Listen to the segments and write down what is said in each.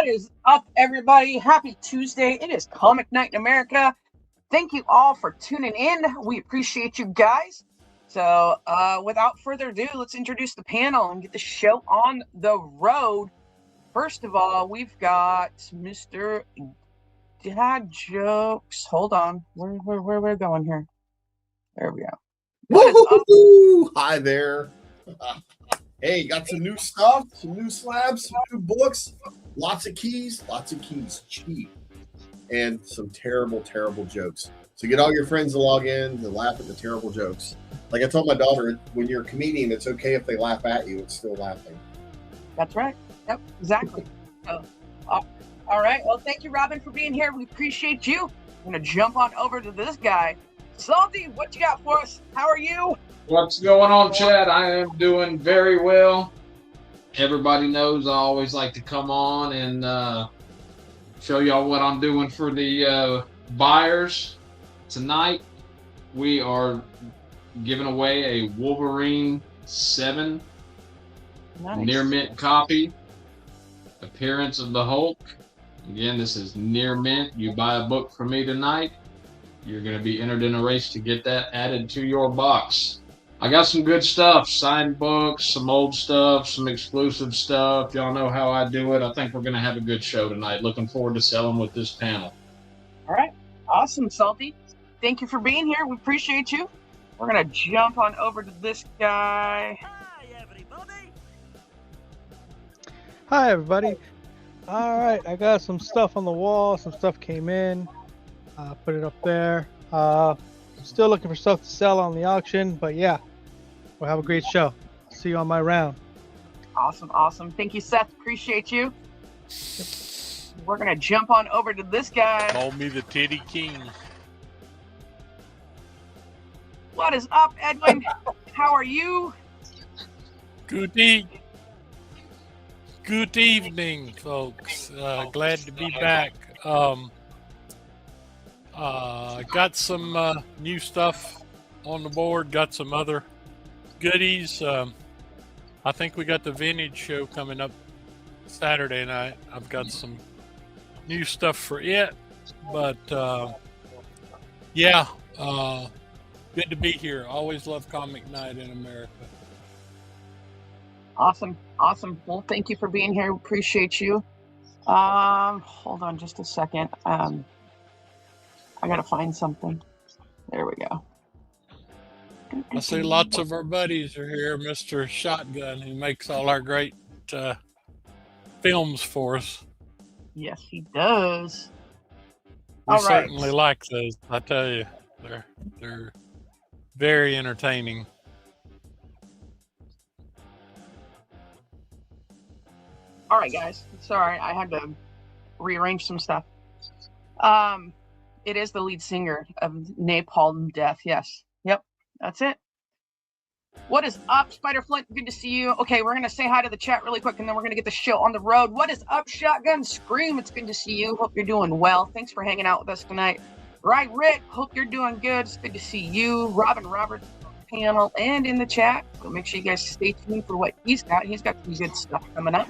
What is up, everybody? Happy Tuesday. It is Comic Night in America. Thank you all for tuning in. We appreciate you guys. So without further ado, let's introduce the panel and get the show on the road. First of all, we've got Mr. Dad Jokes. Hold on. Where are we going here? There we go. Woo-hoo-hoo! Hi there. Hey, got some new stuff, some new slabs, some new books, lots of keys, cheap, and some terrible, terrible jokes. So get all your friends to log in to laugh at the terrible jokes. Like I told my daughter, when you're a comedian, it's okay if they laugh at you, it's still laughing. That's right. Yep, exactly. So, all right. Well, thank you, Robin, for being here. We appreciate you. I'm going to jump on over to this guy. Salty, what you got for us? How are you? What's going on, Chad? I am doing very well. Everybody knows I always like to come on and show y'all what I'm doing for the buyers. Tonight, we are giving away a Wolverine 7 near mint copy. Appearance of the Hulk. Again, this is near mint. You buy a book from me tonight, you're going to be entered in a race to get that added to your box. I got some good stuff, signed books, some old stuff, some exclusive stuff. Y'all know how I do it. I think we're going to have a good show tonight. Looking forward to selling with this panel. All right. Awesome, Salty. Thank you for being here. We appreciate you. We're going to jump on over to this guy. Hi, everybody. Hi, everybody. All right, I got some stuff on the wall. Some stuff came in. Put it up there. Still looking for stuff to sell on the auction, but yeah, we'll have a great show. See you on my round. Awesome. Thank you, Seth. Appreciate you. We're going to jump on over to this guy. Call me the Titty King. What is up, Edwin? How are you? Good evening, folks. Glad to be back. Got some new stuff on the board. Got some other goodies. I think we got the vintage show coming up Saturday night. I've got some new stuff for it. But yeah, good to be here. Always love Comic Night in America. Awesome. Well, thank you for being here. Appreciate you. Hold on just a second. I gotta find something. There we go. I see lots of our buddies are here. Mr. Shotgun, who makes all our great films for us. Yes, he does. We All right. certainly like those. I tell you, they're very entertaining. All right, guys. Sorry, I had to rearrange some stuff. It is the lead singer of Napalm Death. Yes. Yep. That's it. What is up, Spider Flint? Good to see you. Okay, we're going to say hi to the chat really quick, and then we're going to get the show on the road. What is up, Shotgun Scream? It's good to see you. Hope you're doing well. Thanks for hanging out with us tonight. Right, Rick. Hope you're doing good. It's good to see you. Robin Roberts on the panel and in the chat. So make sure you guys stay tuned for what he's got. He's got some good stuff coming up.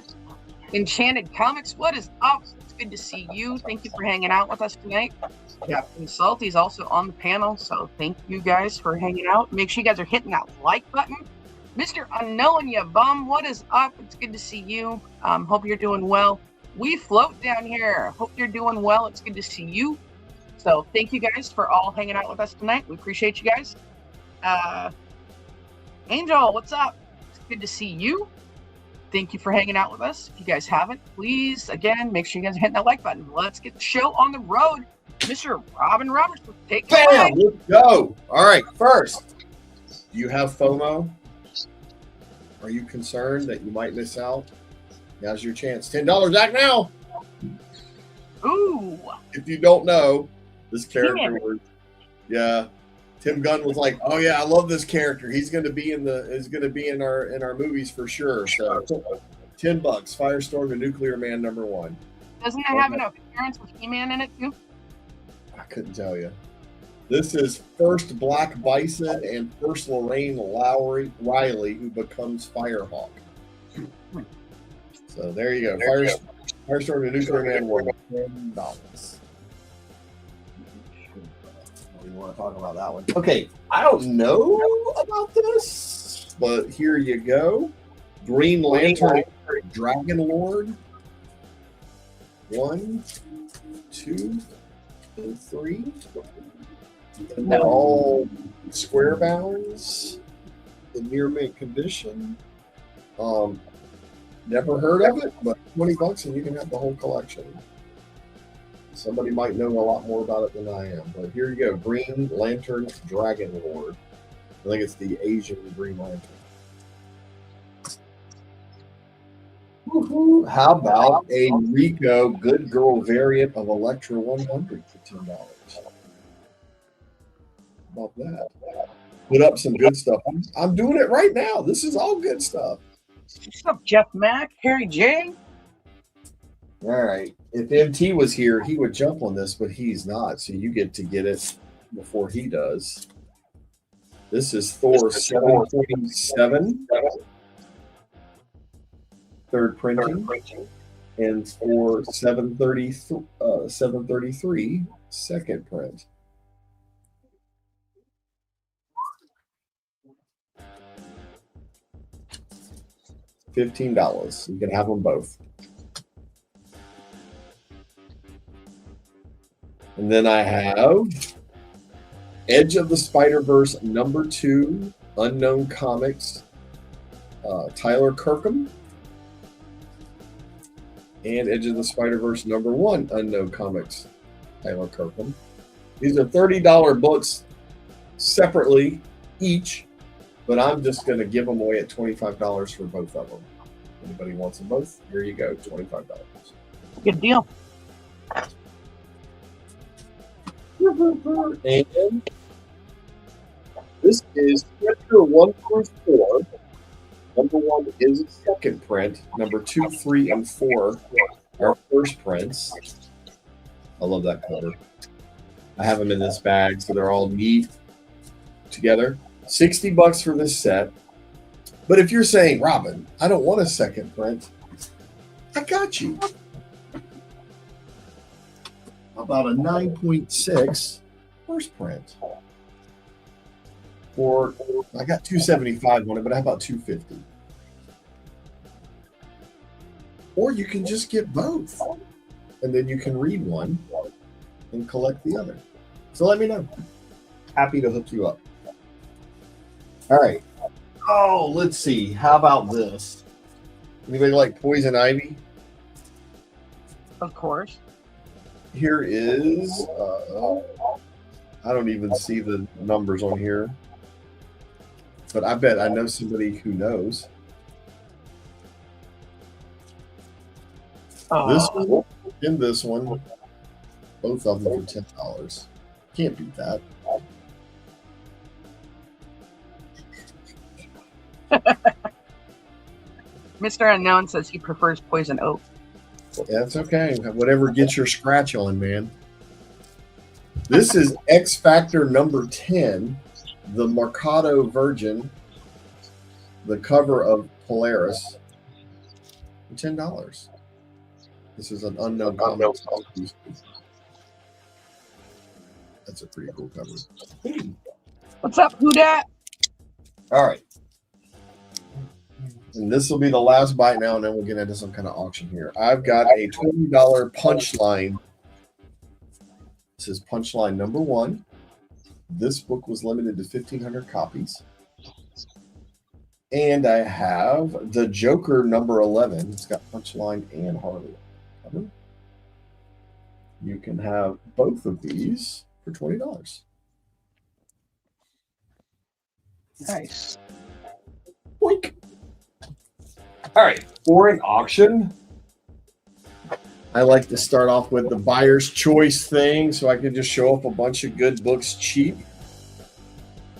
Enchanted Comics, what is up? It's good to see you. Thank you for hanging out with us tonight. Captain Salty's also on the panel, so thank you guys for hanging out. Make sure you guys are hitting that like button. Mr. Unknowing Ya Bum, what is up? It's good to see you. Hope you're doing well. We float down here. Hope you're doing well. It's good to see you. So thank you guys for all hanging out with us tonight. We appreciate you guys. Angel, what's up? It's good to see you. Thank you for hanging out with us. If you guys haven't, please, again, make sure you guys are hitting that like button. Let's get the show on the road. Mr. Robin Roberts, take it away. Bam! Let's go. All right, first, do you have FOMO? Are you concerned that you might miss out? Now's your chance. $10 act now. Ooh. If you don't know, this character was, Tim Gunn was like, "Oh yeah, I love this character. He's going to be in our movies for sure." So, $10. Firestorm, the Nuclear Man #1. Doesn't it have an appearance with He-Man in it too? I couldn't tell you. This is first Black Bison and first Lorraine Riley, who becomes Firehawk. So there you go. Firestorm and Nuclear Man were $10. We want to talk about that one. Okay, I don't know about this, but here you go. Green Lantern Dragon Lord. 1, 2, and 3. And all square bounds. The near mint condition. Never heard of it, but $20 and you can have the whole collection. Somebody might know a lot more about it than I am, but here you go. Green Lantern Dragon Lord. I think it's the Asian Green Lantern. Woohoo. How about a Rico Good Girl variant of Electra 100 for $10? How about that? Put up some good stuff. I'm doing it right now. This is all good stuff. What's up, Jeff Mack? Harry J? All right. If MT was here, he would jump on this, but he's not. So you get to get it before he does. This is Thor 747. Third printing. And Thor 733. Second print. $15. You can have them both. And then I have Edge of the Spider-Verse #2, Unknown Comics, Tyler Kirkham. And Edge of the Spider-Verse #1, Unknown Comics, Tyler Kirkham. These are $30 books separately each, but I'm just going to give them away at $25 for both of them. Anybody wants them both? Here you go, $25. Good deal. And this is chapter 1 through 4. #1 is second print. #2, 3, and 4 are first prints. I love that cover. I have them in this bag, so they're all neat together. $60 for this set. But if you're saying, Robin, I don't want a second print, I got you. About a 9.6 first print. Or I got $275 on it, but how about $250? Or you can just get both, and then you can read one and collect the other. So let me know. Happy to hook you up. All right. Oh, let's see. How about this? Anybody like Poison Ivy? Of course. Here is, I don't even see the numbers on here, but I bet I know somebody who knows. This one and this one, both of them for $10. Can't beat that. Mr. Unknown says he prefers Poison Oak. That's okay. Whatever gets your scratch on, man. This is X Factor #10, the Mercado Virgin, the cover of Polaris, for $10. This is an unknown comic. That's a pretty cool cover. What's up, who dat? All right. And this will be the last bite now, and then we'll get into some kind of auction here. I've got a $20 Punchline. This is Punchline #1. This book was limited to 1,500 copies. And I have the Joker #11. It's got Punchline and Harley cover. You can have both of these for $20. Nice. Boink. All right, for an auction, I like to start off with the buyer's choice thing so I can just show up a bunch of good books cheap.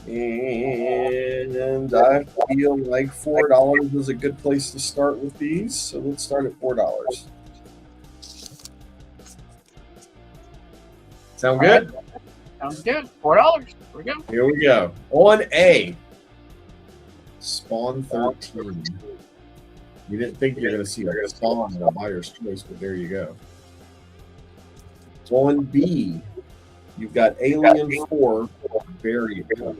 And I feel like $4 is a good place to start with these. So let's start at $4. Sound good? Sounds good. $4. Here we go. Here we go. On A, Spawn 13. You didn't think you're going to see a Spawn in a buyer's choice, but there you go. On B, you've got Alien 4 variant cover.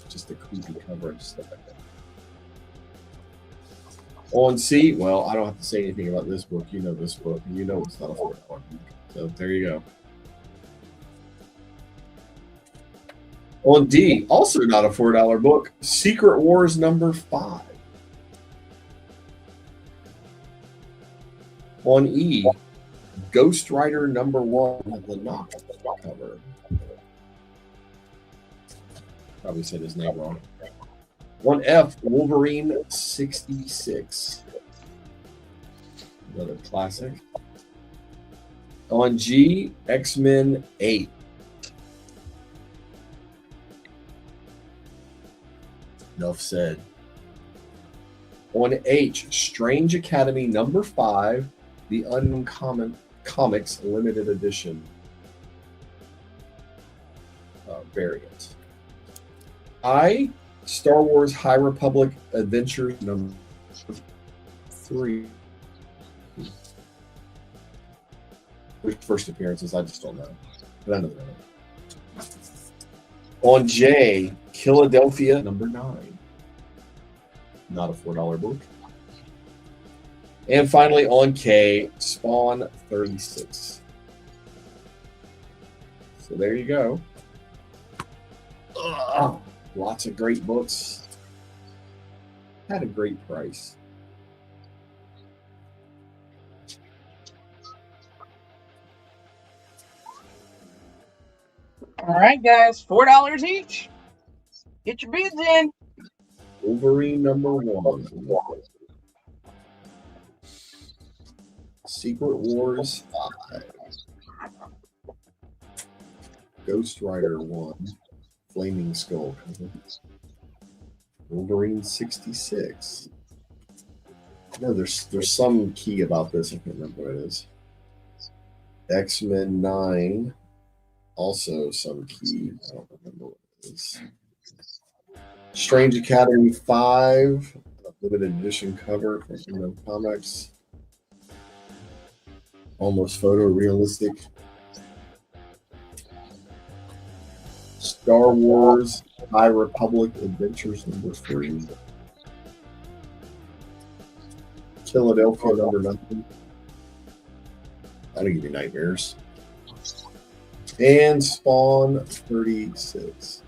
Just a creepy cover and stuff like that. On C, well, I don't have to say anything about this book. You know this book, and you know it's not a $4 book. So there you go. On D, also not a $4 book, Secret Wars number 5. On E, Ghost Rider number 1 of the Knock cover. Probably said his name wrong. On F, Wolverine 66. Another classic. On G, X-Men 8. Enough said. On H, Strange Academy number 5, the Uncommon Comics limited edition variant. I, Star Wars High Republic Adventures number 3. First appearances, I just don't know. But I know that. On J, Philadelphia number 9. Not a $4 book. And finally on K, Spawn 36. So there you go. Ugh. Lots of great books. Had a great price. All right, guys, $4 each. Get your bids in. Wolverine number 1. Secret Wars 5. Ghost Rider 1. Flaming Skull. Wolverine 66. No, there's some key about this. I can't remember what it is. X-Men 9. Also some key. I don't remember what it is. Strange Academy 5. Limited edition cover from Venom Comics. Almost photorealistic. Star Wars High Republic Adventures number 3. Philadelphia number 9. That'll give you nightmares. And Spawn 36.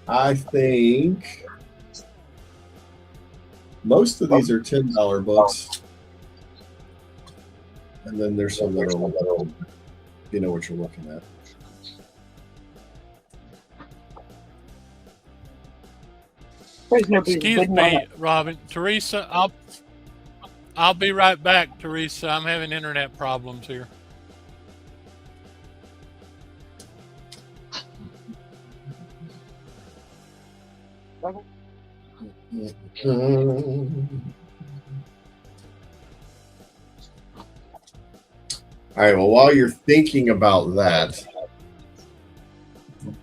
I think most of these are $10 books. And then there's some that are, you know what you're looking at. Excuse me, Robin. Teresa, I'll be right back, Teresa. I'm having internet problems here. All right, well, while you're thinking about that,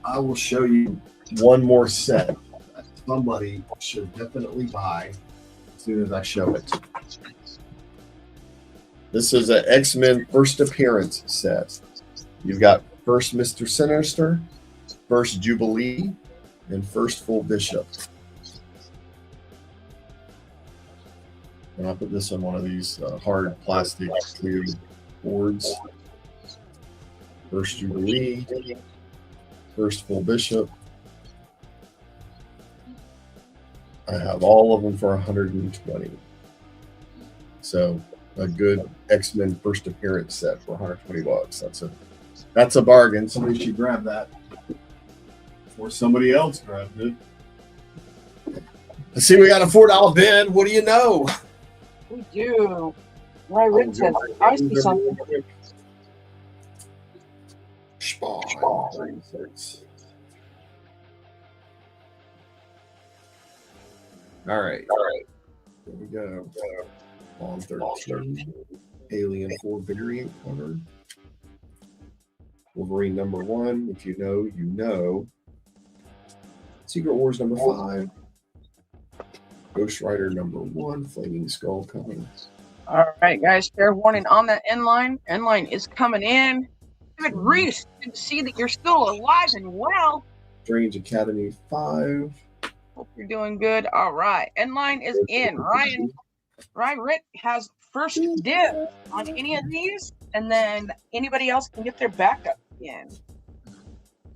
I will show you one more set that somebody should definitely buy as soon as I show it. This is an X-Men First Appearance set. You've got First Mr. Sinister, First Jubilee, and First Full Bishop. And I'll put this on one of these hard plastic clear boards. First Jubilee, First Full Bishop. I have all of them for 120. So a good X-Men First Appearance set for 120 bucks. That's a bargain. Somebody should grab that. Or somebody else grabbed it. I see we got a $4 bid. What do you know? We do. Right, Rick says, I see something. Spawn 36. All right. There we go. Spawn 13. Alien 4 variant cover. Wolverine number 1. If you know, you know. Secret Wars number 5. Ghost Rider number 1. Flaming Skull coming. All right, guys. Fair warning on that end line. End line is coming in. Good, Reese. Good to see that you're still alive and well. Strange Academy 5. Hope you're doing good. All right. End line is in. Ryan Ritt has first dibs on any of these, and then anybody else can get their backup in.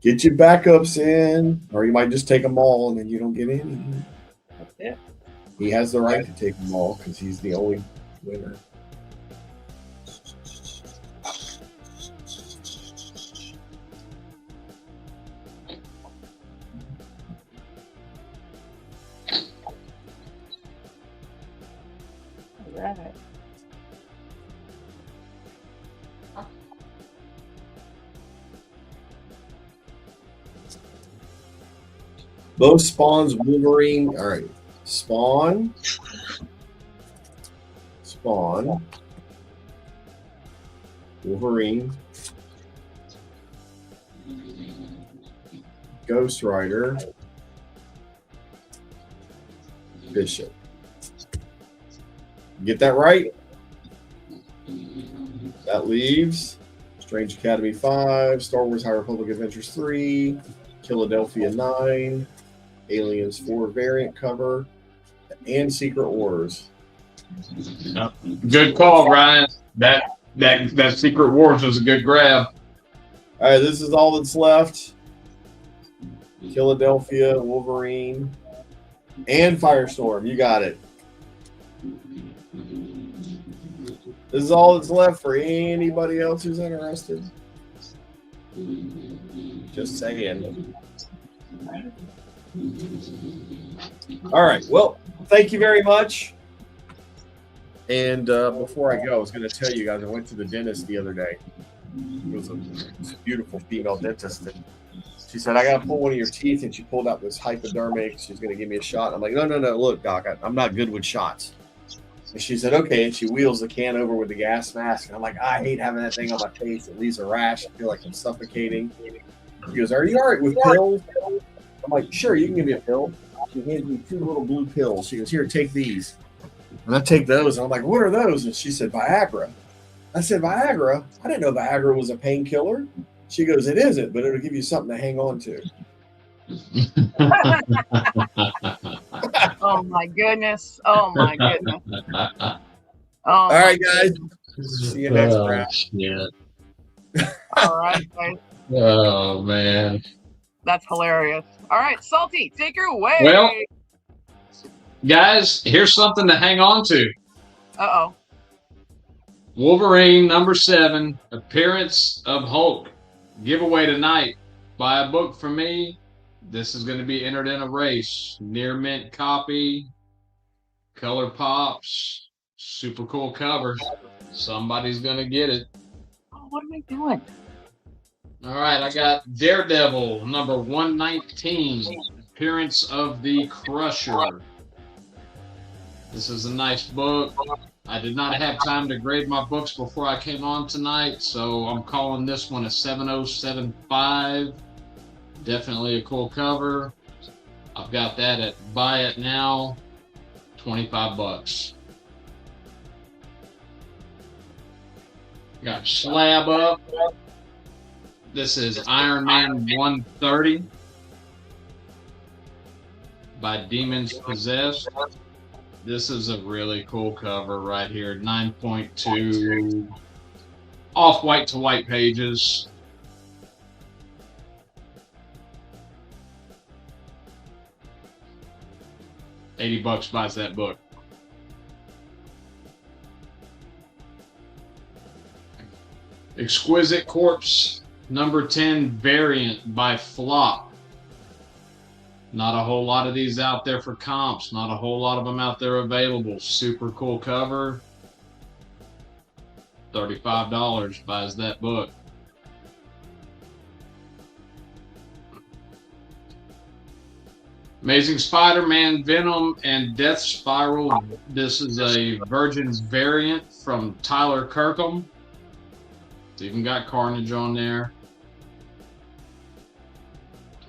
Get your backups in, or you might just take them all and then you don't get any. That's it. He has the right to take them all because he's the only winner. All right. Both spawns Wolverine. All right. Spawn. Wolverine. Ghost Rider. Bishop. Get that right? That leaves Strange Academy 5, Star Wars High Republic Adventures 3, Philadelphia 9, Aliens 4 variant cover, and Secret Wars. Good call, Ryan. That Secret Wars was a good grab. All right, this is all that's left. Philadelphia, Wolverine, and Firestorm. You got it. This is all that's left for anybody else who's interested. Just saying. All right. Well, thank you very much. And before I go, I was going to tell you guys, I went to the dentist the other day. It was a beautiful female dentist. And she said, I got to pull one of your teeth. And she pulled out this hypodermic. She's going to give me a shot. I'm like, no. Look, doc, I'm not good with shots. And she said, okay. And she wheels the can over with the gas mask. And I'm like, I hate having that thing on my face. It leaves a rash. I feel like I'm suffocating. She goes, are you all right with pills? I'm like, sure, you can give me a pill. She hands me 2 little blue pills. She goes, here, take these. And I take those. And I'm like, what are those? And she said, Viagra. I said, Viagra? I didn't know Viagra was a painkiller. She goes, it isn't, but it'll give you something to hang on to. Oh, my goodness. Oh, my goodness. Oh, all right, guys. See you next round. Shit. All right, guys. Oh, man. That's hilarious. All right, Salty, take her away. Well, guys, here's something to hang on to. Uh-oh. Wolverine number 7, Appearance of Hulk. Giveaway tonight. Buy a book from me. This is going to be entered in a race. Near mint copy. Color pops. Super cool cover. Somebody's going to get it. Oh, what am I doing? All right, I got Daredevil number 119. Appearance of the Crusher. This is a nice book. I did not have time to grade my books before I came on tonight, so I'm calling this one a 7075. Definitely a cool cover. I've got that at Buy It Now, 25 bucks. Got Slab Up. This is Iron Man 130 by Demons Possessed. This is a really cool cover right here. 9.2 off white to white pages. $80 buys that book. Exquisite Corpse number 10 variant by Flop. Not a whole lot of these out there for comps. Not a whole lot of them out there available. Super cool cover. $35 buys that book. Amazing Spider-Man, Venom, and Death Spiral. This is a Virgin variant from Tyler Kirkham. It's even got Carnage on there.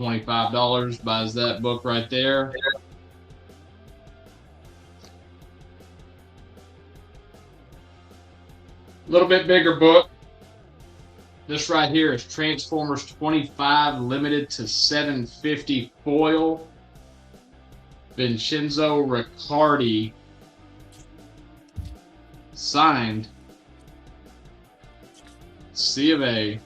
$25, buys that book right there. A little bit bigger book. This right here is Transformers 25 limited to 750 foil. Vincenzo Riccardi, signed, C of A.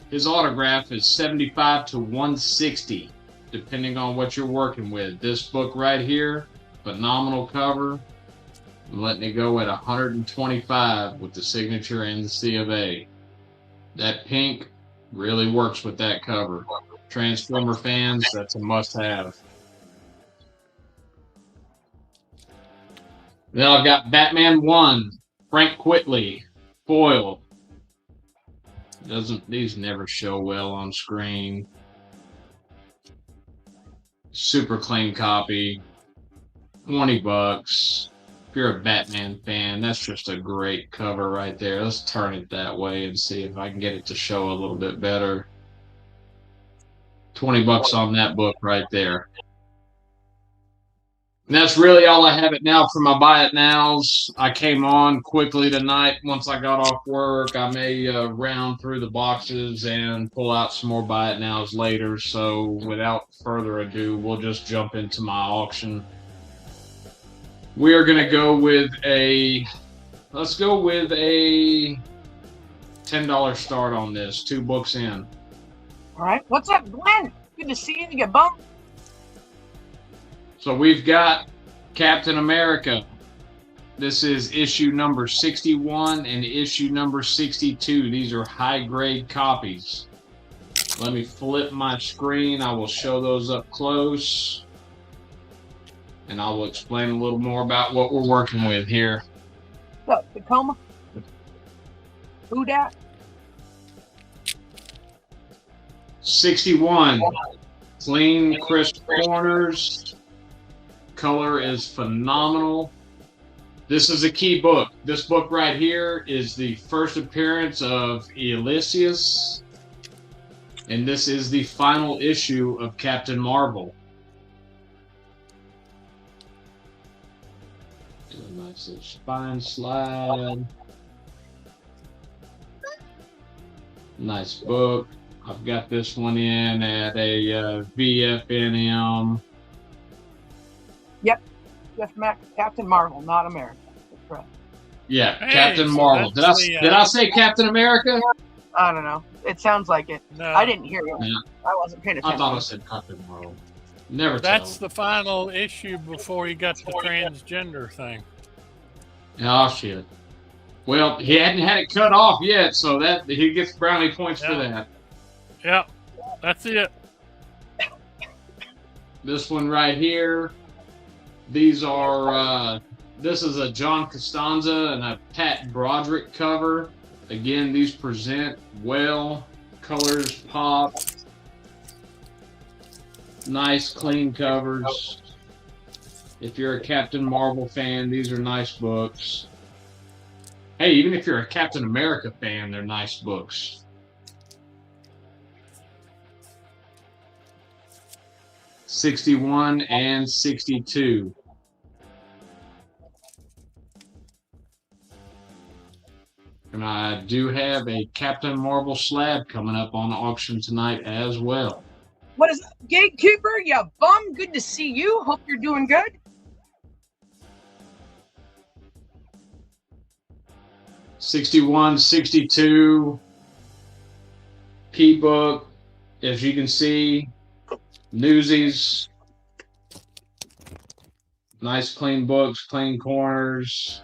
His autograph is 75 to 160, depending on what you're working with. This book right here, phenomenal cover. I'm letting it go at 125 with the signature and the C of A. That pink really works with that cover. Transformer fans, that's a must-have. Then I've got Batman 1, Frank Quitely, foil. These never show well on screen. Super clean copy, $20. If you're a Batman fan, that's just a great cover right there. Let's turn it that way and see if I can get it to show a little bit better. $20 on that book right there. And that's really all I have it now for my buy it nows. I came on quickly tonight. Once I got off work, I may round through the boxes and pull out some more buy it nows later. So without further ado, we'll just jump into my auction. We are going to go with let's go with a $10 start on this. 2 books in. All right. What's up, Glenn? Good to see you. You get bumped. So we've got Captain America. This is issue number 61 and issue number 62. These are high-grade copies. Let me flip my screen. I will show those up close. And I will explain a little more about what we're working with here. What's up, Tacoma? Who dat? 61. Clean, crisp corners. Color is phenomenal. This is a key book. This book right here is the first appearance of Elysius. And this is the final issue of Captain Marvel. Do a nice little spine slide. Nice book. I've got this one in at a VFNM. Yep. Jeff Mack, Captain Marvel, not America. That's right. Yeah, Hey, Captain so Marvel. that's Did I say Captain America? I don't know. It sounds like it. No, I didn't hear you. Yeah. I wasn't paying attention. I thought I said Captain Marvel. Never that's tell. the final issue before he got the transgender thing. Oh shit. Well, he hadn't had it cut off yet, so that he gets brownie points for that. Yep, that's it. This one right here. These are this is a John Costanza and a Pat Broderick cover. Again, these present well. Colors pop. Nice, clean covers. If you're a Captain Marvel fan, these are nice books. Hey, even if you're a Captain America fan, they're nice books. $61 and $62. And I do have a Captain Marvel slab coming up on auction tonight as well. What is up, Gatekeeper? You bum. Good to see you. Hope you're doing good. $61, $62. P-book, as you can see, Newsies. Nice clean books, clean corners.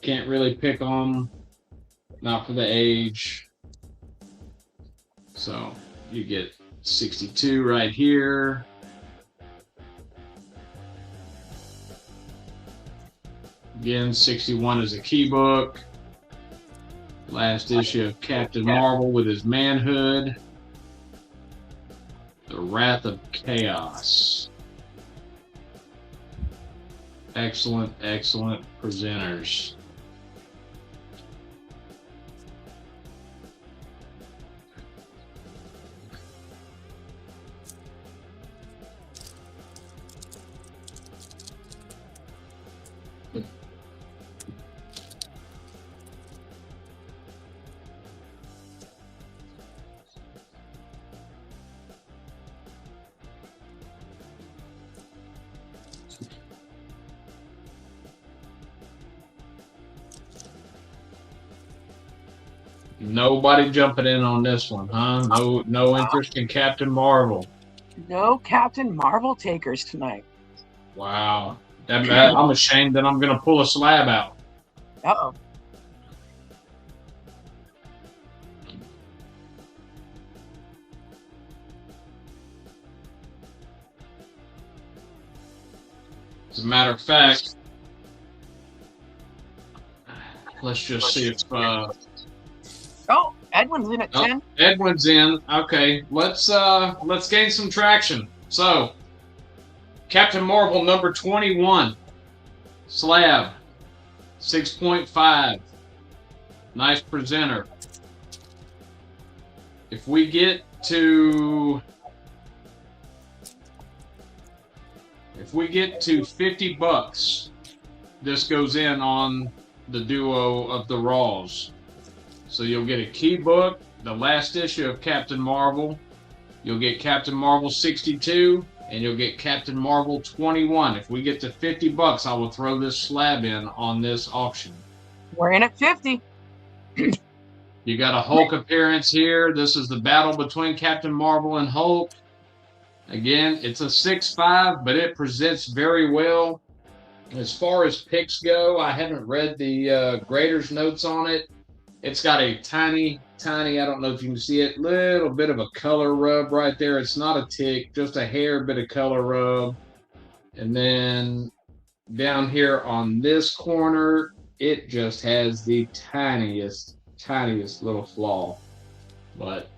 Can't really pick them. Not for the age. So you get 62 right here. Again, 61 is a key book. Last issue of Captain Marvel with his manhood. The Wrath of Chaos. Excellent, excellent presenters. Nobody jumping in on this one, huh? No interest in Captain Marvel. No Captain Marvel takers tonight. Wow. I'm ashamed that I'm going to pull a slab out. Uh-oh. As a matter of fact, let's just see if Oh, Edwin's in at 10. Edwin's in. Okay, let's gain some traction. So, Captain Marvel number 21, slab, 6.5. Nice presenter. If we get to 50 bucks, this goes in on the duo of the Raws. So you'll get a key book, the last issue of Captain Marvel. You'll get Captain Marvel 62, and you'll get Captain Marvel 21. If we get to 50 bucks, I will throw this slab in on this auction. We're in at 50. You got a Hulk appearance here. This is the battle between Captain Marvel and Hulk. Again, it's a 6.5, but it presents very well. As far as picks go, I haven't read the grader's notes on it. It's got a tiny, I don't know if you can see it, little bit of a color rub right there. It's not a tick, just a hair bit of color rub. And then down here on this corner, it just has the tiniest little flaw. But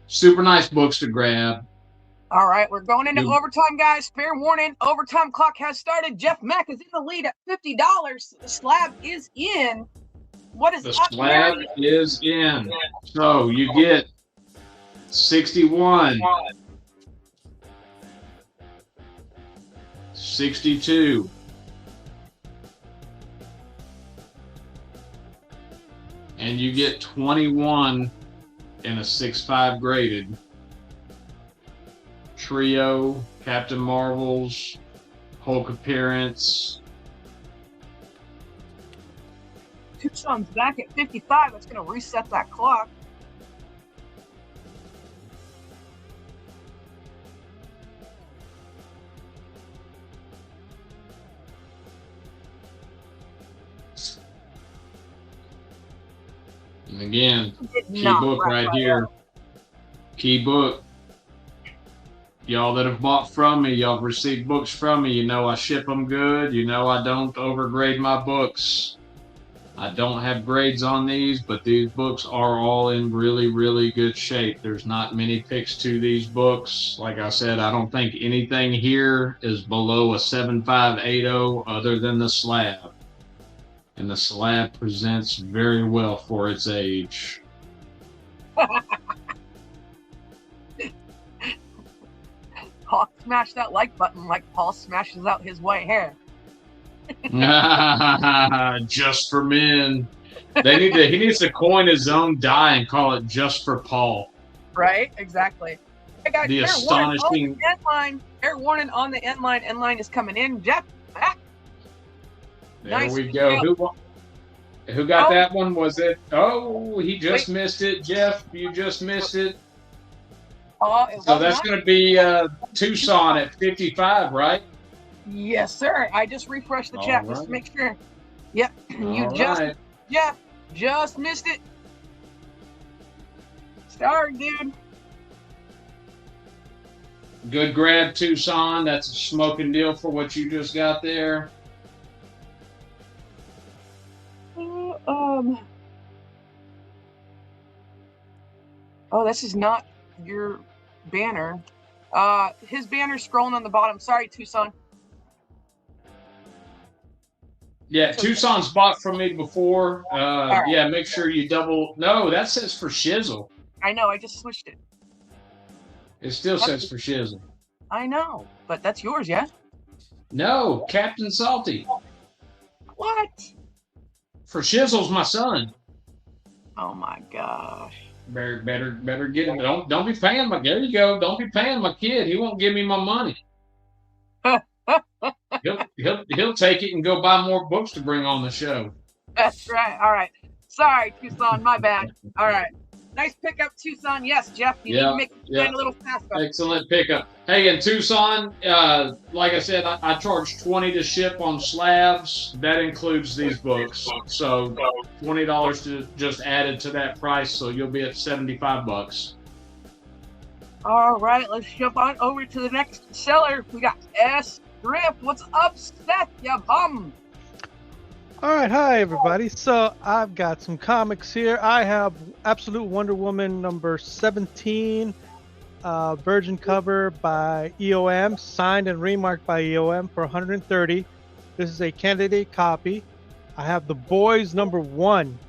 super nice books to grab. All right, we're going into overtime, guys. Fair warning, overtime clock has started. Jeff Mack is in the lead at $50. The slab is in. What is the up slab here? is in. So you get 61, 62, and you get 21 in a 6.5 graded. Trio, Captain Marvel's, Hulk appearance. Tucson's back at 55. That's going to reset that clock. And again, key book right here. Key book. Y'all that have bought from me, y'all have received books from me, you know I ship them good. You know I don't overgrade my books. I don't have grades on these, but these books are all in really, really good shape. There's not many picks to these books. Like I said, I don't think anything here is below a 7580 other than the slab. And the slab presents very well for its age. Paul smash that like button like Paul smashes out his white hair. Just for men. He needs to coin his own die and call it Just for Paul. Right? Exactly. Hey guys, The astonishing end line. Air warning on the end line. End line is coming in. Jeff back. There Nice we go. Who got that one? Was it? Oh, he just missed it. Jeff, you just missed it. So that's going to be Tucson at 55, right? Yes, sir. I just refreshed the chat just to make sure. Yep. Jeff just missed it. Sorry, dude. Good grab, Tucson. That's a smoking deal for what you just got there. Oh, this is not your banner. His banner's scrolling on the bottom. Sorry, Tucson. Yeah, Tucson's bought from me before. Right. Yeah, make sure you double. No, that says for Shizzle. I know. I just switched it. It still says for Shizzle. I know, but that's yours, yeah? No, Captain Salty. What? For Shizzle's my son. Oh my gosh. Better get him. Don't be paying my. There you go. Don't be paying my kid. He won't give me my money. He'll take it and go buy more books to bring on the show. That's right. All right. Sorry, Tucson, my bad. All right. Nice pickup, Tucson. Yes, Jeff, you need to make the plan a little faster. Excellent pickup. Hey, in Tucson, like I said, I charge $20 to ship on slabs. That includes these books. So $20 to just added to that price, so you'll be at $75. All right, let's jump on over to the next seller. We got S. Grip. What's up, Seth, ya bum? All right, hi everybody. So I've got some comics here. I have Absolute Wonder Woman number 17, virgin cover by EOM, signed and remarked by EOM for $130. This is a candidate copy. I have The Boys number 1,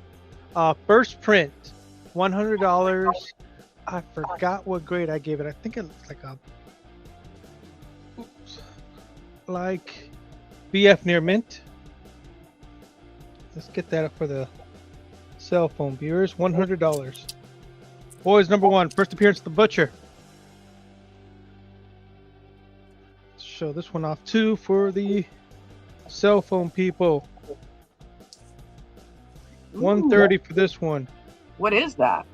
first print, $100. I forgot what grade I gave it. I think it looks like a like BF near mint. Let's get that up for the cell phone viewers. $100. Boys number 1, first appearance of the Butcher. Let's show this one off too for the cell phone people. $130 for this one. What is that?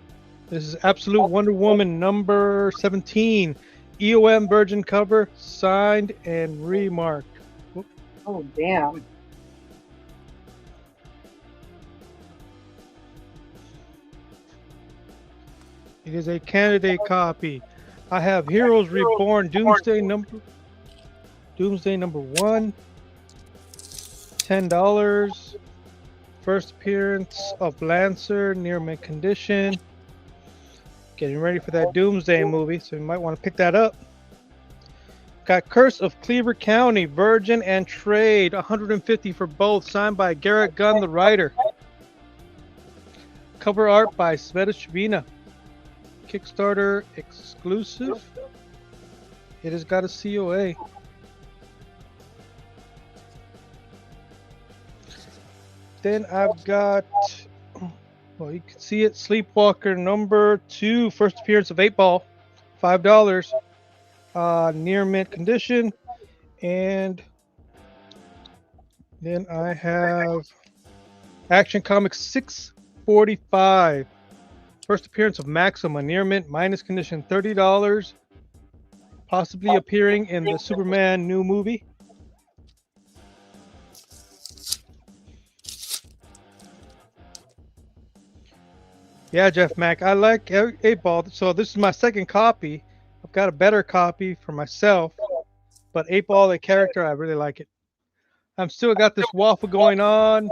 This is Absolute Wonder Woman number 17. EOM virgin cover, signed and remarked. Whoop. Oh, damn. It is a candidate copy. I have Heroes Reborn Doomsday number 1, $10. First appearance of Lancer, near mint condition. Getting ready for that Doomsday movie, so you might want to pick that up. Got Curse of Cleaver County, virgin and trade, $150 for both, signed by Garrett Gunn, the writer. Cover art by Sveta Shabina. Kickstarter exclusive. It has got a COA. Then I've got, well, you can see it, Sleepwalker number 2, first appearance of 8-Ball, $5, near mint condition. And then I have Action Comics 645. First appearance of Maxima, near mint, minus condition, $30. Possibly appearing in the Superman new movie. Yeah, Jeff Mack, I like 8-Ball. So this is my second copy. I've got a better copy for myself. But 8-Ball, the character, I really like it. I'm still got this waffle going on.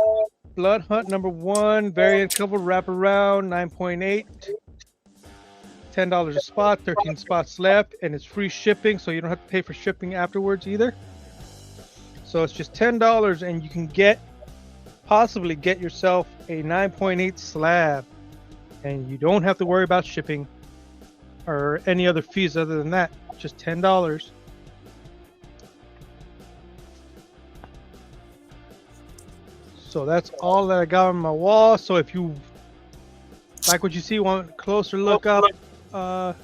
Blood Hunt number 1, variant cover wraparound, 9.8, $10 a spot, 13 spots left, and it's free shipping, so you don't have to pay for shipping afterwards either. So it's just $10, and you can possibly get yourself a 9.8 slab, and you don't have to worry about shipping or any other fees other than that. Just $10. So that's all that I got on my wall. So if you like what you see, want a closer look up,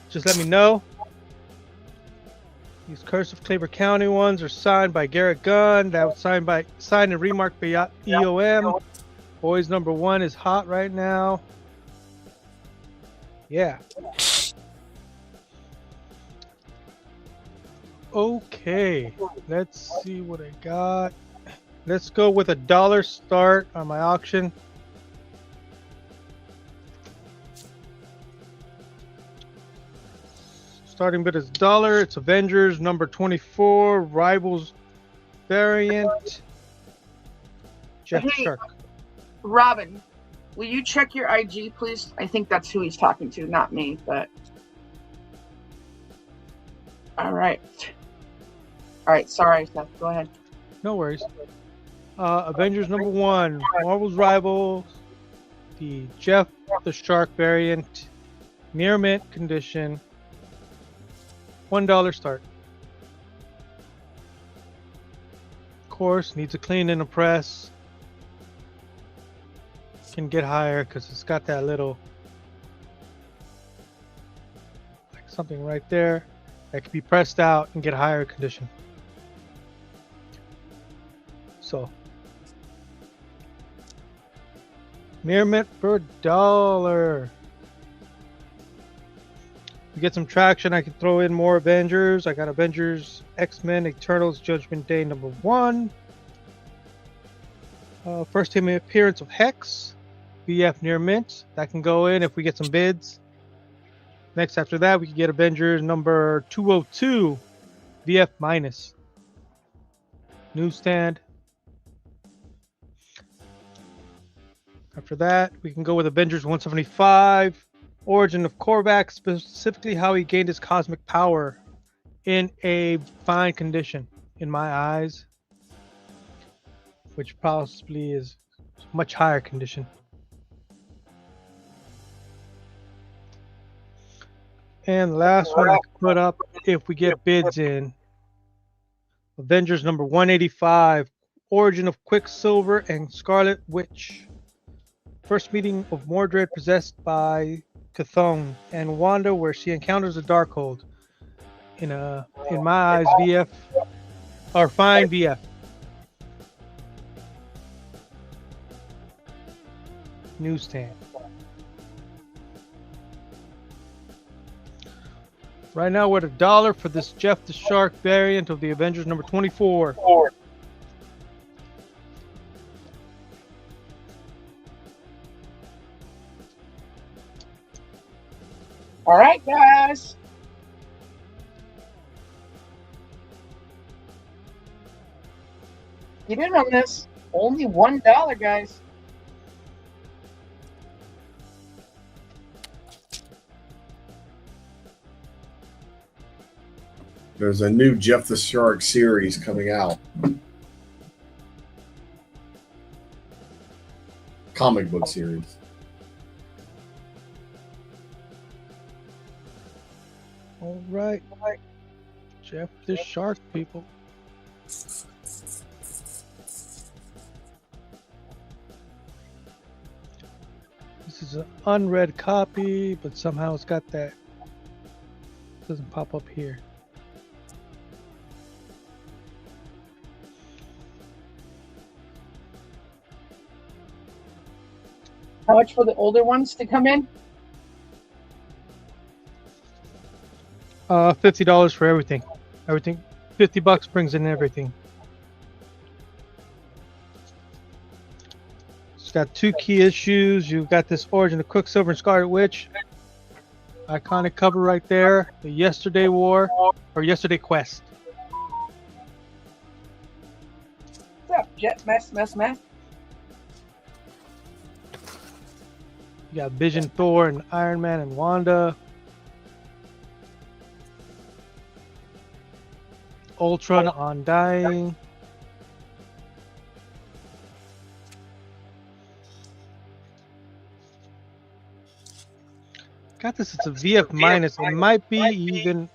just let me know. These Curse of Cleaver County ones are signed by Garrett Gunn. That was signed and remarked by EOM. Boys number 1 is hot right now. Yeah. Okay, let's see what I got. Let's go with $1 start on my auction. Starting bid is $1. It's Avengers number 24, Rivals variant. Jeff Hey, Shark. Robin, will you check your IG, please? I think that's who he's talking to, not me, but... All right. All right, sorry, Seth. Go ahead. No worries. Avengers number 1, Marvel's Rivals, the Jeff the Shark variant, near mint condition, $1 start. Of course, needs a clean and a press. Can get higher because it's got that little, like something right there that can be pressed out and get higher condition. So Near mint for $1. To get some traction, I can throw in more Avengers. I got Avengers, X-Men, Eternals, Judgment Day #1. First time appearance of Hex, VF near mint. That can go in if we get some bids. Next after that, we can get Avengers number 202, VF minus. Newsstand. After that, we can go with Avengers 175. Origin of Korvac, specifically how he gained his cosmic power in a fine condition, in my eyes, which possibly is much higher condition. And the last one I can put up if we get bids in. Avengers number 185, Origin of Quicksilver and Scarlet Witch. First meeting of Mordred possessed by Chthon and Wanda, where she encounters a Darkhold. In my eyes, VF or fine VF. Newsstand. Right now we're at $1 for this Jeff the Shark variant of the Avengers number 24. All right, guys. Get in on this. Only $1, guys. There's a new Jeff the Shark series coming out. Comic book series. All right. Jeff the Shark, people. This is an unread copy, but somehow it's got that. It doesn't pop up here. How much for the older ones to come in? $50 for everything. Everything. $50 brings in everything. It's got 2 key issues. You've got this Origin of Quicksilver and Scarlet Witch. Iconic cover right there. The Yesterday War or Yesterday Quest. What's up, Jet? Mess. You got Vision, Thor, and Iron Man and Wanda. Ultron Undying. Got this, it's a VF minus. It might be even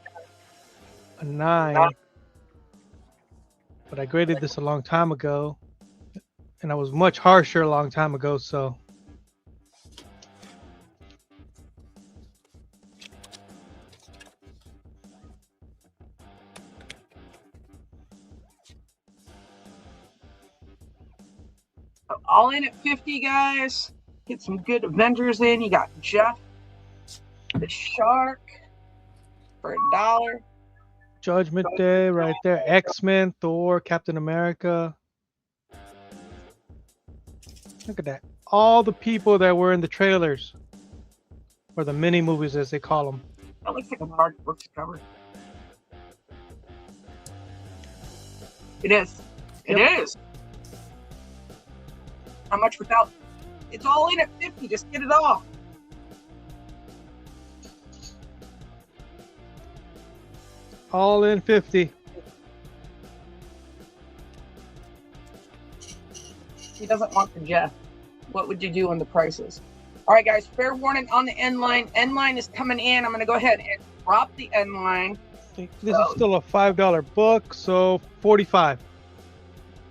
a 9. But I graded this a long time ago. And I was much harsher a long time ago, so. All in at 50, guys. Get some good Avengers in. You got Jeff the Shark for $1. Judgment Day right there. X-Men, Thor, Captain America. Look at that. All the people that were in the trailers. Or the mini movies as they call them. That looks like a hard book cover. It is. It is. How much without? It's all in at 50. Just get it off. All in 50. He doesn't want the Jeff. What would you do on the prices? All right, guys. Fair warning on the end line. End line is coming in. I'm going to go ahead and drop the end line. This is still a $5 book, so 45.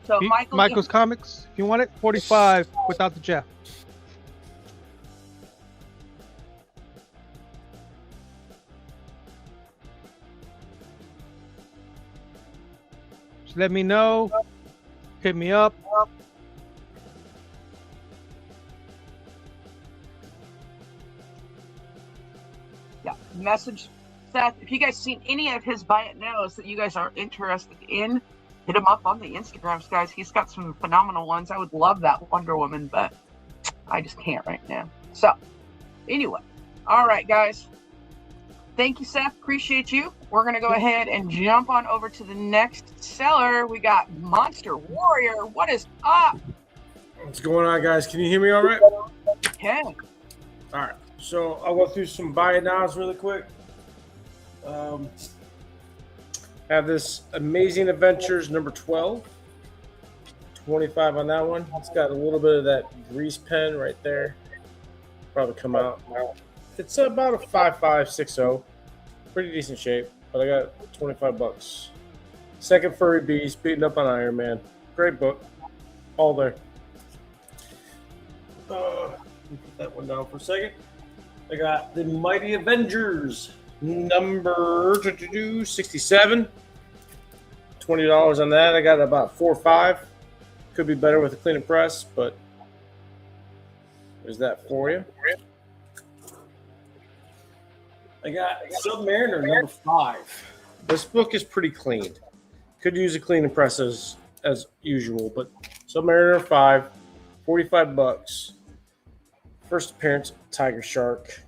So Michael's Comics, if you want it, 45 without the Jeff. Just let me know. Hit me up. message Seth. If you guys seen any of his buy it nows that you guys are interested in, hit him up on the Instagrams, guys. He's got some phenomenal ones. I would love that Wonder Woman, but I just can't right now. So, anyway, all right, guys. Thank you, Seth. Appreciate you. We're going to go ahead and jump on over to the next seller. We got Monster Warrior. What is up? What's going on, guys? Can you hear me all right? Okay. All right. So I'll go through some buy it nows really quick. Have this Amazing Adventures number 12. 25 on that one. It's got a little bit of that grease pen right there. Probably come out. It's about a 5.560. Pretty decent shape, but I got $25. Second Furry Beast, beating up on Iron Man. Great book. All there. Let me put that one down for a second. I got the Mighty Avengers number 67. $20 on that. I got about 4 or 5. Could be better with a cleaner press, but there's that for you. I got Submariner number 5. This book is pretty clean. Could use a clean and press as usual, but Submariner 5, $45. First appearance, Tiger Shark.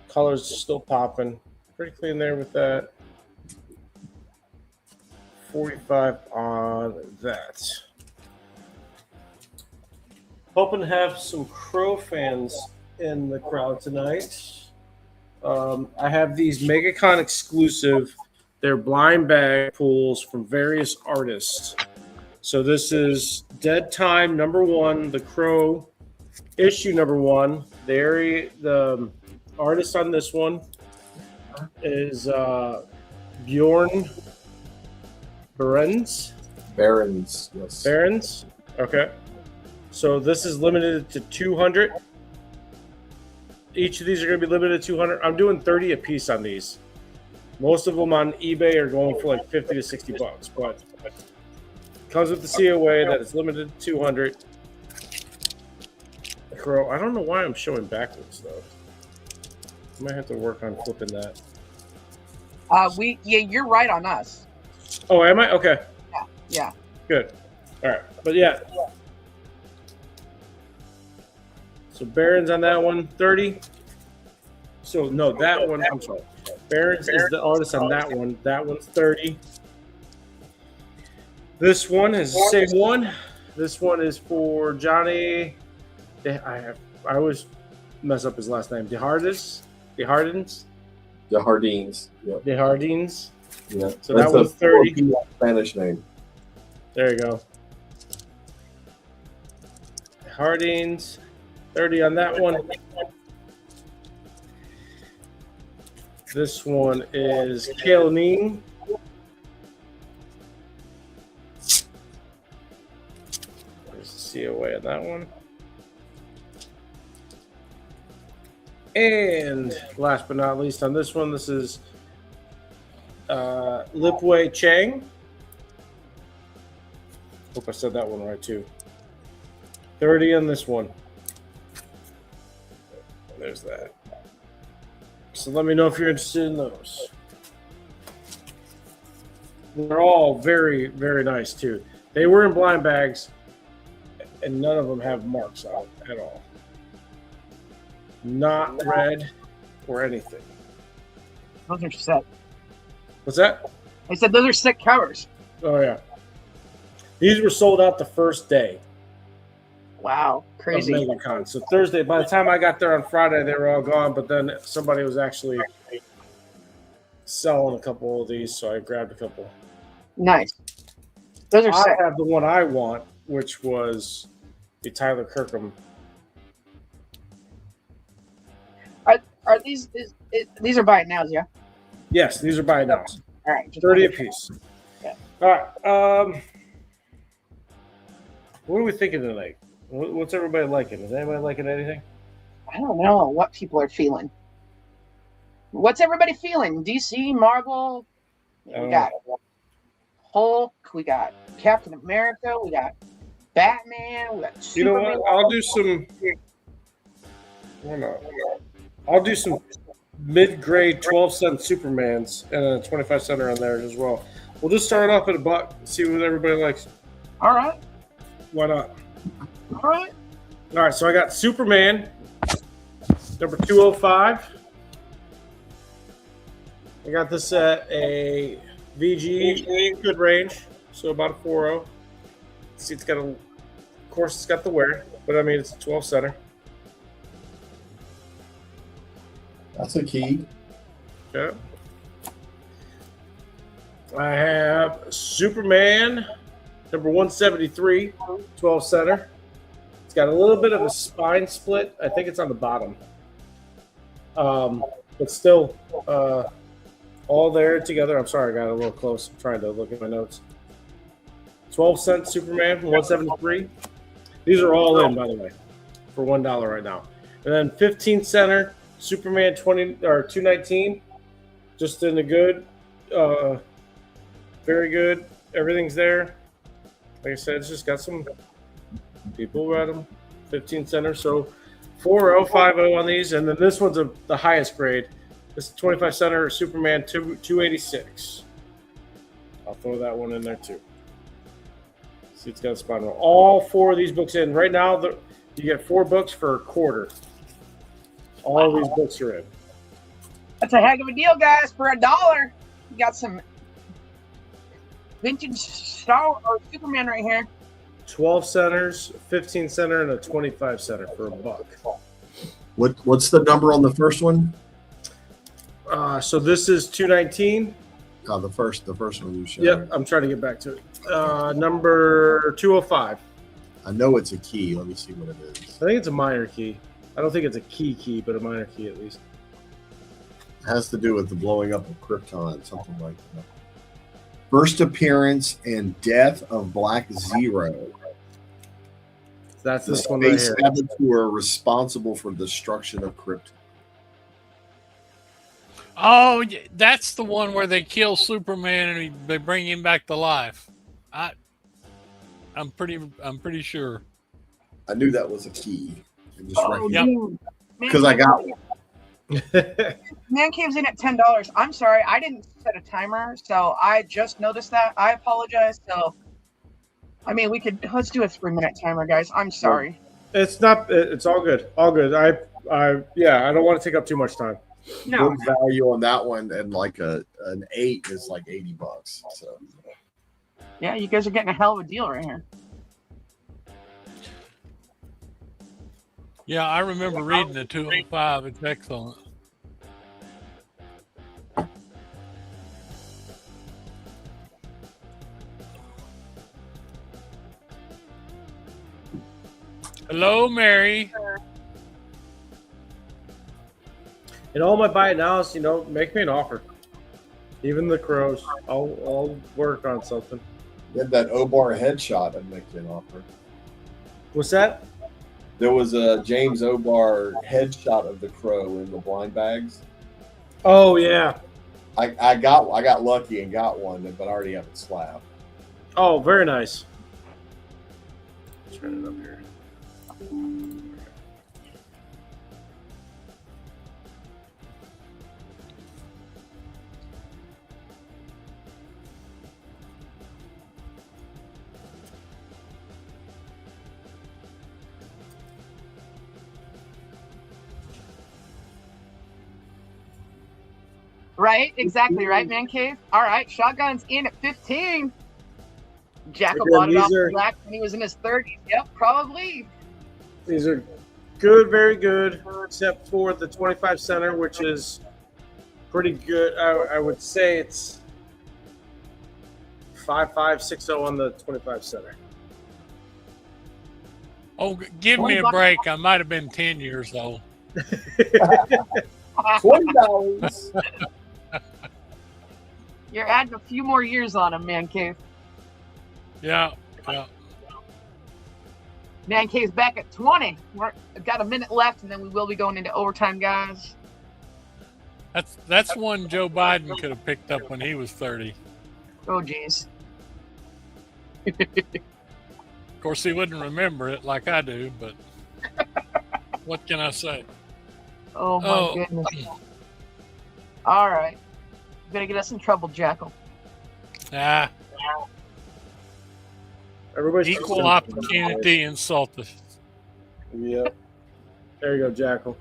Colors still popping. Pretty clean there with that. 45 on that. Hoping to have some Crow fans in the crowd tonight. I have these MegaCon exclusive. They're blind bag pulls from various artists. So this is Dead Time number 1, the Crow issue number 1. The artist on this one is Bjorn Barons. Yes. Barons. Okay. So this is limited to 200. Each of these are going to be limited to 200. I'm doing 30 a piece on these. Most of them on eBay are going for like 50 to 60 bucks, but it comes with the COA that it's limited to 200. Crow. I don't know why I'm showing backwards though. I might have to work on flipping that. You're right on us. Oh, am I? Okay. Yeah. Good. All right. But yeah. So Barons on that one, 30. So no, that one, I'm sorry. Barons is the artist on that one. That one's 30. This one is the same one. This one is for Johnny. I always mess up his last name. Desjardins. Yep. Desjardins. Yeah. So that one's 30. Spanish name. There you go. Desjardins. 30 on that one. This one is Kaolin. There's the COA on that one. And last but not least on this one, this is Lipwei Chang. Hope I said that one right too. 30 on this one. There's that. So let me know if you're interested in those. They're all very, very nice too. They were in blind bags, and none of them have marks on it at all. Not red or anything. Those are sick. What's that? I said those are sick covers. Oh yeah. These were sold out the first day. Wow, crazy. Of MegaCon. So Thursday, by the time I got there on Friday, they were all gone. But then somebody was actually selling a couple of these, so I grabbed a couple. Nice. Those are I sick. have the one I want, which was the Tyler Kirkham. Are these are buy it nows, yeah? Yes, these are buy it nows. All right. 30 a piece. Yeah. All right. What are we thinking tonight? What's everybody liking? Is anybody liking anything? I don't know what people are feeling. What's everybody feeling? DC, Marvel, we got Hulk, we got Captain America, we got Batman, we got Superman. You know what? I'll do some. Hold on. I'll do some mid-grade 12-cent Supermans and a 25-center on there as well. We'll just start off at $1, see what everybody likes. All right. Why not? All right. All right, so I got Superman, number 205. I got this at a VG, good range, so about a 4.0. See, it's got of course, it's got the wear, but I mean, it's a 12-center. That's a key. Okay. I have Superman, number 173, 12-center. It's got a little bit of a spine split. I think it's on the bottom. But still, all there together. I'm sorry, I got a little close. I'm trying to look at my notes. 12-cent Superman from 173. These are all in, by the way, for $1 right now. And then 15-center Superman 219, just in the good, very good. Everything's there. Like I said, it's just got some people read them. 15-center, so 4.0, 5.0 on these, and then this one's the highest grade. This is 25-center Superman 286. I'll throw that one in there too. See, it's got a spine roll. All 4 of these books in right now. You get 4 books for a quarter. All of these books are in. That's a heck of a deal, guys. For $1, you got some vintage Star or Superman right here. 12 centers, 15 center, and a 25 center for $1. What's the number on the first one? So this is 219. The first one you showed. Yep, I'm trying to get back to it. Number 205. I know it's a key. Let me see what it is. I think it's a minor key. I don't think it's a key, but a minor key at least. It has to do with the blowing up of Krypton, something like that. First appearance and death of Black Zero. That's The this one right space here. saboteur responsible for the destruction of Krypton. Oh, that's the one where they kill Superman and they bring him back to life. I'm pretty sure. I knew that was a key. Yep. Because I got one. Man Cave's in at $10. I'm sorry, I didn't set a timer, so I just noticed that. I apologize. So, I mean, let's do a 3-minute timer, guys. I'm sorry. It's not. It's all good. All good. I don't want to take up too much time. No. Good value on that one, and like an 8 is like $80. So Yeah, you guys are getting a hell of a deal right here. Yeah, I remember reading the 205. It's excellent. Hello, Mary. And all my buy it now is, make me an offer. Even the crows, I'll work on something. you had that Obar headshot. I'd make you an offer. What's that? There was a James Obar headshot of the crow in the blind bags. Oh yeah. I got lucky and got one, but I already have it slabbed. Oh, very nice. Turn it up here. Right, exactly right, Man Cave. All right, shotgun's in at 15. Jackal bought it off Black when he was in his 30s. Yep, probably. These are good, very good, except for the 25 center, which is pretty good. I would say it's 5.5, 6.0 on the 25 center. Oh, give me a break. I might have been 10 years old. $20. You're adding a few more years on him, Man Cave. Yeah. Man Cave's back at 20. We've got a minute left, and then we will be going into overtime, guys. That's one Joe Biden could have picked up when he was 30. Oh, geez. Of course, he wouldn't remember it like I do, but what can I say? Oh my Oh. goodness. All right. You're gonna get us in trouble, Jackal. Ah, Everybody's equal opportunity insulted. Yep. There you go, Jackal.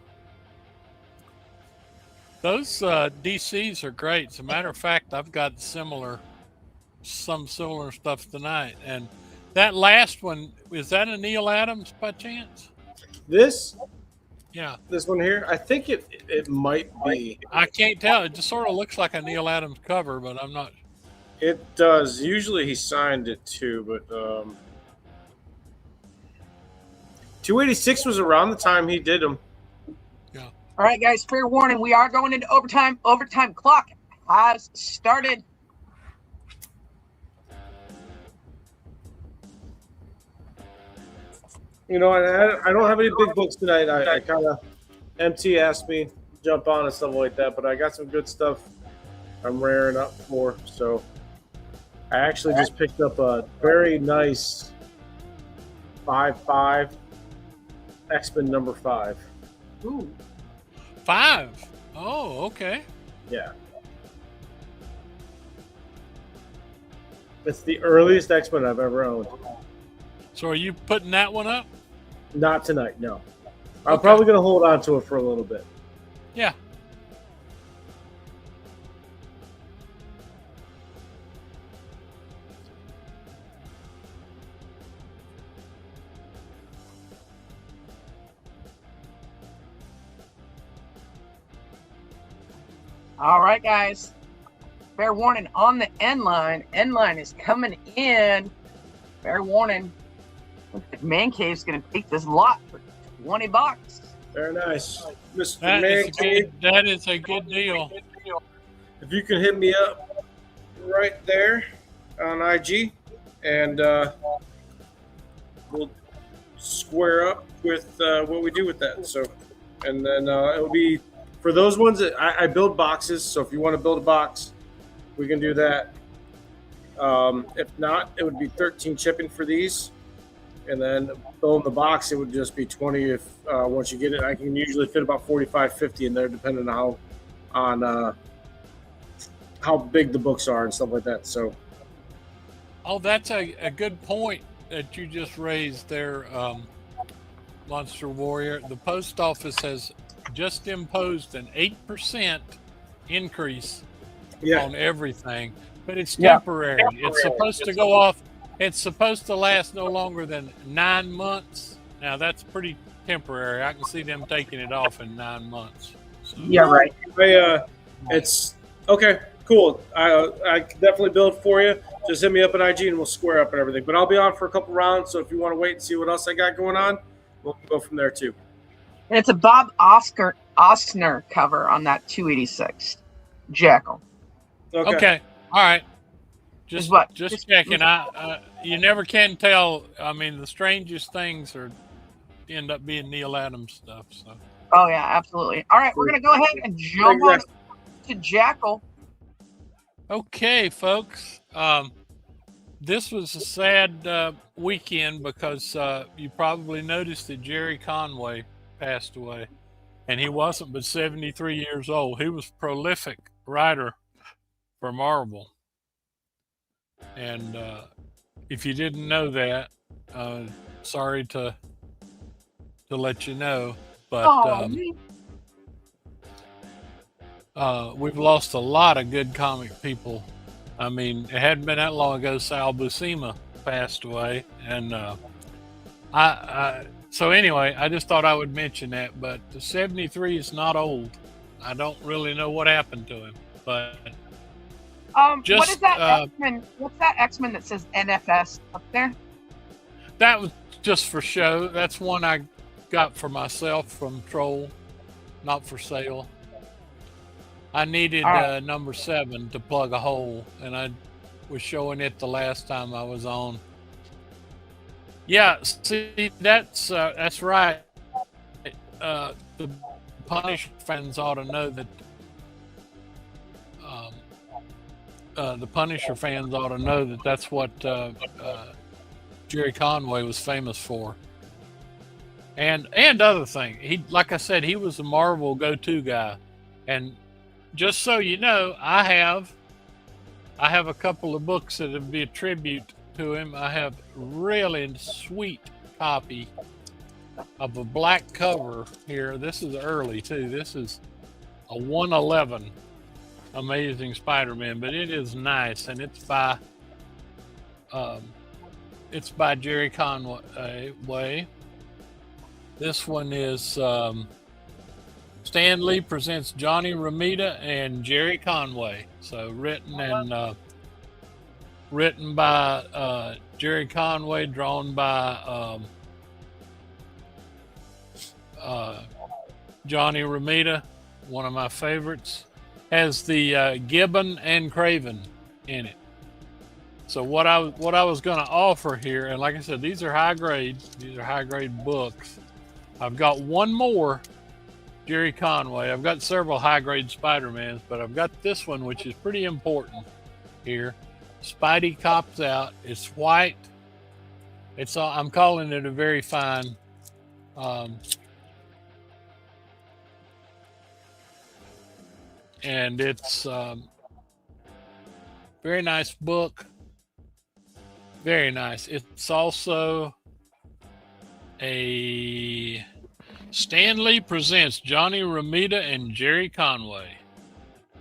Those DCs are great. As a matter of fact, I've got some similar stuff tonight. And that last one, is that a Neil Adams by chance? This Yeah. one here, I think it might be. I can't tell. It just sort of looks like a Neil Adams cover, but I'm not. It does. Usually he signed it too, but 286 was around the time he did them. All right, guys, fair warning. We are going into overtime. Overtime clock has started. You know, I don't have any big books tonight. I kind of MT asked me to jump on and stuff like that, but I got some good stuff I'm raring up for. So I actually just picked up a very nice 5/5 X-Men number 5. Ooh. 5. Oh, okay. Yeah. It's the earliest X-Men I've ever owned. So are you putting that one up? Not tonight, no. I'm Okay. probably going to hold on to it for a little bit. Yeah. All right, guys. Fair warning on the end line. End line is coming in. Fair warning. Looks like Man Cave's going to take this lot for $20. Very nice. Mr. That is a good deal. If you can hit me up right there on IG, and we'll square up with what we do with that. So, and then it'll be for those ones that I build boxes. So if you want to build a box, we can do that. If not, it would be 13 shipping for these, and then building the box, it would just be 20 if once you get it. I can usually fit about 45, 50 in there, depending on how big the books are and stuff like that. So, Oh, that's a good point that you just raised there, Monster Warrior. The post office has just imposed an 8% increase on everything, but it's temporary. It's supposed to go off. It's supposed to last no longer than 9 months. Now that's pretty temporary. I can see them taking it off in 9 months. So. Yeah, right. It's okay. Cool. I can definitely build for you. Just hit me up at IG and we'll square up and everything. But I'll be on for a couple rounds. So if you want to wait and see what else I got going on, we'll go from there too. And it's a Bob Ostner cover on that 286 Jackal. Okay. All right. Just What? just checking. You never can tell. I mean, the strangest things end up being Neil Adams stuff. So. Oh yeah, absolutely. All right, we're gonna go ahead and jump on to Jackal. Okay, folks. This was a sad weekend because you probably noticed that Jerry Conway passed away, and he wasn't but 73 years old. He was a prolific writer for Marvel, and if you didn't know that, sorry to let you know, but we've lost a lot of good comic people. I mean, it hadn't been that long ago Sal Buscema passed away, and so anyway, I just thought I would mention that. But 73 is not old. I don't really know what happened to him, but what is that X-Men? What's that X-Men that says NFS up there? that was just for show. That's one I got for myself from Troll, not for sale. I needed number 7 to plug a hole, and I was showing it the last time I was on. Yeah, see, that's right. The Punisher fans ought to know that. The Punisher fans ought to know that that's what Jerry Conway was famous for. and other thing. He, like I said, he was a Marvel go-to guy. And just so you know, I have a couple of books that would be a tribute to him. I have really sweet copy of a black cover here. This is early too. This is a 111 Amazing Spider-Man, but it is nice, and it's by Jerry Conway. This one is Stan Lee presents Johnny Romita and Jerry Conway. So written by Jerry Conway, drawn by Johnny Romita, one of my favorites. Has the Gibbon and Craven in it. So what I was going to offer here, and like I said, these are high grade. These are high grade books. I've got one more Jerry Conway. I've got several high grade Spider-Mans, but I've got this one, which is pretty important here. Spidey Cops Out. It's white. I'm calling it a very fine and it's very nice book. Very nice. It's also a Stan Lee presents Johnny Romita and Jerry Conway.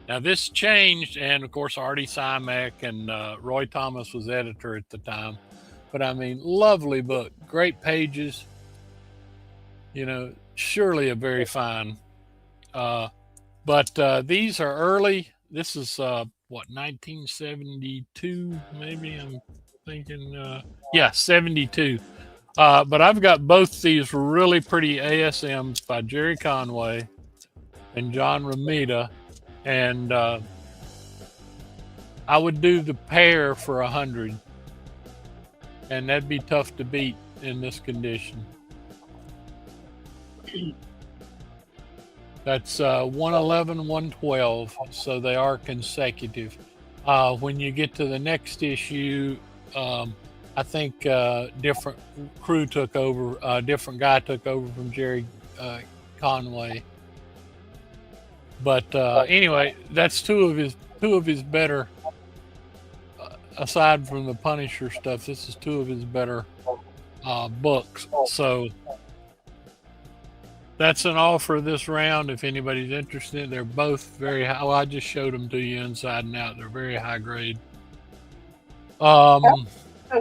Now this changed, and of course Artie Simek and Roy Thomas was editor at the time. But I mean, lovely book, great pages. You know, surely a very fine. But these are early. This is 1972, maybe. I'm thinking, 72. But I've got both these really pretty ASMs by Jerry Conway and John Romita, and I would do the pair for 100, and that'd be tough to beat in this condition. That's 111, 112, so they are consecutive. When you get to the next issue, I think different crew took over, different guy took over from Jerry Conway. But anyway, that's two of his better. Aside from the Punisher stuff, this is two of his better books. So that's an offer this round. If anybody's interested, they're both very high. Well, I just showed them to you inside and out. They're very high grade. So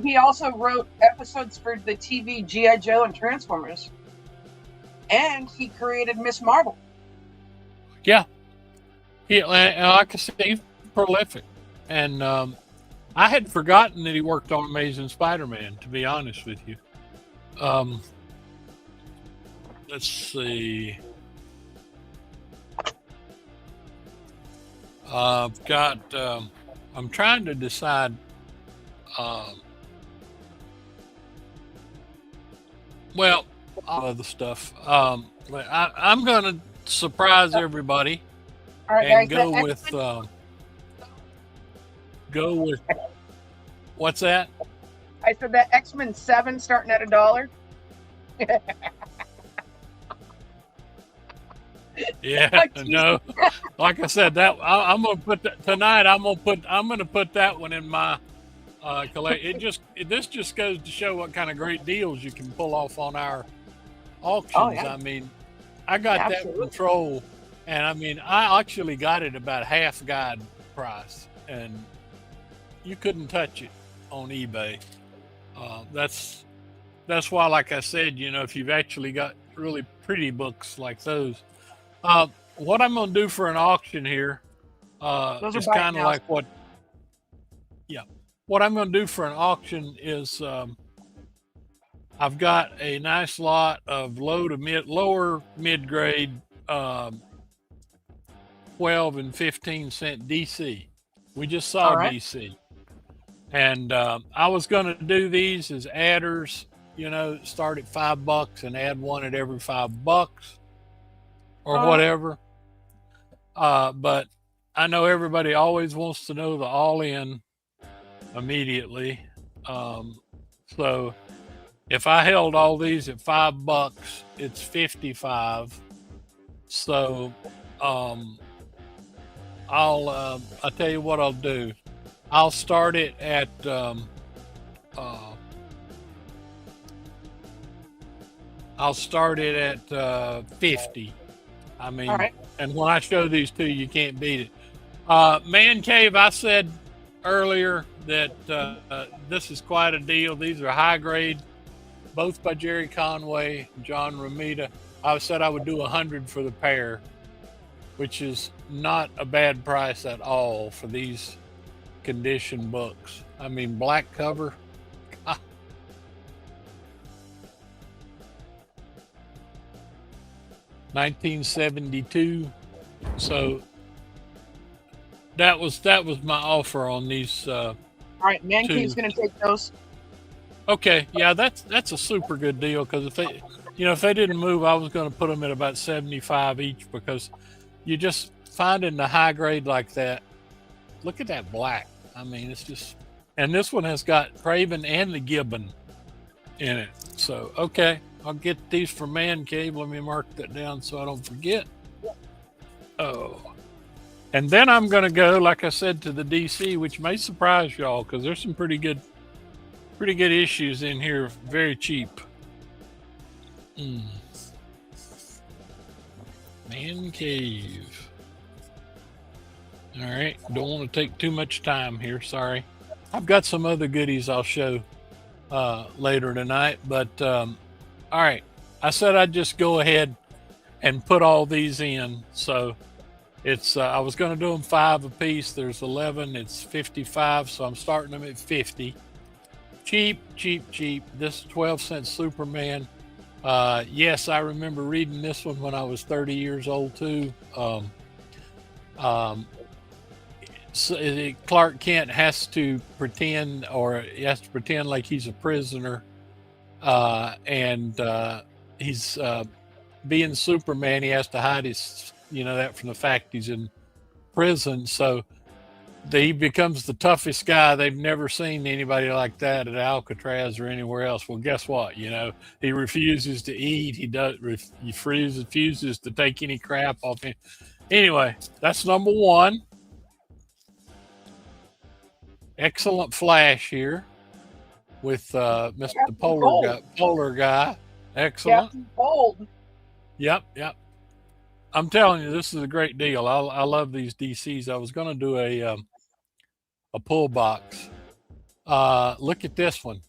he also wrote episodes for the TV G.I. Joe and Transformers. And he created Miss Marvel. Yeah. Like I said, he's prolific. And I had forgotten that he worked on Amazing Spider-Man, to be honest with you. Let's see. I've got, I'm trying to decide. Well, all other stuff. I'm going to surprise everybody and go with what's that? I said that X-Men 7 starting at $1. Yeah, no. Like I said, that I'm gonna put that tonight. I'm gonna put that one in my collect. This just goes to show what kind of great deals you can pull off on our auctions. Oh, yeah. I mean, I got that Control, and I mean, I actually got it about half guide price, and you couldn't touch it on eBay. That's why, like I said, you know, if you've actually got really pretty books like those. What I'm going to do for an auction here is kind of like what I'm going to do for an auction is I've got a nice lot of lower mid-grade 12 and 15 cent DC. We just saw DC. And I was going to do these as adders, you know, start at $5 and add one at every $5 or whatever. But I know everybody always wants to know the all-in immediately. So If I held all these at $5, it's 55. So, I'll tell you what I'll do. I'll start it at I'll start it at 50. I mean, All right. and when I show these two, you can't beat it. Man Cave, I said earlier that this is quite a deal. These are high grade, both by Jerry Conway and John Romita. I said I would do 100 for the pair, which is not a bad price at all for these condition books. I mean, black cover. 1972. So that was my offer on these. All right, Man Cave's going to take those. Okay, yeah, that's a super good deal, because if they didn't move, I was going to put them at about 75 each, because you just finding the high grade like that. Look at that black. I mean, it's just, and this one has got Craven and the Gibbon in it. So okay, I'll get these from Man Cave. Let me mark that down so I don't forget. Oh, and then I'm going to go, like I said, to the DC, which may surprise y'all, because there's some pretty good issues in here, very cheap. Man Cave. All right, don't want to take too much time here, sorry. I've got some other goodies I'll show later tonight, but all right, I said I'd just go ahead and put all these in. So it's I was going to do them 5 a piece. There's 11, it's 55, so I'm starting them at 50. Cheap. This 12-cent Superman. Yes, I remember reading this one when I was 30 years old too. So Clark Kent has to pretend like he's a prisoner, and he's being Superman. He has to hide his, that from the fact he's in prison. So he becomes the toughest guy. They've never seen anybody like that at Alcatraz or anywhere else. Well, guess what? He refuses to eat. He refuses to take any crap off him. Anyway, that's number 1. Excellent flash here with Mr. Polar guy. Excellent. Captain Bold. Yep. I'm telling you, this is a great deal. I love these DCs. I was going to do a pull box. Look at this one.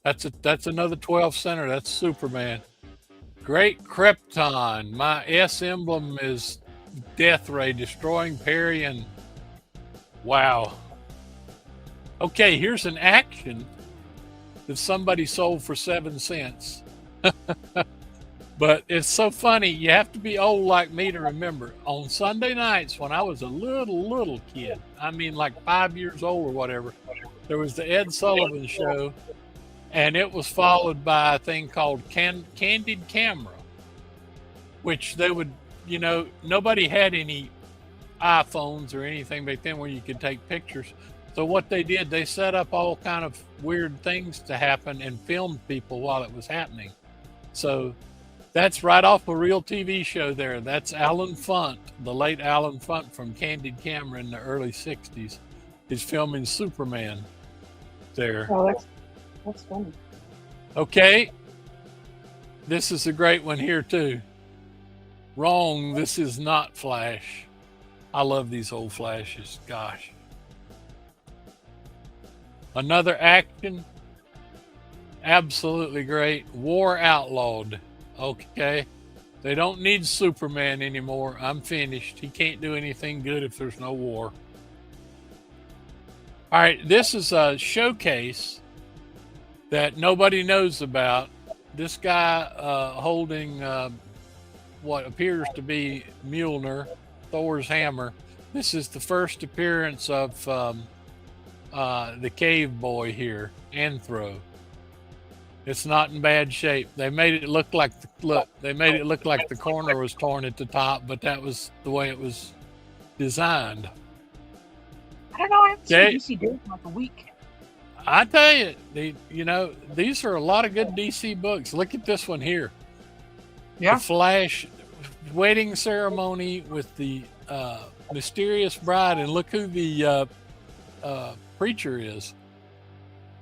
That's another 12 center. That's Superman. Great Krypton. My S emblem is Death Ray, destroying Perry, and wow. Okay, here's an action that somebody sold for 7 cents. But it's so funny. You have to be old like me to remember. On Sunday nights when I was a little kid, I mean like 5 years old or whatever, there was the Ed Sullivan Show, and it was followed by a thing called Candid Camera, which they would, nobody had any iPhones or anything back then where you could take pictures. So what they did, they set up all kind of weird things to happen and filmed people while it was happening. So that's right off a real TV show there. That's Alan Funt, the late Alan Funt from Candid Camera in the early 60s. He's filming Superman there. Oh, that's funny. Okay. This is a great one here too. Wrong, this is not Flash. I love these old Flashes, gosh. Another action, absolutely great. War Outlawed. Okay, they don't need Superman anymore. I'm finished. He can't do anything good if there's no war. All right, this is a showcase that nobody knows about. This guy holding what appears to be Mjolnir, Thor's hammer. This is the first appearance of the cave boy here, Anthro. It's not in bad shape. They made it look like the corner was torn at the top, but that was the way it was designed. I don't know. I haven't seen DC Days in like a week. I tell you, these are a lot of good DC books. Look at this one here. Yeah. The Flash wedding ceremony with the mysterious bride, and look who the preacher is.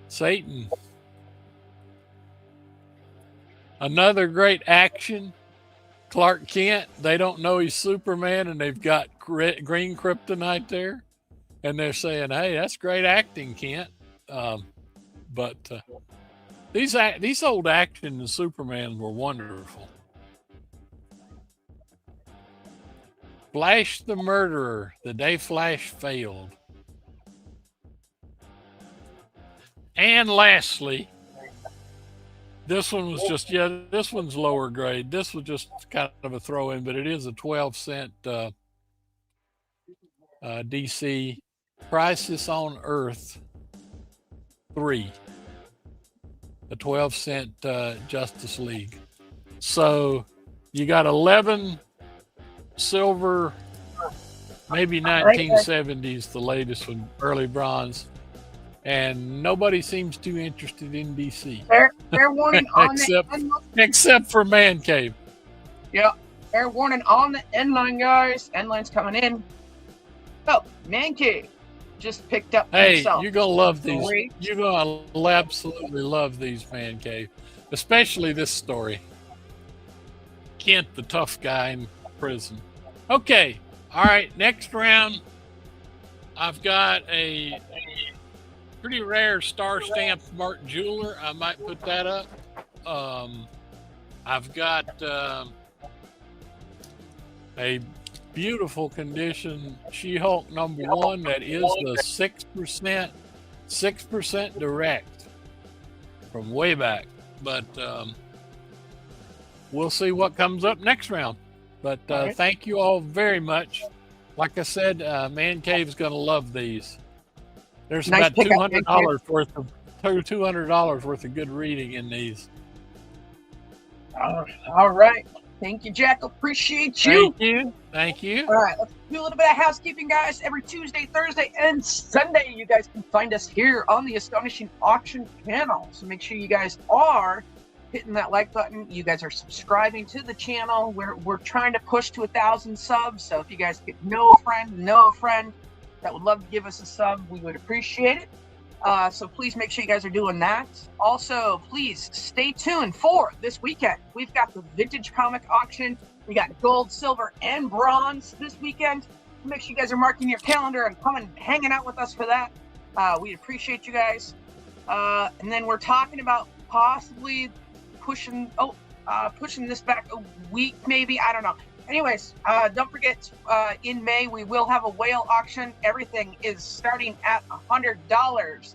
Satan. Another great action. Clark Kent, they don't know he's Superman, and they've got green kryptonite there. And they're saying, hey, that's great acting, Kent. But these old action and Superman were wonderful. Flash the Murderer, the day Flash failed. And lastly, this one was just, this one's lower grade. This was just kind of a throw in, but it is a 12-cent DC Crisis on Earth 3, a 12-cent Justice League. So you got 11 silver, maybe 1970s, the latest one, early bronze. And nobody seems too interested in DC. Fair warning on except for Man Cave. Yeah, fair warning on the end line, guys. End line's coming in. Oh, Man Cave just picked up. Hey, you're gonna love these. You're gonna absolutely love these, Man Cave, especially this story. Kent, the tough guy in prison. Okay, all right. Next round, I've got a pretty rare star stamp Martin Jeweler. I might put that up. I've got a beautiful condition She-Hulk #1 that is the 6% direct from way back. But we'll see what comes up next round. But thank you all very much. Like I said, Man Cave's going to love these. There's nice about $200 worth of good reading in these. All right. Thank you, Jack. Appreciate you. Thank you. All right. Let's do a little bit of housekeeping, guys. Every Tuesday, Thursday, and Sunday, you guys can find us here on the Astonishing Auction channel. So make sure you guys are hitting that like button. You guys are subscribing to the channel. We're trying to push to 1,000 subs. So if you guys know a friend that would love to give us a sub, we would appreciate it. So please make sure you guys are doing that. Also, please stay tuned for this weekend. We've got the vintage comic auction. We got gold, silver, and bronze this weekend. Make sure you guys are marking your calendar and coming, hanging out with us for that. We appreciate you guys. And then we're talking about possibly pushing this back a week, maybe. I don't know. Anyways, don't forget, in May, we will have a whale auction. Everything is starting at $100.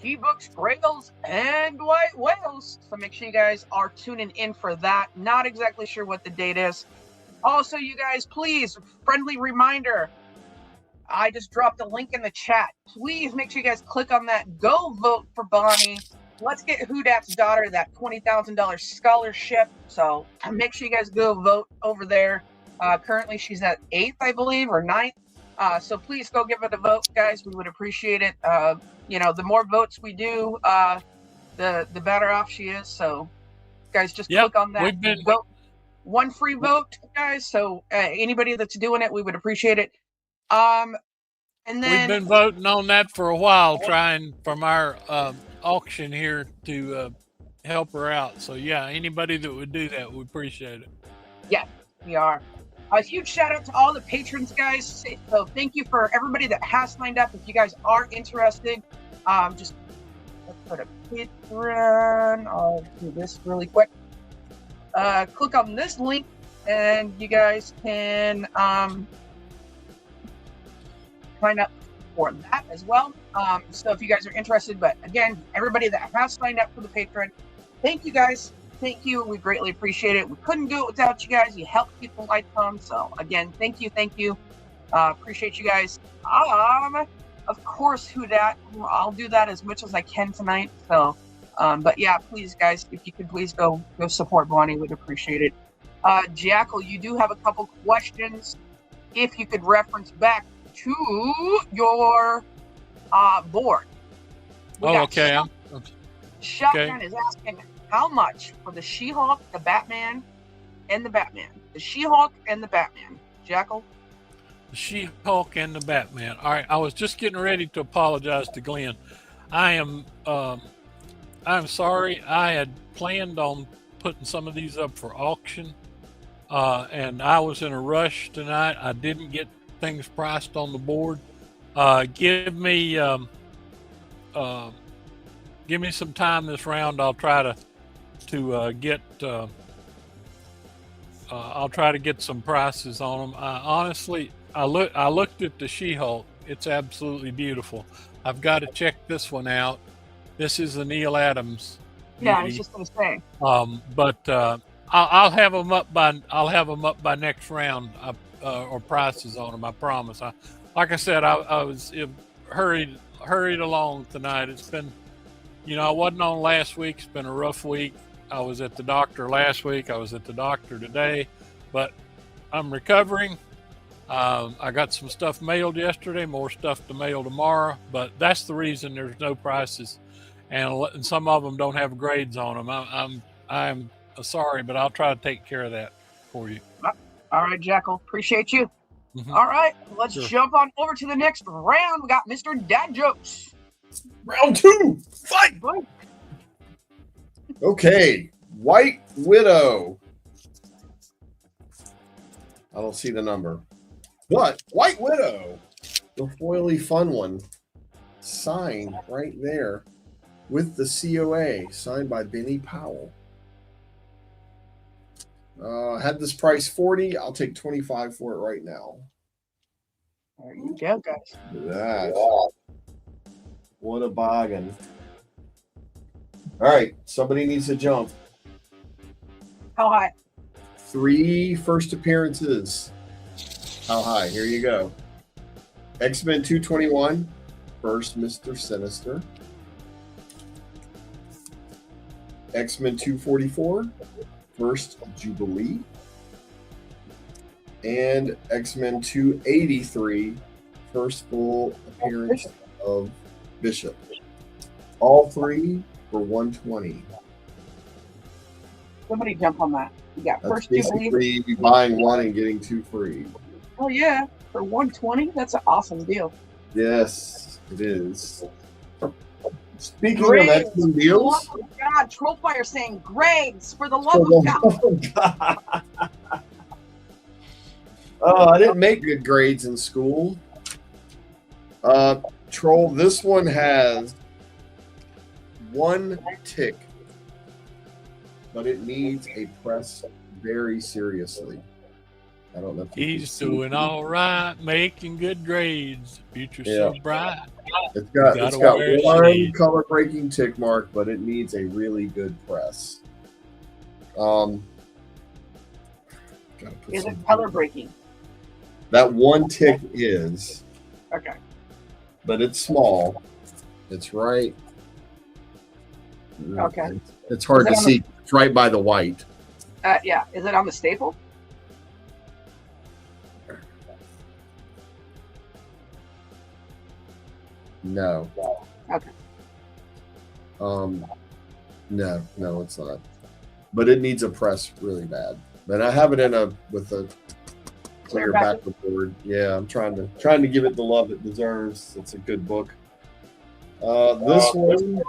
T-books, grails, and white whales. So make sure you guys are tuning in for that. Not exactly sure what the date is. Also, you guys, please, friendly reminder, I just dropped a link in the chat. Please make sure you guys click on that. Go vote for Bonnie. Let's get Hudat's daughter that $20,000 scholarship. So make sure you guys go vote over there. Currently, she's at 8th, I believe, or 9th. So please go give it a vote, guys. We would appreciate it. The more votes we do, the better off she is. So, guys, just click on that. Vote. One free vote, guys. So anybody that's doing it, we would appreciate it. And then we've been voting on that for a while, trying from our auction here to help her out. So yeah, anybody that would do that, we appreciate it. Yeah, we are. A huge shout out to all the patrons, guys. So thank you for everybody that has signed up. If you guys are interested, just let's put a patron. I'll do this really quick. Click on this link and you guys can sign up for that as well. So if you guys are interested, but again, everybody that has signed up for the Patreon, thank you guys. Thank you. We greatly appreciate it. We couldn't do it without you guys. You help people like them. So again, thank you. Appreciate you guys. Of course, Hudat, I'll do that as much as I can tonight. So, but yeah, please guys, if you could please go support Bonnie, we'd appreciate it. Jackal, you do have a couple questions. If you could reference back to your board. We Oh, got okay. Shotgun is asking how much for the She-Hulk, the Batman, and the Batman. The She-Hulk and the Batman. Jackal? The She-Hulk and the Batman. All right. I was just getting ready to apologize to Glenn. I'm sorry. I had planned on putting some of these up for auction, and I was in a rush tonight. I didn't get things priced on the board. Give me some time this round. I'll try to get. I'll try to get some prices on them. Honestly, I looked at the She-Hulk. It's absolutely beautiful. I've got to check this one out. This is the Neil Adams. Yeah, I was just gonna say. But I'll have them up by next round, or prices on them. I promise. Like I said, I was hurried along tonight. It's been, I wasn't on last week. It's been a rough week. I was at the doctor last week. I was at the doctor today, but I'm recovering. I got some stuff mailed yesterday, more stuff to mail tomorrow, but that's the reason there's no prices, and some of them don't have grades on them. I'm sorry, but I'll try to take care of that for you. All right, Jackal. Appreciate you. Mhm. All right, let's Sure. jump on over to the next round. We got Mr. Dad Jokes. Round 2, fight! Okay, White Widow. I don't see the number. But White Widow, the foily fun one, signed right there with the COA, signed by Benny Powell. Had this price 40. I'll take 25 for it right now. There you go, guys. Look at that. What a bargain. All right, somebody needs to jump. How high? 3 first appearances. How high? Here you go. X-Men 221, first Mr. Sinister. X-Men 244, first Jubilee. And X-Men 283, first full appearance of Bishop. All 3 for 120. Somebody jump on that. You got That's first Jubilee. basically buying 1 and getting 2 free. Oh yeah, for 120. That's an awesome deal. Yes, it is. Speaking Grades. of X-Men deals, For the love of God, Trollfire saying grades for the love of God. Oh, I didn't make good grades in school. Troll, this one has 1 tick, but it needs a press very seriously. I don't know if He's doing all right, making good grades. Future's so bright. It's got wear one shades. color breaking tick mark, but it needs a really good press. Gotta put Is some- it color breaking? That 1 tick is, Okay. but it's small. It's right. Okay. It's hard to Is it on see. It's right by the white. Yeah. Is it on the staple? No. Okay. No, it's not. But it needs a press really bad. But I have it with a clear backward board. Yeah, I'm trying to give it the love it deserves. It's a good book. This one,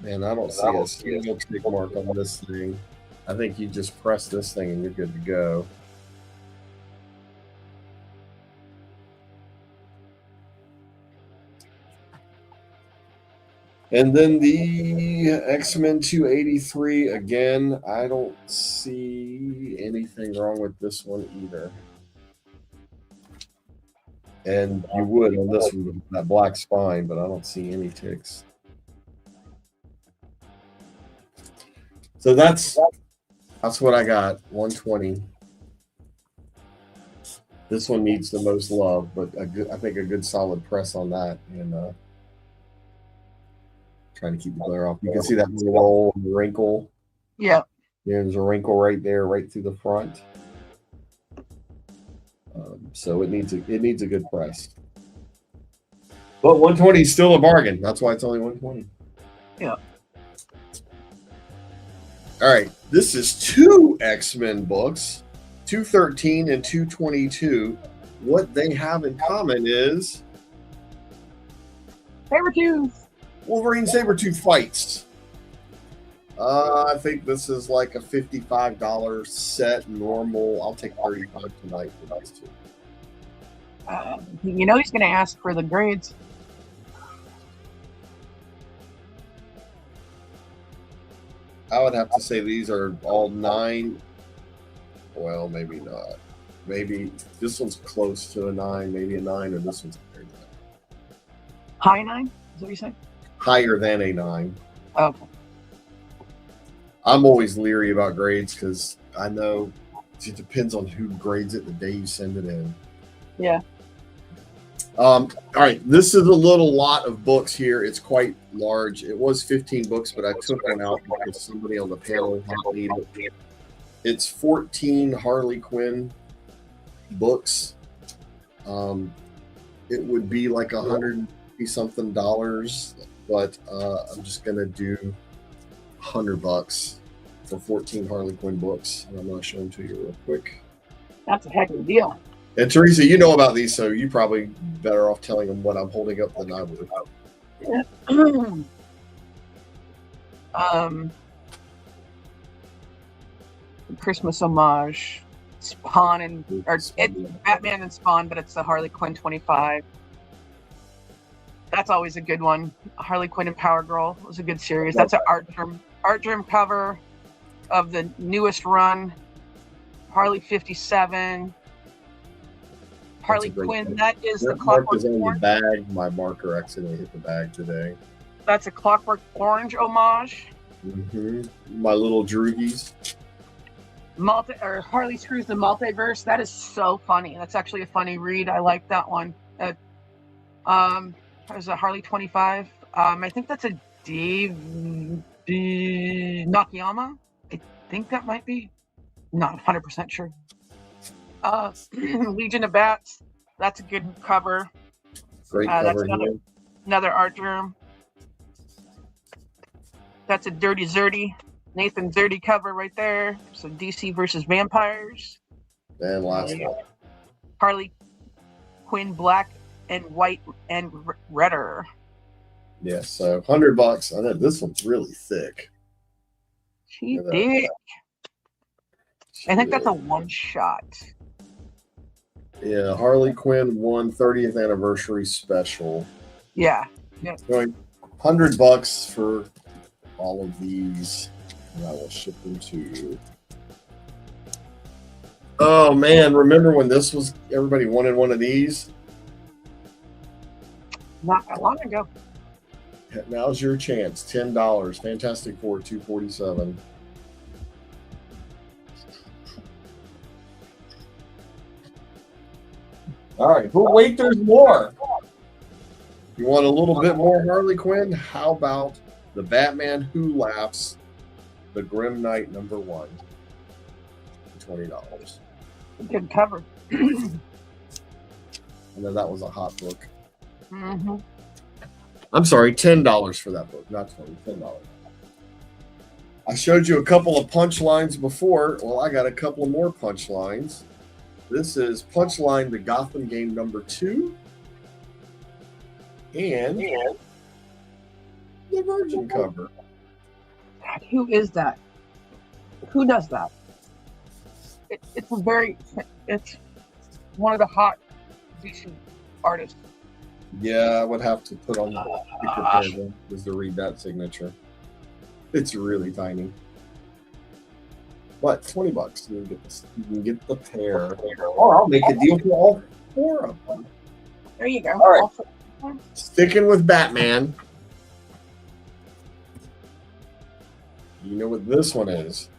man, I don't see a single tick mark on this thing. I think you just press this thing and you're good to go. And then the X-Men 283, again, I don't see anything wrong with this one either. And you would on this one with that black spine, but I don't see any ticks. So that's what I got, 120. This one needs the most love, but I think a good solid press on that. And trying to keep the glare off. You can see that little roll and the wrinkle. Yeah. There's a wrinkle right there, right through the front. So it needs a good price. But 120 is still a bargain. That's why it's only 120. Yeah. All right. This is 2 X-Men books, 213 and 222. What they have in common is Sabretooth. Wolverine Sabretooth fights. I think this is like a $55 set normal. I'll take $35 tonight for these 2. You know he's going to ask for the grades. I would have to say these are all 9. Well, maybe not. Maybe this one's close to a 9, maybe a 9, or this one's higher than that. High 9? Is that what you said? Higher than a 9. Okay. I'm always leery about grades because I know it depends on who grades it the day you send it in. Yeah. All right, this is a little lot of books here. It's quite large. It was 15 books, but I took one out because somebody on the panel needed it. It's 14 Harley Quinn books. It would be like $100 something, but I'm just gonna do $100 for 14 Harley Quinn books, and I'm gonna show them to you real quick. That's a heck of a deal. And Teresa, you know about these, so you probably better off telling them what I'm holding up than I would. Christmas homage, Spawn and it's Batman and Spawn, but it's the Harley Quinn 25. That's always a good one. Harley Quinn and Power Girl was a good series. That's an art germ cover of the newest run. Harley 57. Harley Quinn, that is the Clockwork Orange. Bag. My marker accidentally hit the bag today. That's a Clockwork Orange homage. My little droogies. Harley Screws the Multiverse. That is so funny. That's actually a funny read. I like that one. There's a Harley 25. I think that's a Dave Nakayama. I think that might be. Not 100% sure. Legion of Bats. That's a good cover. Great cover. That's another art germ. That's a Dirty Zerdy. Nathan Zerdy cover right there. So DC versus Vampires. And last one. Harley Quinn Black and White and Redder. Yes, so $100. I know this one's really thick. She thick. I think that's a one shot. Yeah, Harley Quinn 30th anniversary special. Yeah. Going $100 for all of these, and I will ship them to you. Oh man, remember when this was everybody wanted one of these? Not that long ago. Now's your chance. $10. Fantastic Four 247. All right, but wait, there's more. You want a little bit more Harley Quinn? How about the Batman Who Laughs, the Grim Knight #1? $20. Good cover. I know that was a hot book. Mm-hmm. I'm sorry, $10 for that book, not $20. $10. I showed you a couple of punchlines before. Well, I got a couple of more punchlines. This is Punchline, the Gotham game #2. And the Virgin cover. God, who is that? Who does that? It's one of the hot DC artists. Yeah, I would have to put on the picture paragraph just to read that signature. It's really tiny. What? $20. You can get the pair. Or I'll make a deal for all 4 of them. There you go. All right. Sticking with Batman. You know what this one is?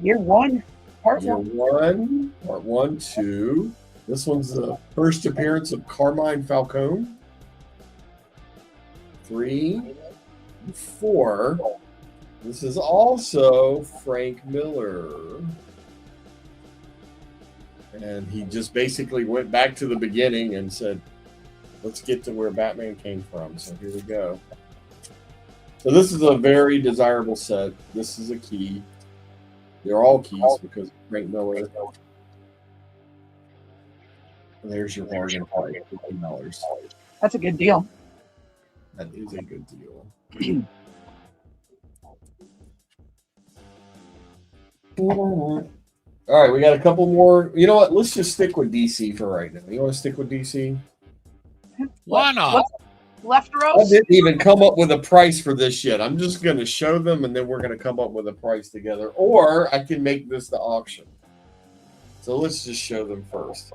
Year 1, part Year 1, part 1, 2. This one's the first appearance of Carmine Falcone. 3, 4. This is also Frank Miller. And he just basically went back to the beginning and said, let's get to where Batman came from. So here we go. So this is a very desirable set. This is a key. They're all keys because Frank Miller. And there's your bargain price, $15. That's a good deal. That is a good deal. All right, we got a couple more. You know what? Let's just stick with DC for right now. You want to stick with DC? Why not? Left I roast? didn't even come up with a price for this yet. I'm just going to show them, and then we're going to come up with a price together. Or I can make this the auction. So let's just show them first.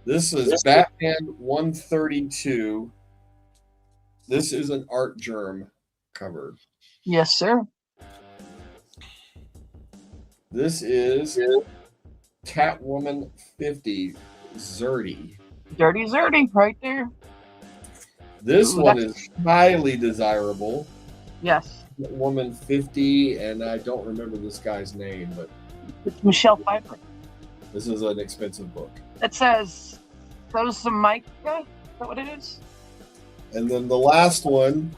This is Batman 132. This is an Art Germ cover. Yes, sir. This is Catwoman 50 Zerdy. Dirty Zerdy right there. This Ooh, one is highly desirable. Yes. Woman 50, and I don't remember this guy's name, but It's Michelle Pfeiffer. this is an expensive book. It says Micah. Is that what it is? And then the last one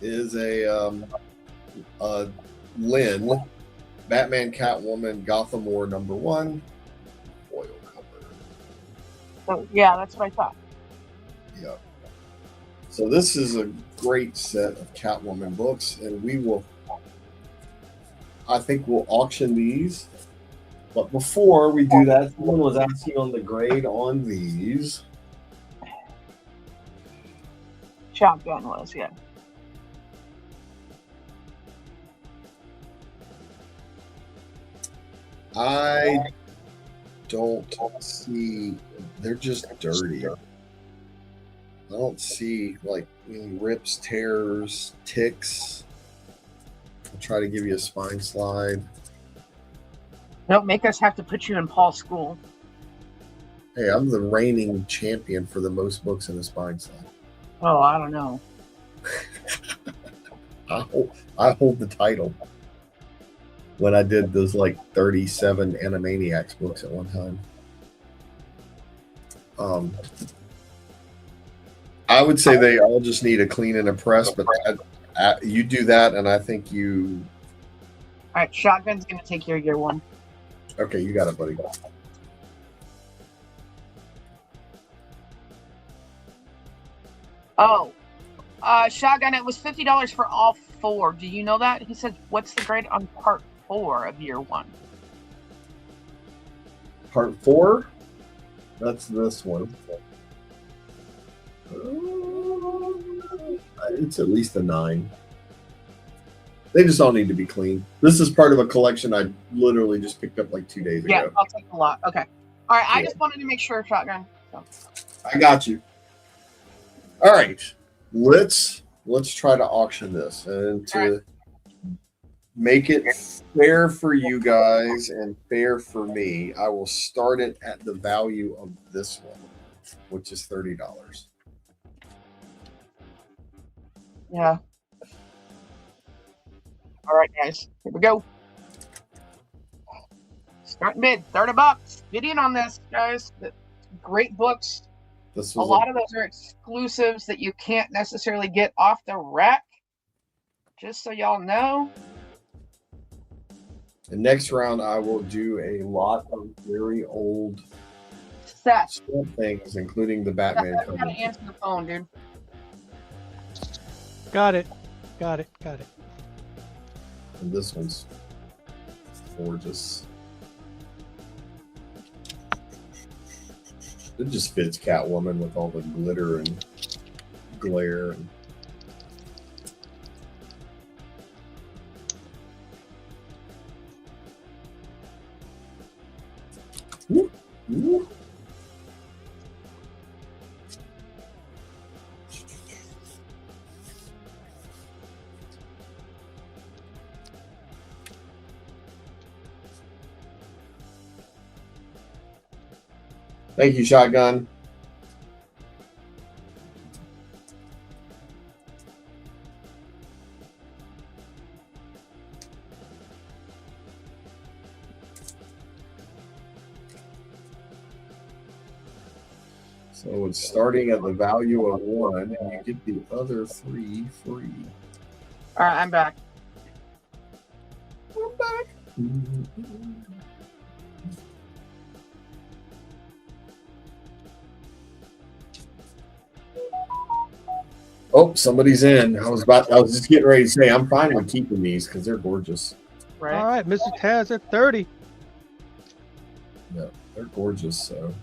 is a Lynn, Batman, Catwoman, Gotham War #1, foil cover. So, yeah, that's what I thought. Yeah. So this is a great set of Catwoman books, and I think we'll auction these. But before we do that, someone was asking on the grade on these. Shotgun was, yeah. I don't see, they're just dirty. I don't see like any rips, tears, ticks. I'll try to give you a spine slide. Don't make us have to put you in Paul's school. Hey, I'm the reigning champion for the most books in the spine slide. Oh, I don't know. I hold the title. When I did those like 37 Animaniacs books at one time. I would say they all just need a clean and a press, but you do that, and I think you. All right, Shotgun's going to take your one. Okay, you got it, buddy. Oh, Shotgun, it was $50 for all 4. Do you know that? He said, what's the grade on part 4 of year 1? Part 4? That's this one. It's at least a 9. They just all need to be clean. This is part of a collection I literally just picked up like 2 days ago. Yeah, I'll take a lot. Okay. All right, I Yeah. just wanted to make sure, Shotgun. So. I got you. All right, let's try to auction this, and to make it fair for you guys and fair for me, I will start it at the value of this one, which is $30. Yeah. All right, guys. Here we go. Start bid, $30. Get in on this, guys. Great books. This A was lot of those are exclusives that you can't necessarily get off the rack. Just so y'all know. the next round. I will do a lot of very old Seth, things, including the Seth, Batman. I gotta answer the phone, dude. Got it. And this one's gorgeous. It just fits Catwoman with all the glitter and glare. And Woo, woo. Thank you, Shotgun. So it's starting at the value of 1, and you get the other 3 free. All right, I'm back. I'm back. Oh, somebody's in. I was just getting ready to say I'm fine with keeping these because they're gorgeous. Right. All right, Mr. Taz at 30. Yeah, they're gorgeous. So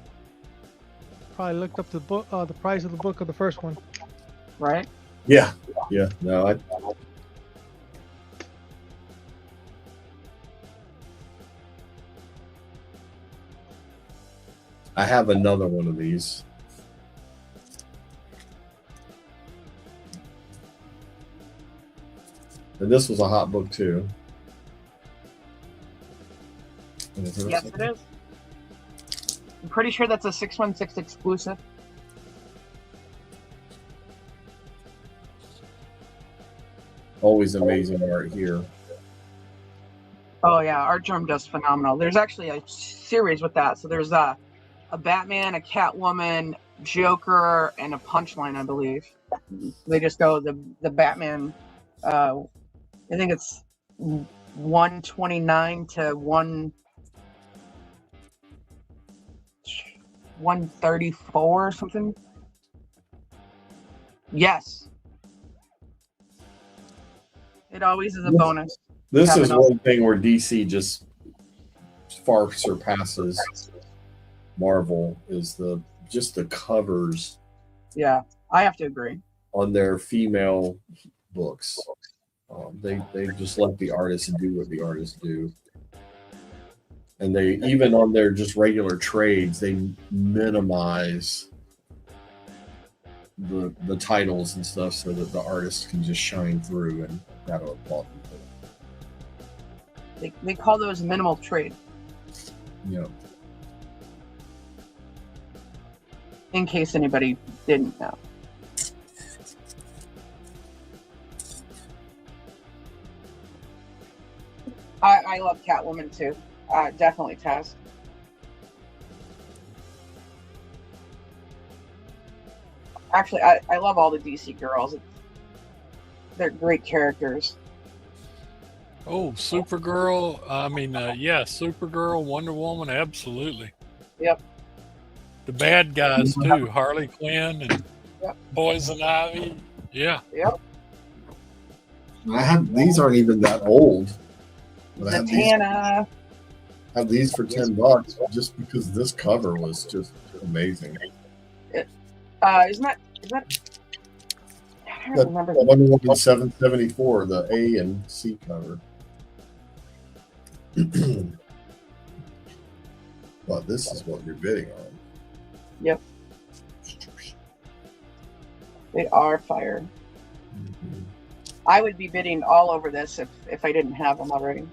Probably looked up the book, the price of the book of the first one. Right. yeah. No, I have another one of these. And this was a hot book too. Yes, it is. I'm pretty sure that's a 616 exclusive. Always amazing art here. Oh yeah, Art Germ does phenomenal. There's actually a series with that. So there's a Batman, a Catwoman, Joker, and a Punchline, I believe. They just go the Batman. I think it's 129 to 134 or something. Yes. It always is a bonus. This is one thing where DC just far surpasses Marvel is just the covers. Yeah, I have to agree. On their female books. They just let the artists do what the artists do. And they, even on their just regular trades, they minimize the titles and stuff so that the artists can just shine through, and that'll applaud them. They call those minimal trade. Yeah. In case anybody didn't know. I love Catwoman too. Definitely Taz. Actually, I love all the DC girls. They're great characters. Oh, Supergirl. Supergirl, Wonder Woman, absolutely. Yep. The bad guys too, Harley Quinn and Poison Ivy. Yeah. Yep. These aren't even that old. Zatanna. I have these for $10 just because this cover was just amazing. Isn't that? I don't remember. Wonder Woman 774, the A and C cover. But this is what you're bidding on. Yep. They are fire. Mm-hmm. I would be bidding all over this if I didn't have them already.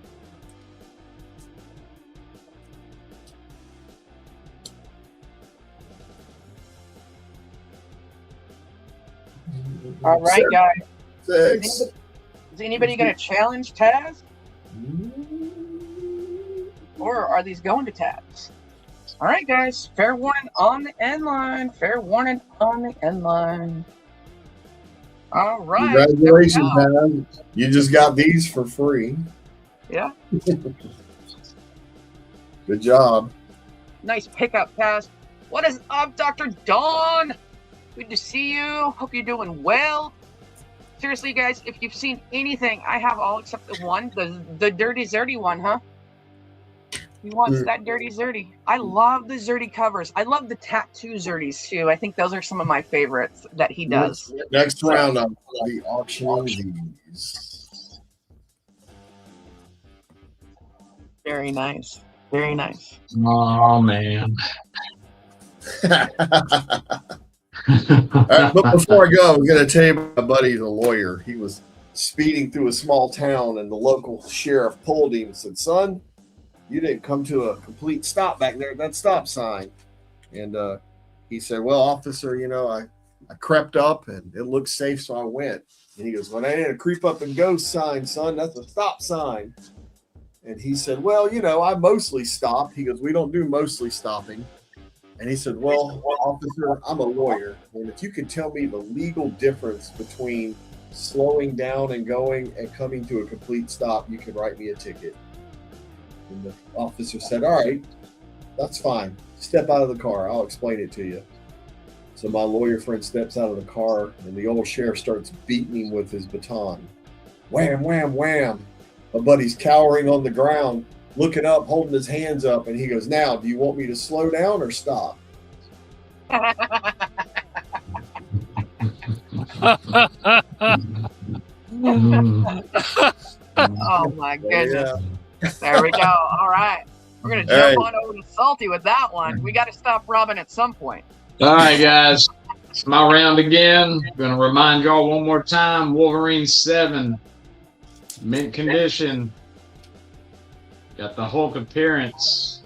All right, guys. 6. Is anybody going to challenge Taz? Or are these going to Taz? All right, guys. Fair warning on the end line. Fair warning on the end line. All right. Congratulations, man. You just got these for free. Yeah. Good job. Nice pickup, Taz. What is up, Dr. Dawn? Good to see you. Hope you're doing well. Seriously, guys, if you've seen anything, I have all except the one, the Dirty Zerty one, huh? He wants that Dirty Zerty. I love the Zerty covers. I love the tattoo Zerties, too. I think those are some of my favorites that he does. Next round, I'll be auctioning these. Very nice. Very nice. Oh, man. All right, but before I go, I'm going to tell you about my buddy, the lawyer. He was speeding through a small town, and the local sheriff pulled him and said, "Son, you didn't come to a complete stop back there at that stop sign." And he said, "Well, officer, I crept up, and it looked safe, so I went." And he goes, "Well, that ain't a creep up and go sign, son. That's a stop sign." And he said, "Well, I mostly stopped." He goes, "We don't do mostly stopping." And he said, well, officer, I'm a lawyer. And if you could tell me the legal difference between slowing down and going and coming to a complete stop, you can write me a ticket. And the officer said, all right, that's fine. Step out of the car. I'll explain it to you. So my lawyer friend steps out of the car, and the old sheriff starts beating him with his baton. Wham, wham, wham. My buddy's cowering on the ground, looking up, holding his hands up, and he goes, now, do you want me to slow down or stop? Oh my goodness. There we go. All right. We're going to jump on over to Salty with that one. We got to stop Robin at some point. All right, guys. It's my round again. Going to remind y'all one more time. Wolverine 7. Mint condition. Got the Hulk appearance.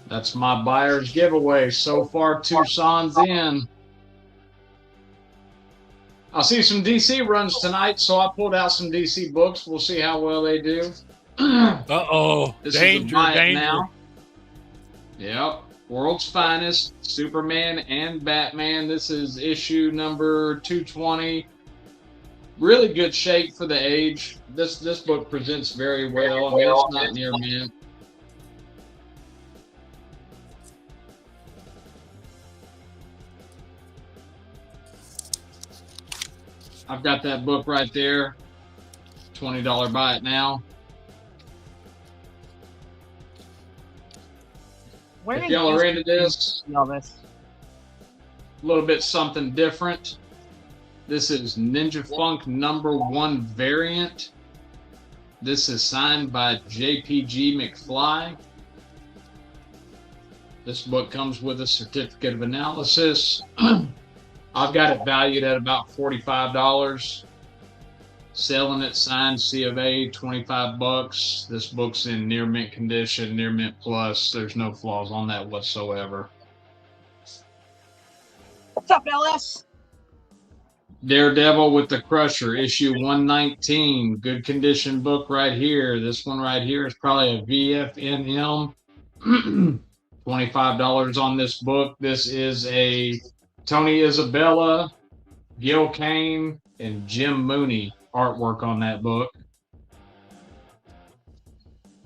That's my buyer's giveaway. So far, Tucson's in. I see some DC runs tonight, so I pulled out some DC books. We'll see how well they do. Uh-oh. Danger. Now. Yep. World's Finest, Superman and Batman. This is issue number 220. Really good shape for the age. This book presents very well. I mean, it's not near mint. I've got that book right there. $20 buy it now. Where If y'all are into this, a little bit something different. This is Ninja Funk #1 variant. This is signed by JPG McFly. This book comes with a certificate of analysis. I've got it valued at about $45. Selling it signed C of A, $25. This book's in near mint condition, near mint plus. There's no flaws on that whatsoever. What's up, LS? Daredevil with the Crusher, issue 119. Good condition book right here. This one right here is probably a VFNM. $25 on this book. This is a Tony Isabella, Gil Kane, and Jim Mooney artwork on that book.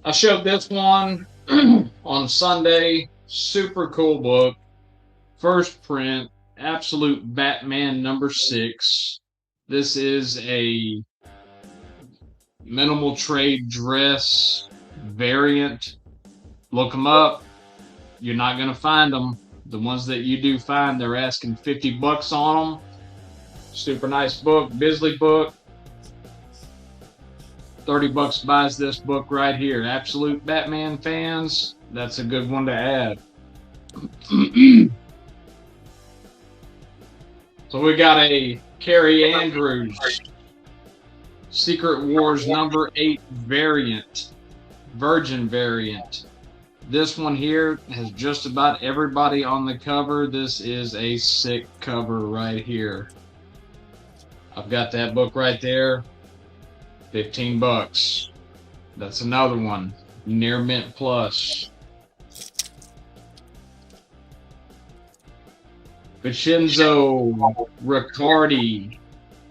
I showed this one on Sunday. Super cool book. First print. Absolute Batman #6. This is a minimal trade dress variant. Look them up. You're not going to find them. The ones that you do find, they're asking $50 on them. Super nice book. Bisley book. $30 buys this book right here. Absolute Batman fans, that's a good one to add. So we got a Carrie Andrews Secret Wars #8 variant, Virgin variant. This one here has just about everybody on the cover. This is a sick cover right here. I've got that book right there. $15. That's another one. Near mint plus. Vincenzo Riccardi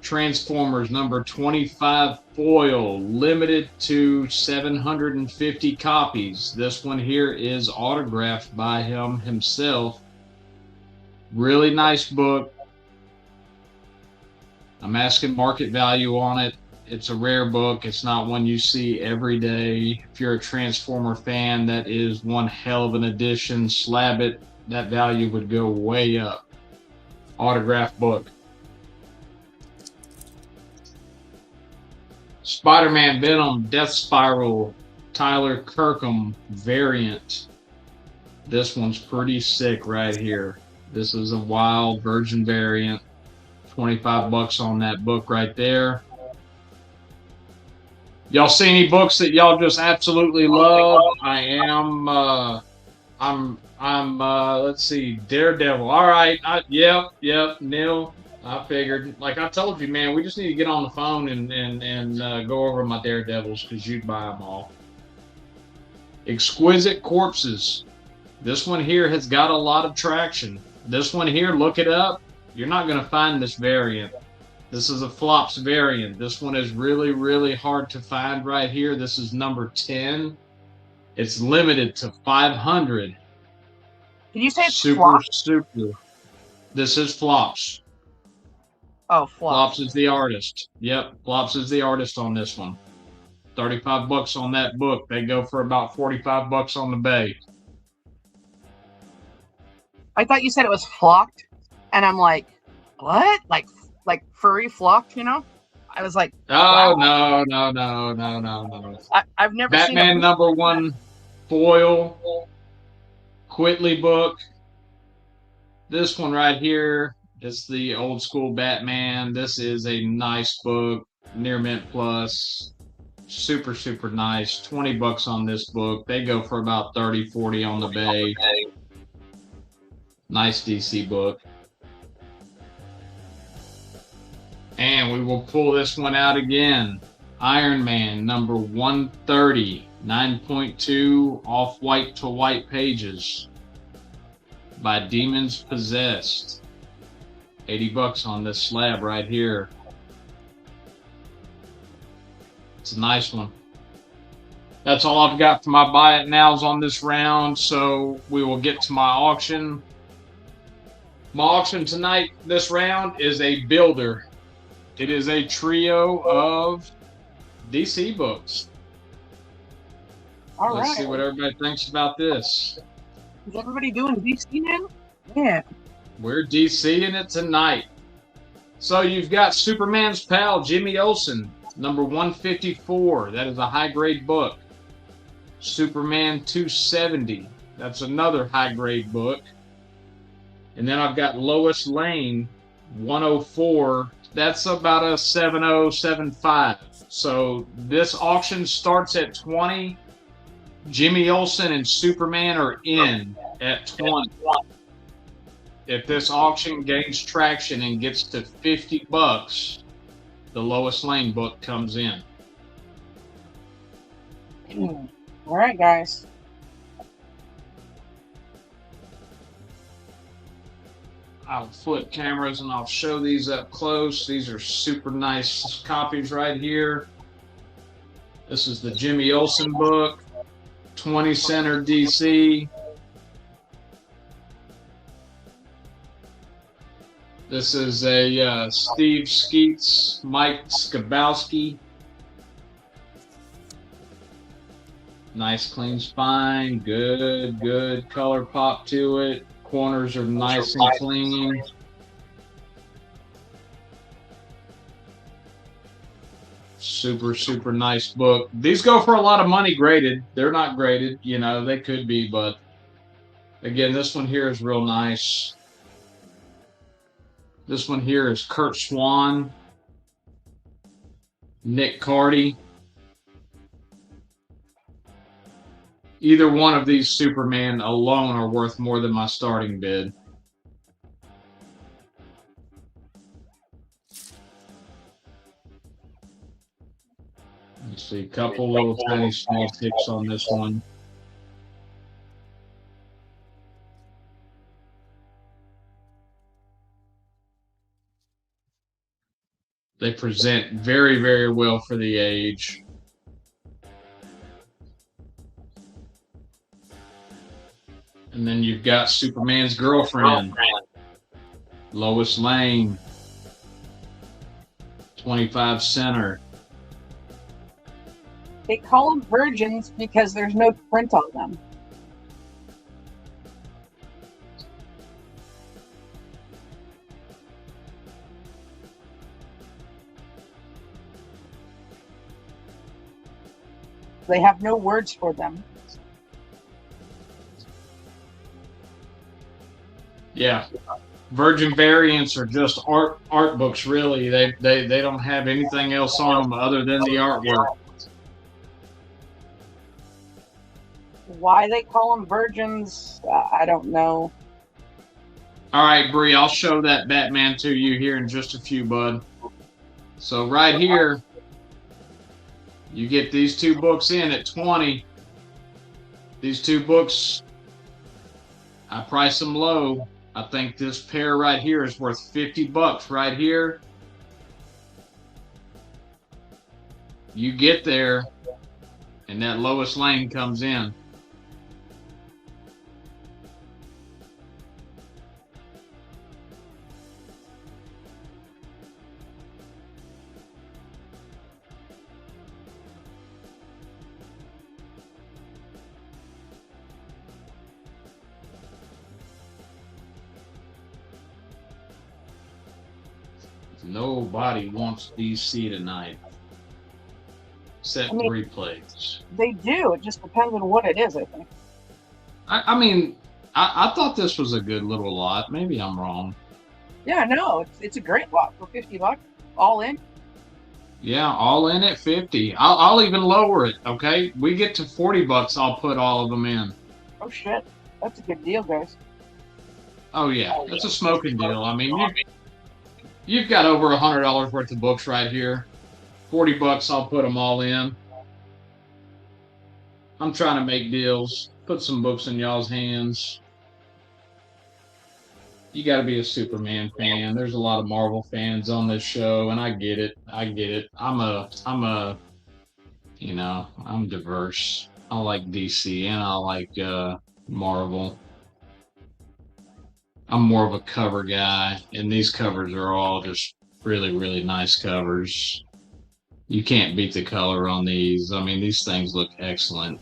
Transformers #25 foil, limited to 750 copies. This one here is autographed by him himself. Really nice book. I'm asking market value on it. It's a rare book. It's not one you see every day. If you're a Transformer fan, that is one hell of an addition. Slab it, that value would go way up. Autograph book. Spider-Man Venom Death Spiral Tyler Kirkham variant. This one's pretty sick right here. This is a wild Virgin variant. $25 on that book right there. Y'all see any books that y'all just absolutely love? I am let's see, Daredevil. All right. Yep, Neil. I figured. Like I told you, man, we just need to get on the phone and go over my Daredevils because you'd buy them all. Exquisite Corpses. This one here has got a lot of traction. This one here, look it up. You're not going to find this variant. This is a flops variant. This one is really, really hard to find right here. This is number 10. It's limited to 500. Did you say it's super, flop? super. This is flops. Oh, flop. Flops is the artist. Yep, Flops is the artist on this one. $35 on that book. They go for about $45 on the bay. I thought you said it was flocked, and I'm like, what? Like furry flocked, you know? I was like, oh, wow. no. I've never Batman seen #1 foil Whitley book. This one right here is the old school Batman. This is a nice book, near mint plus. Super, super nice. $20 on this book. They go for about 30, 40 on the bay. Nice DC book. And we will pull this one out again. Iron Man #130, 9.2 off-white to white pages by Demons Possessed. $80 on this slab right here. It's a nice one. That's all I've got for my buy it nows on this round, so we will get to my auction. My auction tonight, this round, is a builder. It is a trio of DC books. All Let's right. see what everybody thinks about this. Is everybody doing DC now? Yeah. We're DCing it tonight. So you've got Superman's pal, Jimmy Olsen, #154. That is a high-grade book. Superman 270. That's another high-grade book. And then I've got Lois Lane, 104. That's about a 70, 75. So this auction starts at 20. Jimmy Olsen and Superman are in at 20. If this auction gains traction and gets to $50, the Lois Lane book comes in. All right, guys. I'll flip cameras and I'll show these up close. These are super nice copies right here. This is the Jimmy Olsen book, 20 center DC. This is a Steve Skeets, Mike Skabowski. Nice clean spine, good color pop to it. Corners are nice and clean. Super, super nice book. These go for a lot of money graded. They're not graded, you know, they could be, but again, this one here is real nice. This one here is Kurt Swan, Nick Cardy. Either one of these Superman alone are worth more than my starting bid. Let's see, a couple little tiny small ticks on this one. They present very, very well for the age. And then you've got Superman's girlfriend, Lois Lane, 25 center. They call them virgins because there's no print on them. They have no words for them. Yeah, Virgin variants are just art books. Really, they don't have anything else on them other than the artwork. Why they call them virgins, I don't know. All right, Bree, I'll show that Batman to you here in just a few, bud. So right here, you get these two books in at 20. These two books I price them low. I think this pair right here is worth $50 right here. You get there, and that lowest lane comes in. Nobody wants DC tonight. Except replays. They do. It just depends on what it is, I think. I mean, I thought this was a good little lot. Maybe I'm wrong. Yeah, no, it's a great lot for $50, all in. Yeah, all in at 50. I'll even lower it. Okay, we get to $40. I'll put all of them in. Oh shit, that's a good deal, guys. Oh yeah, that's a smoking deal. I mean, you've got over $100 worth of books right here. $40, I'll put them all in. I'm trying to make deals. Put some books in y'all's hands. You got to be a Superman fan. There's a lot of Marvel fans on this show, and I get it. I get it. I'm diverse. I like DC and I like Marvel. I'm more of a cover guy, and these covers are all just really, really nice covers. You can't beat the color on these. I mean, these things look excellent.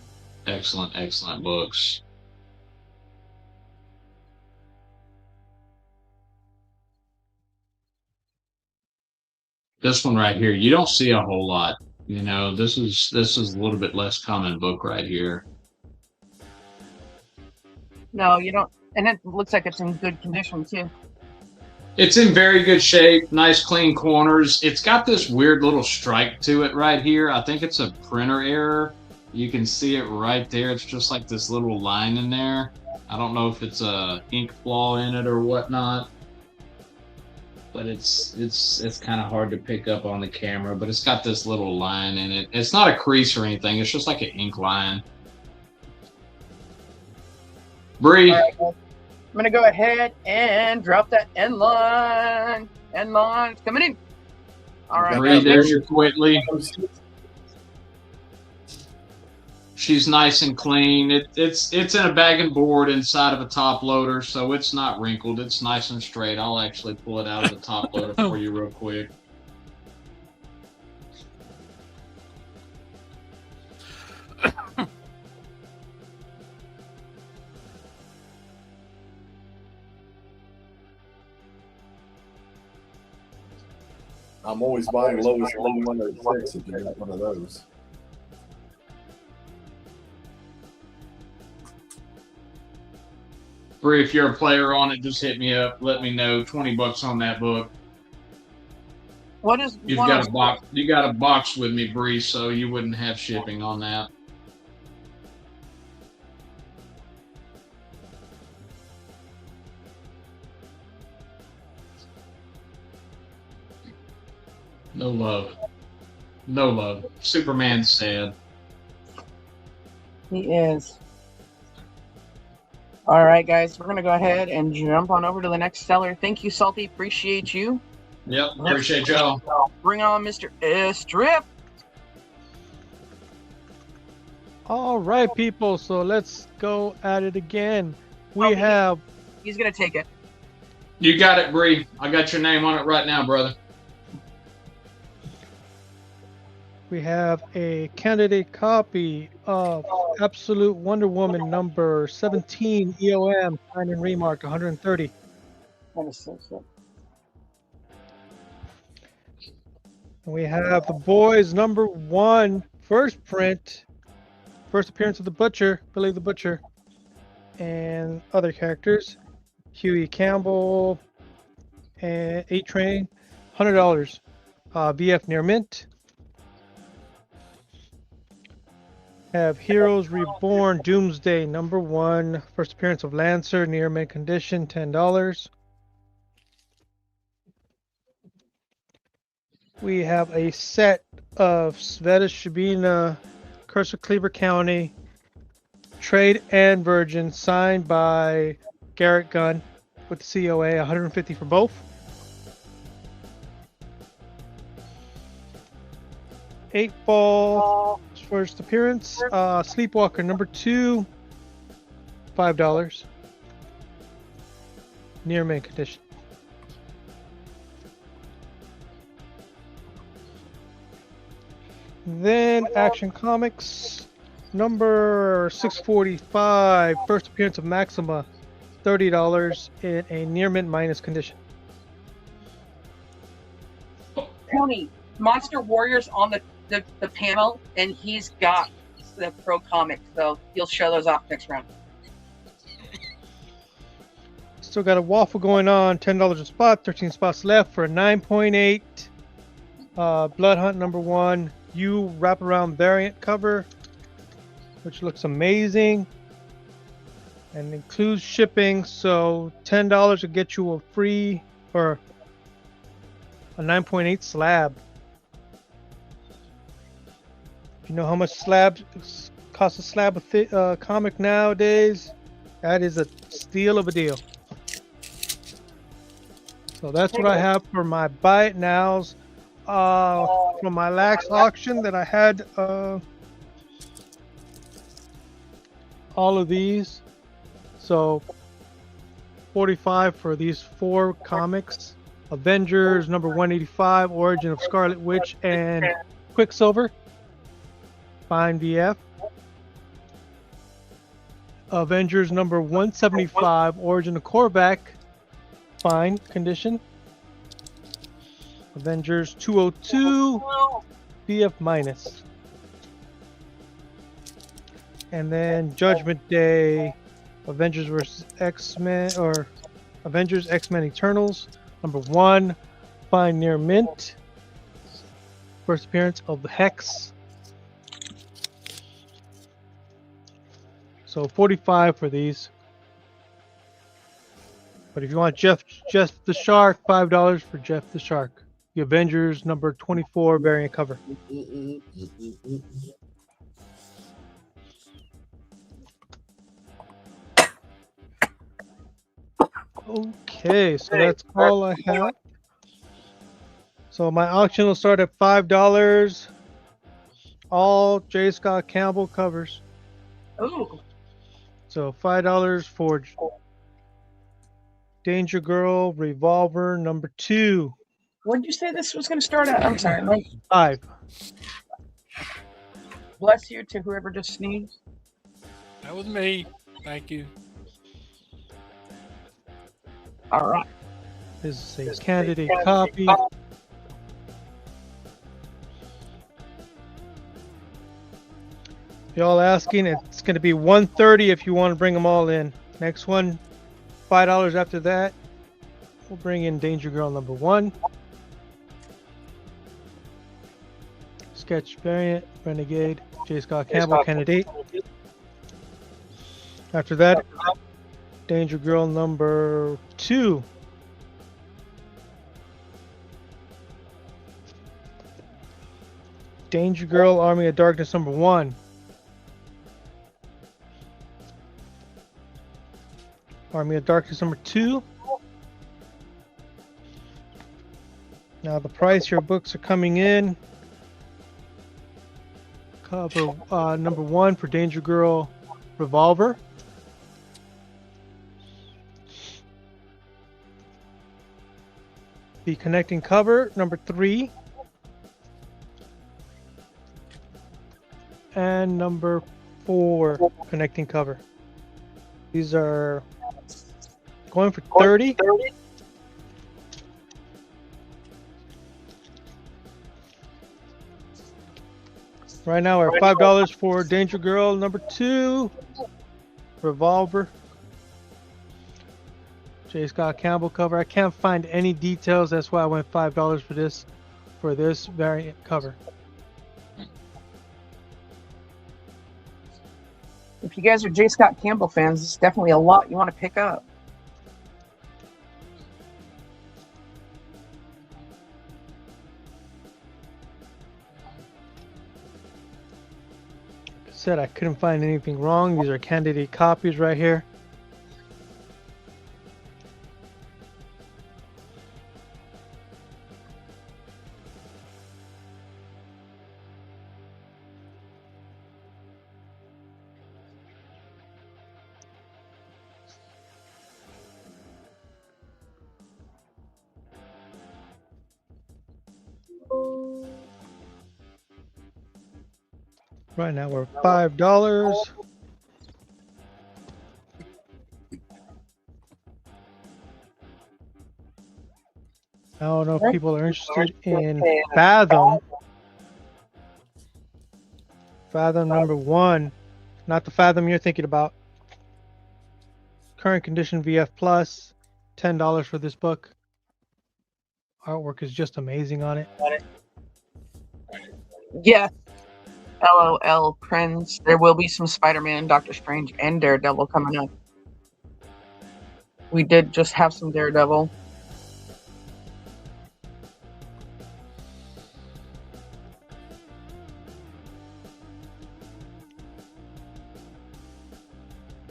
Excellent, excellent books. This one right here, you don't see a whole lot. You know, this is a little bit less common book right here. No, you don't. And it looks like it's in good condition, too. It's in very good shape, nice clean corners. It's got this weird little strike to it right here. I think it's a printer error. You can see it right there. It's just like this little line in there. I don't know if it's a ink flaw in it or whatnot, but it's kind of hard to pick up on the camera. But it's got this little line in it. It's not a crease or anything. It's just like an ink line. Bree. All right, well, I'm going to go ahead and drop that end line. End line. It's coming in. All right. Bree, there's your Whitley. She's nice and clean. It's in a bag and board inside of a top loader, so it's not wrinkled. It's nice and straight. I'll actually pull it out of the top loader for you real quick. I'm always buying lowest lane 106 if you got one of those. Bree, if you're a player on it, just hit me up. Let me know. $20 on that book. What is You've got a box? You got a box with me, Bree, so you wouldn't have shipping on that. No love. No love. Superman's sad. He is. All right, guys, we're going to go ahead and jump on over to the next seller. Thank you, Salty. Appreciate you. Yep, appreciate y'all. Bring on Mr. Strip. All right, people. So let's go at it again. We Okay. have. He's going to take it. You got it, Bree. I got your name on it right now, brother. We have a candidate copy of Absolute Wonder Woman number 17 EOM, signed and remarked 130. And We have The Boys number 1, first print, first appearance of the Butcher, Billy the Butcher, and other characters. Huey Campbell and A-Train, $100. VF near mint. Have Heroes Reborn Doomsday number 1, first appearance of Lancer, near mint condition, $10. We have a set of Sveta Shabina, Curse of Cleaver County, Trade and Virgin, signed by Garrett gun with the COA, 150 for both. Eight ball first appearance. Sleepwalker number 2, $5. Near mint condition. Then Action Comics number 645, first appearance of Maxima, $30 in a near mint minus condition. Tony, Monster Warrior's on the panel, and he's got the pro comics, so he'll show those off next round. Still got a waffle going on, $10 a spot, 13 spots left for a 9.8. Blood Hunt number 1, U wraparound variant cover, which looks amazing and includes shipping. So $10 will get you a free or a 9.8 slab. If you know how much slabs cost a slab of comic nowadays, that is a steal of a deal. So that's what I have for my buy it nows. From my last auction that I had all of these. So 45 for these 4 comics. Avengers number 185, Origin of Scarlet Witch and Quicksilver. Fine VF. Avengers number 175, Origin of Korvac. Fine condition. Avengers 202, BF minus. And then Judgment Day, Avengers vs. X-Men, or Avengers X-Men Eternals, number 1, fine near mint. First appearance of the Hex. So 45 for these. But if you want Jeff the Shark, $5 for Jeff the Shark. The Avengers number 24 variant cover. Okay, so that's all I have. So my auction will start at $5. All J. Scott Campbell covers. Ooh. So $5 for Danger Girl Revolver number 2. What did you say this was going to start at? I'm sorry. Mike. 5. Bless you to whoever just sneezed. That was me. Thank you. All right. This is a candidate copy. Y'all asking, it's going to be $130 if you want to bring them all in. Next one, $5 after that. We'll bring in Danger Girl number 1. Sketch variant, Renegade, J. Scott Campbell, candidate. After that, Danger Girl number 2. Danger Girl Army of Darkness number 1. Army of Darkness number 2. Now the price your books are coming in. Cover number 1 for Danger Girl Revolver. The connecting cover number 3. And number 4 connecting cover. These are going for 30. Right now we're at $5 for Danger Girl number 2. Revolver. J. Scott Campbell cover. I can't find any details. That's why I went $5 for this variant cover. If you guys are J. Scott Campbell fans, it's definitely a lot you want to pick up. Like I said, I couldn't find anything wrong. These are candidate copies right here. Right now we're $5. I don't know if people are interested in Fathom. Fathom number 1, not the Fathom you're thinking about. Current condition VF Plus, $10 for this book. Artwork is just amazing on it. Yes. LOL Prince. There will be some Spider-Man, Doctor Strange, and Daredevil coming up. We did just have some Daredevil.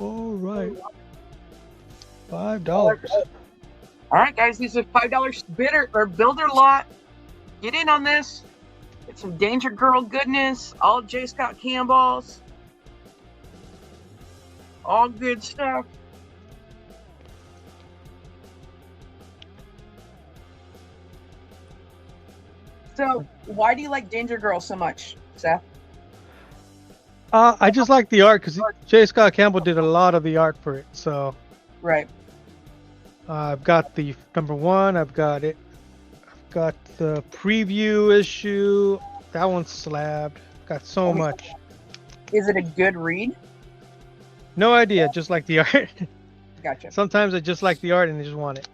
All right. $5. All right, guys, these are $5 bidder or builder lot. Get in on this. Get some Danger Girl goodness. All J. Scott Campbells. All good stuff. So, why do you like Danger Girl so much, Seth? I just like the art because J. Scott Campbell did a lot of the art for it. So Right. I've got the number 1. I've got it. I've got the preview issue. That one's slabbed. Got so much. Is it a good read? No idea. Just like the art. Gotcha. Sometimes I just like the art and I just want it.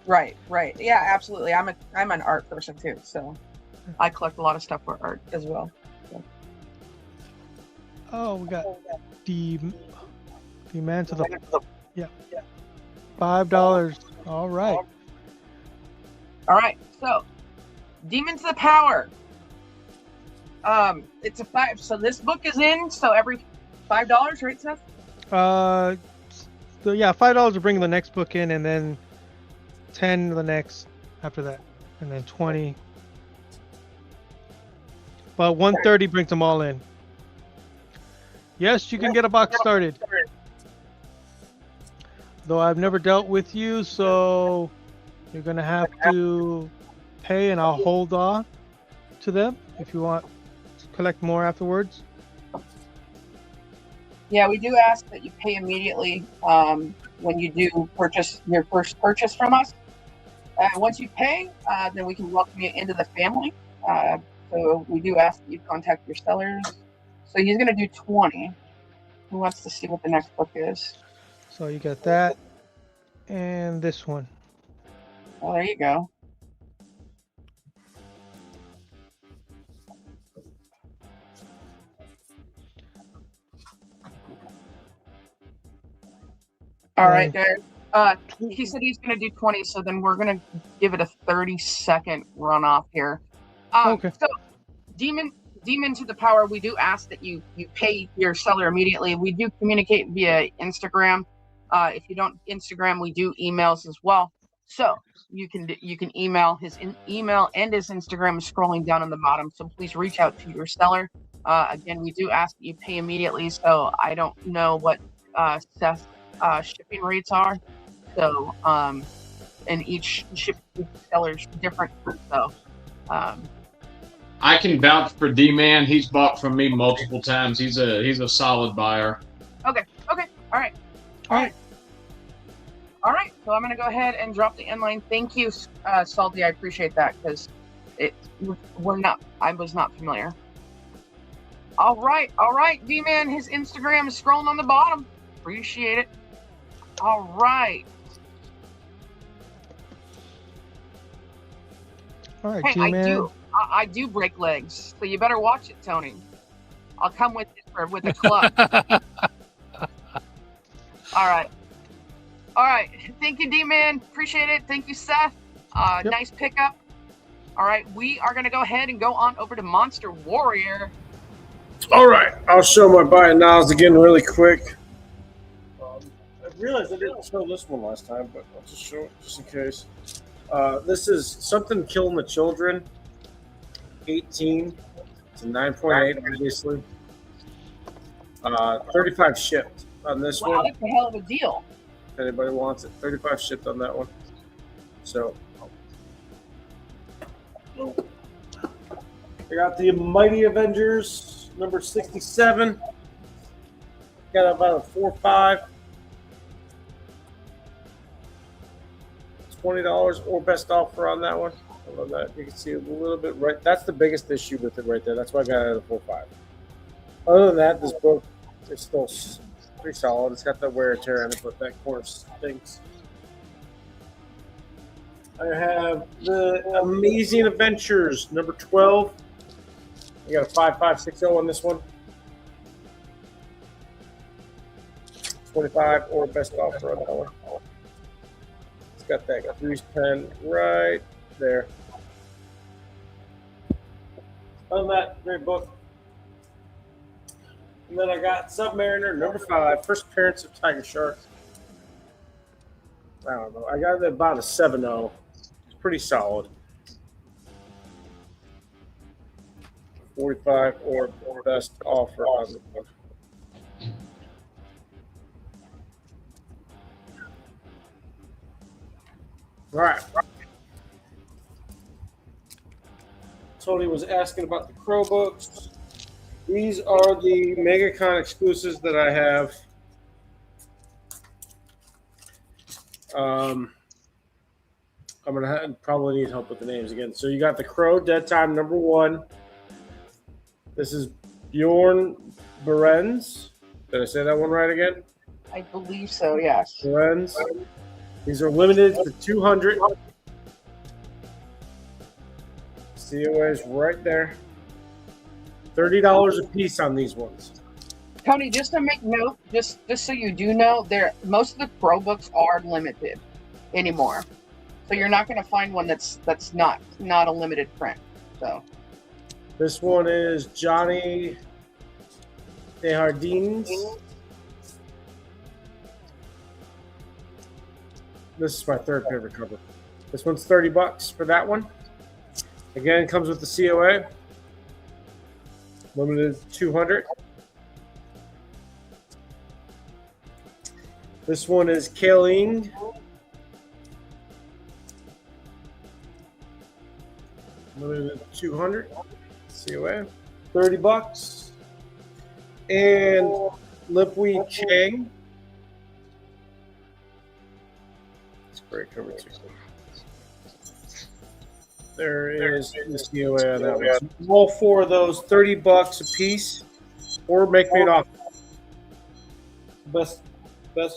Right, right. Yeah, absolutely. I'm an art person too, so I collect a lot of stuff for art as well. So. Oh, we got the man to the $5. All right. All right. So, Demons of the Power. It's a 5. So this book is in. So every $5, right, Seth? So yeah, $5 to bring the next book in, and then 10 the next after that, and then 20. But 130 brings them all in. Yes, you can get a box started. Though I've never dealt with you, so you're gonna have to pay, and I'll hold on to them if you want to collect more afterwards. Yeah, we do ask that you pay immediately when you do purchase your first purchase from us. Once you pay, then we can welcome you into the family. So we do ask that you contact your sellers. So he's going to do 20. Who wants to see what the next book is? So you got that and this one. Oh, there you go. All right, guys. He said he's going to do 20, so then we're going to give it a 30-second runoff here. Okay. So, Demon to the Power, we do ask that you pay your seller immediately. We do communicate via Instagram. If you don't Instagram, we do emails as well. So you can email his email and his Instagram is scrolling down on the bottom. So please reach out to your seller. Again, we do ask that you pay immediately. So I don't know what Seth's shipping rates are. So and each seller's different. So I can vouch for D-Man. He's bought from me multiple times. He's a solid buyer. Okay. All right. So I'm going to go ahead and drop the inline. Thank you, Salty. I appreciate that because I was not familiar. All right. D-Man, his Instagram is scrolling on the bottom. Appreciate it. All right. All right, Hey, G-Man. I do break legs, so you better watch it, Tony. I'll come with you with a club. All right. Thank you, D-Man. Appreciate it. Thank you, Seth. Yep. Nice pickup. All right, we are going to go ahead and go on over to Monster Warrior. All right, I'll show my buy and nows again really quick. I realized I didn't show this one last time, but I'll just show it just in case. This is Something Killing the Children. 18 to 9.8, obviously. 35 shipped on this one. Wow, that's a hell of a deal. If anybody wants it, 35 shipped on that one. So, I got the Mighty Avengers number 67. Got about a 4.5. $20 or best offer on that one. I love that. You can see a little bit right. That's the biggest issue with it right there. That's why I got it at a 4.5. Other than that, this book is still pretty solid. It's got that wear and tear on it, but that corner stinks. I have the Amazing Adventures, number 12. I got a 5560 on this one. 25 or best offer on that one. It's got that grease pen right there. On that, great book. And then I got Submariner, number 5, First Appearance of Tiger Shark. I don't know. I got it about a 7.0. It's pretty solid. 45 or best offer on the book. All right. Tony was asking about the Crow books. These are the MegaCon exclusives that I have. I'm gonna probably need help with the names again. So you got the Crow Dead Time number 1. This is Bjorn Berens. Did I say that one right again? I believe so, yes. Berens. These are limited to 200. COA is right there. $30 a piece on these ones. Tony, just to make note, just so you do know, most of the Crow books are limited anymore. So you're not going to find one that's not a limited print. So this one is Johnny Desjardins. This is my third favorite cover. This one's $30 for that one. Again, it comes with the COA. Limited 200. This one is Kayleen. Limited 200. COA. $30. And Lipwee Chang. It's a great cover too. There is the COA on that one. So all 4 of those, $30 a piece, or make me an offer. Best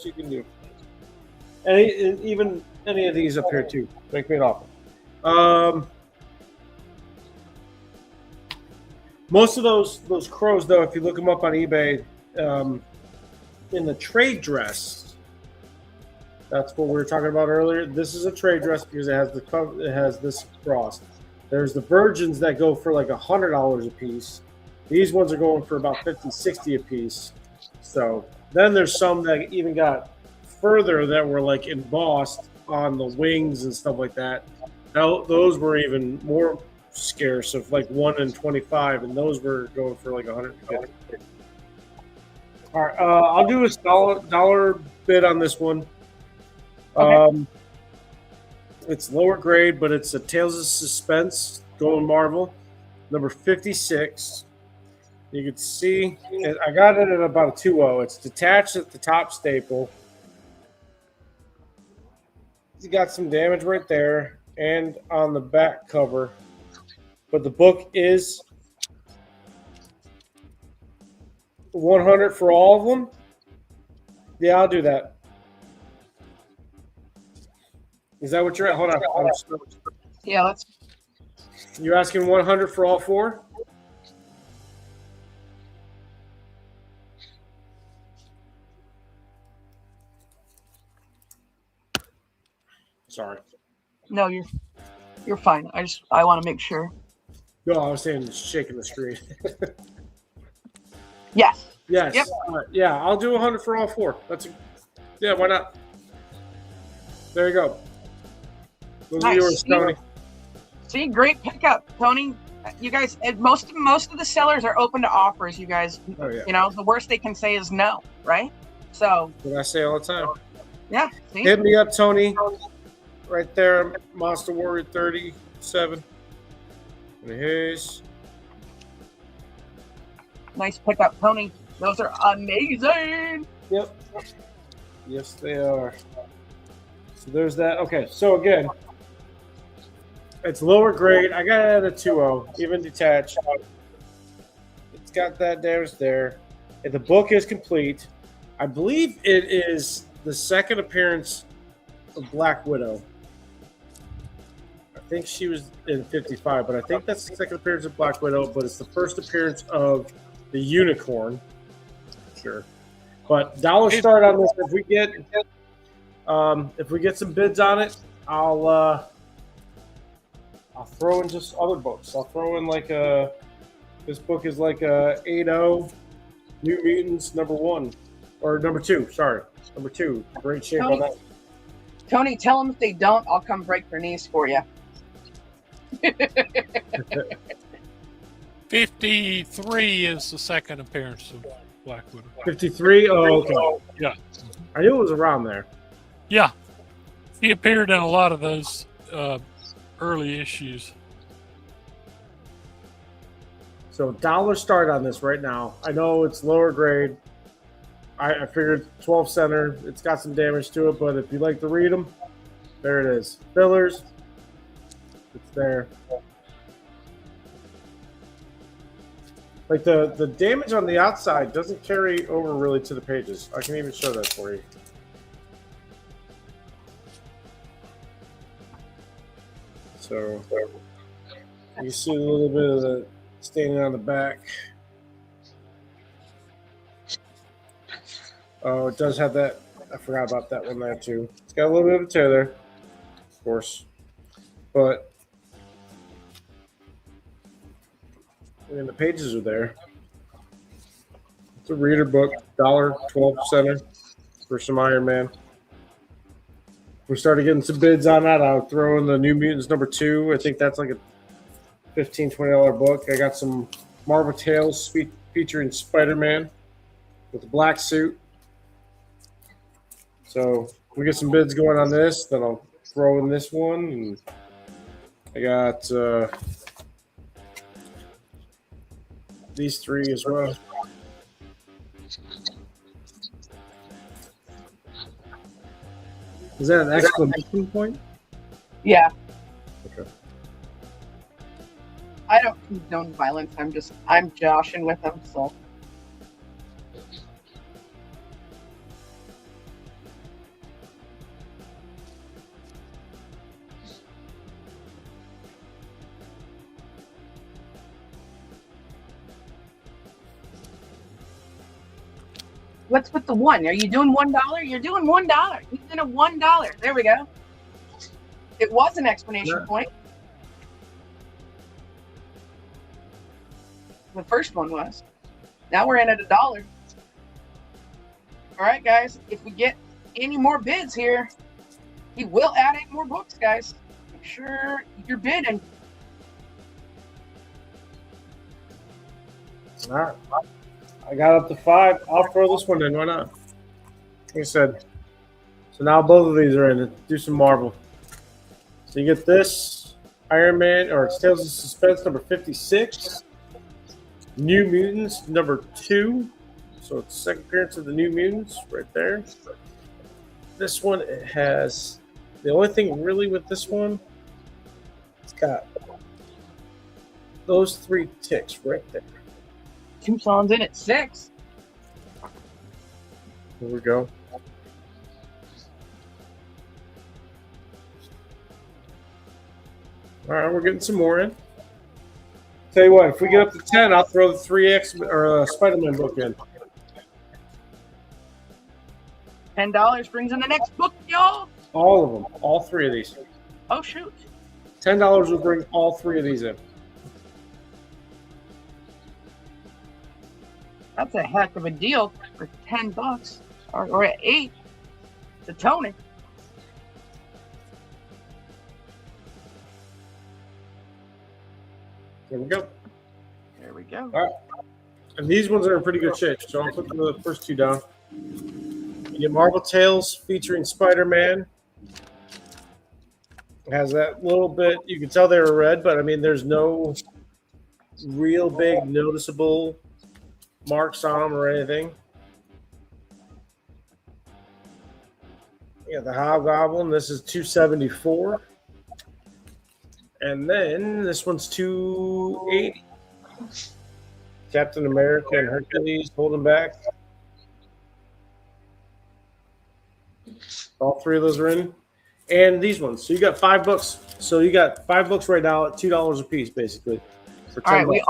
you can do. Even any of these up here too. Make me an offer. Most of those crows, though, if you look them up on eBay, in the trade dress, that's what we were talking about earlier. This is a trade dress because it has the cover, it has this cross. There's the virgins that go for like $100 a piece. These ones are going for about $50, $60 a piece. So then there's some that even got further that were like embossed on the wings and stuff like that. Now, those were even more scarce, of like 1 in 25, and those were going for like $150. All right, I'll do a dollar bid on this one. Okay. It's lower grade, but it's a Tales of Suspense Golden Marvel, number 56. You can see I got it at about a 2.0. It's detached at the top staple. It's got some damage right there and on the back cover. But the book is $100 for all of them. Yeah, I'll do that. Is that what you're at? Hold on. Yeah, let's. You're asking $100 for all 4? Sorry. No, you're fine. I want to make sure. No, I was saying shaking the screen. Yes. Yes. Yep. Yeah, I'll do $100 for all 4. Yeah, why not? There you go. Those are yours, Tony. See, great pickup, Tony. You guys, most of the sellers are open to offers. You guys, oh, yeah. You know, the worst they can say is no, right? So. What I say all the time. Yeah. See? Hit me up, Tony. Right there, Monster Warrior 37. And here's Nice pickup, Tony. Those are amazing. Yep. Yes, they are. So there's that. Okay, so again, it's lower grade. I got it at a 2.0, even detached. It's got that damage there. And the book is complete. I believe it is the second appearance of Black Widow. I think she was in 55, but I think that's the second appearance of Black Widow, but it's the first appearance of the Unicorn. Sure. But dollar start on this. If we get some bids on it, I'll throw in just other books. I'll throw in like this book is like a 8.0 New Mutants #1 or #2. Sorry, #2. Great shape on that. Tony, tell them if they don't, I'll come break their knees for you. 53 is the second appearance of Black Widow. 53? Oh, okay. Yeah. I knew it was around there. Yeah. He appeared in a lot of those early issues. So dollar start on this right now. I know it's lower grade. I figured 12 center. It's got some damage to it, but if you like to read them, there it is. Fillers. It's there. Like the damage on the outside doesn't carry over really to the pages. I can even show that for you. So you see a little bit of the staining on the back. Oh, it does have that. I forgot about that one there too. It's got a little bit of a tear there, of course, but and the pages are there. It's a reader book, $12 center for some Iron Man. If we started getting some bids on that, I'll throw in the New Mutants #2. I think that's like a $15, $20 book. I got some Marvel Tales featuring Spider-Man with a black suit. So if we get some bids going on this, then I'll throw in this one. And I got these three as well. Is that an exclamation point? Yeah. Okay. I don't condone violence. I'm joshing with them, so. What's with the one? Are you doing $1? You're doing $1. He's in a $1. There we go. It was an explanation point. The first one was. Now we're in at $1. All right, guys. If we get any more bids here, he will add 8 more books, guys. Make sure you're bidding. All right. I got up to 5. I'll throw this one in. Why not? Like I said. So now both of these are in. Let's do some Marvel. So you get this Iron Man, or it's Tales of Suspense #56. New Mutants #2. So it's the second appearance of the New Mutants right there. This one, it has the only thing really with this one, it's got those 3 ticks right there. Tucson's in at 6. Here we go. All right, we're getting some more in. Tell you what, if we get up to 10, I'll throw the 3X or Spider-Man book in. $10 brings in the next book, y'all. All of them, all 3 of these. Oh shoot! $10 will bring all 3 of these in. That's a heck of a deal for $10, or at 8 to Tony. There we go. There we go. All right. And these ones are in pretty good shape, so I'll put the first 2 down. You get Marvel Tales featuring Spider-Man. It has that little bit, you can tell they were red, but I mean, there's no real big noticeable marks on them or anything. Yeah, the Hobgoblin. This is $274, and then this one's $280. Captain America and Hercules holding back. All three of those are in, and these ones. So you got 5 books. So you got 5 books right now at $2 a piece, basically. For All right, $10. we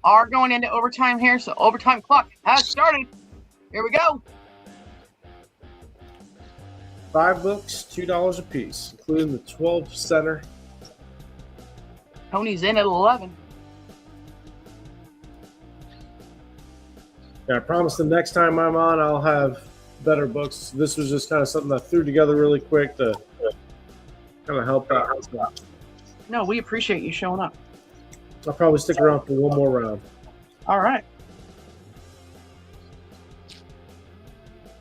are going into overtime here, so overtime clock has started. Here we go. 5 books, $2 a piece, including the 12 center. Tony's in at 11. Yeah, I promise the next time I'm on, I'll have better books. This was just kind of something I threw together really quick to kind of help out. No, we appreciate you showing up. I'll probably stick around for one more round. All right.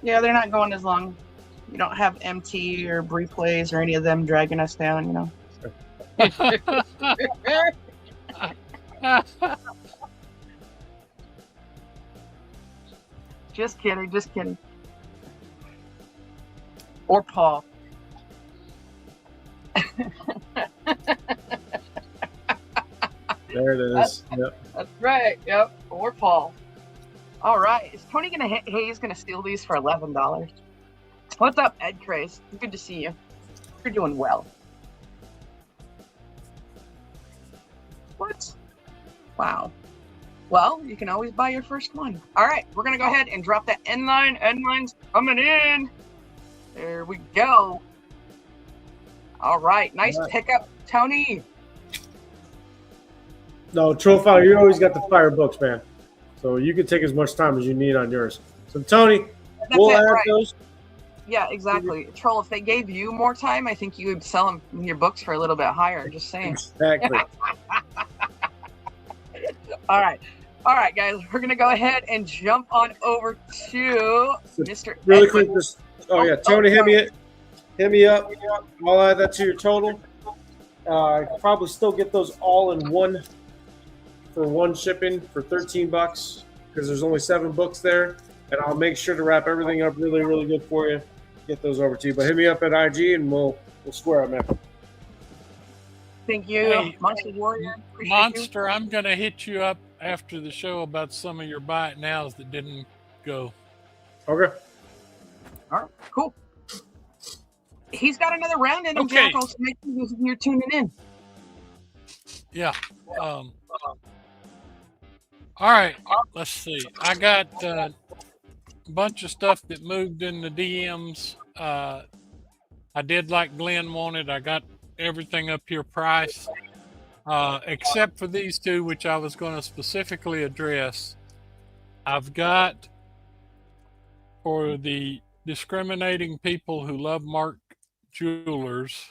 Yeah, they're not going as long. You don't have MT or Bree Plays or any of them dragging us down, you know. Just kidding, just kidding. Or Paul. There it is. Yep. That's right. Yep. Or Paul. All right. Is Tony gonna? He's gonna steal these for $11. What's up, Ed Craze? Good to see you. You're doing well. What? Wow. Well, you can always buy your first one. All right, we're gonna go ahead and drop that end line. End line's coming in. There we go. All right, nice pickup, Tony. No, Trollfire, you always got the fire books, man. So you can take as much time as you need on yours. So Tony, we'll add those. Yeah, exactly. Troll, if they gave you more time, I think you would sell them your books for a little bit higher. Just saying. Exactly. All right, guys. We're gonna go ahead and jump on over to Mr. Really Edwin. quick, Tony, hit me up. I'll add that to your total. I could probably still get those all in one for one shipping for $13 because there's only 7 books there, and I'll make sure to wrap everything up really, really good for you. Get those over to you, but hit me up at IG and we'll square up, man. Thank you, Hey, Monster Warrior. Appreciate Monster, I'm going to hit you up after the show about some of your buy it nows that didn't go. Okay. All right, cool. He's got another round in him, Okay. Jackal, so make sure you're tuning in. Yeah. All right. Let's see. I got a bunch of stuff that moved in the DMs. I did like Glenn wanted. I got everything up here price, except for these two, which I was going to specifically address. I've got for the discriminating people who love Mark Jewelers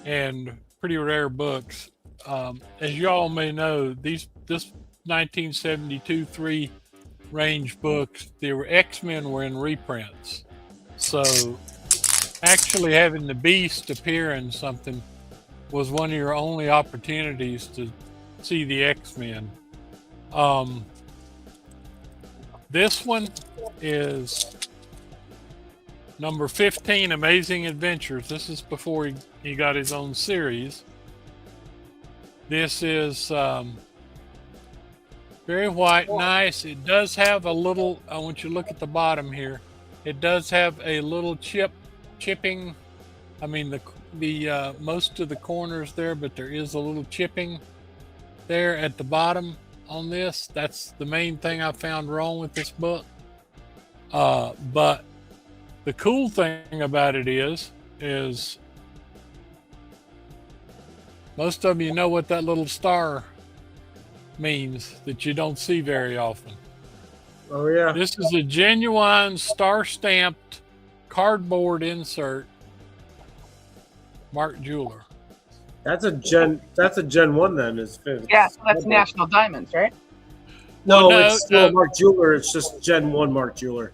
and pretty rare books. As you all may know, this 1972 3 range books, the X-Men were in reprints. So actually having the Beast appear in something was one of your only opportunities to see the X-Men. This one is number 15, Amazing Adventures. This is before he got his own series. This is very white, nice. It does have a little, I want you to look at the bottom here. It does have a little chipping. I mean, the most of the corners there, but there is a little chipping there at the bottom on this. That's the main thing I found wrong with this book. But the cool thing about it is most of you know what that little star means that you don't see very often. Oh yeah. This is a genuine star-stamped cardboard insert, Mark Jeweler. That's a Gen 1 then. Yeah, so that's National Diamonds, right? No, Well, no, it's still Mark Jeweler. It's just Gen 1 Mark Jeweler.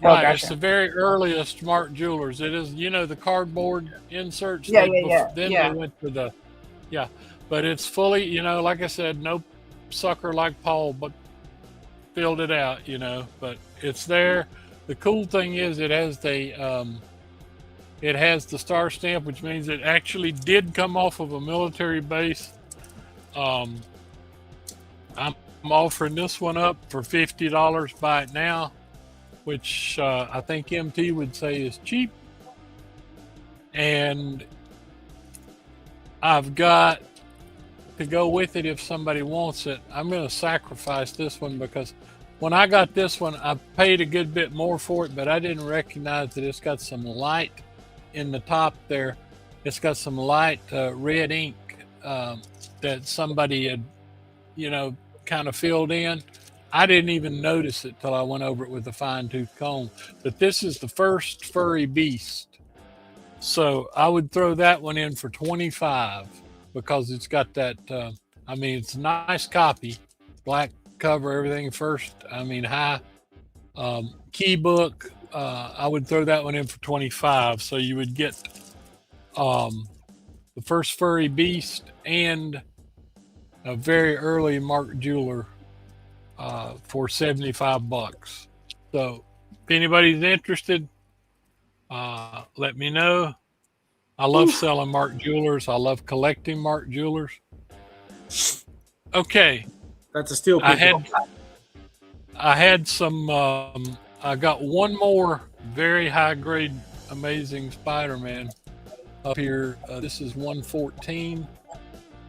Right, gotcha. it's the very earliest Mark Jewelers. It is, the cardboard inserts. Yeah, Then yeah. they went to the, but it's fully, like I said, no sucker like Paul, but filled it out, you know, but it's there. The cool thing is it has the star stamp, which means it actually did come off of a military base. I'm offering this one up for $50. Buy it now, which I think MT would say is cheap. And I've got to go with it if somebody wants it. I'm going to sacrifice this one because when I got this one, I paid a good bit more for it, but I didn't recognize that it's got some light in the top there. It's got some light red ink that somebody had, you know, kind of filled in. I didn't even notice it till I went over it with a fine-tooth comb. But this is the first furry beast. So I would throw that one in for $25 because it's got that, I mean, it's a nice copy, black cover, everything first, I mean, high key book. I would throw that one in for $25. So you would get the first furry beast and a very early Mark Jeweler for $75. So if anybody's interested, let me know. I love selling Mark Jewelers. I love collecting Mark Jewelers. Okay. That's a steel piece. I had some, I got one more very high grade, amazing Spider-Man up here. This is 114.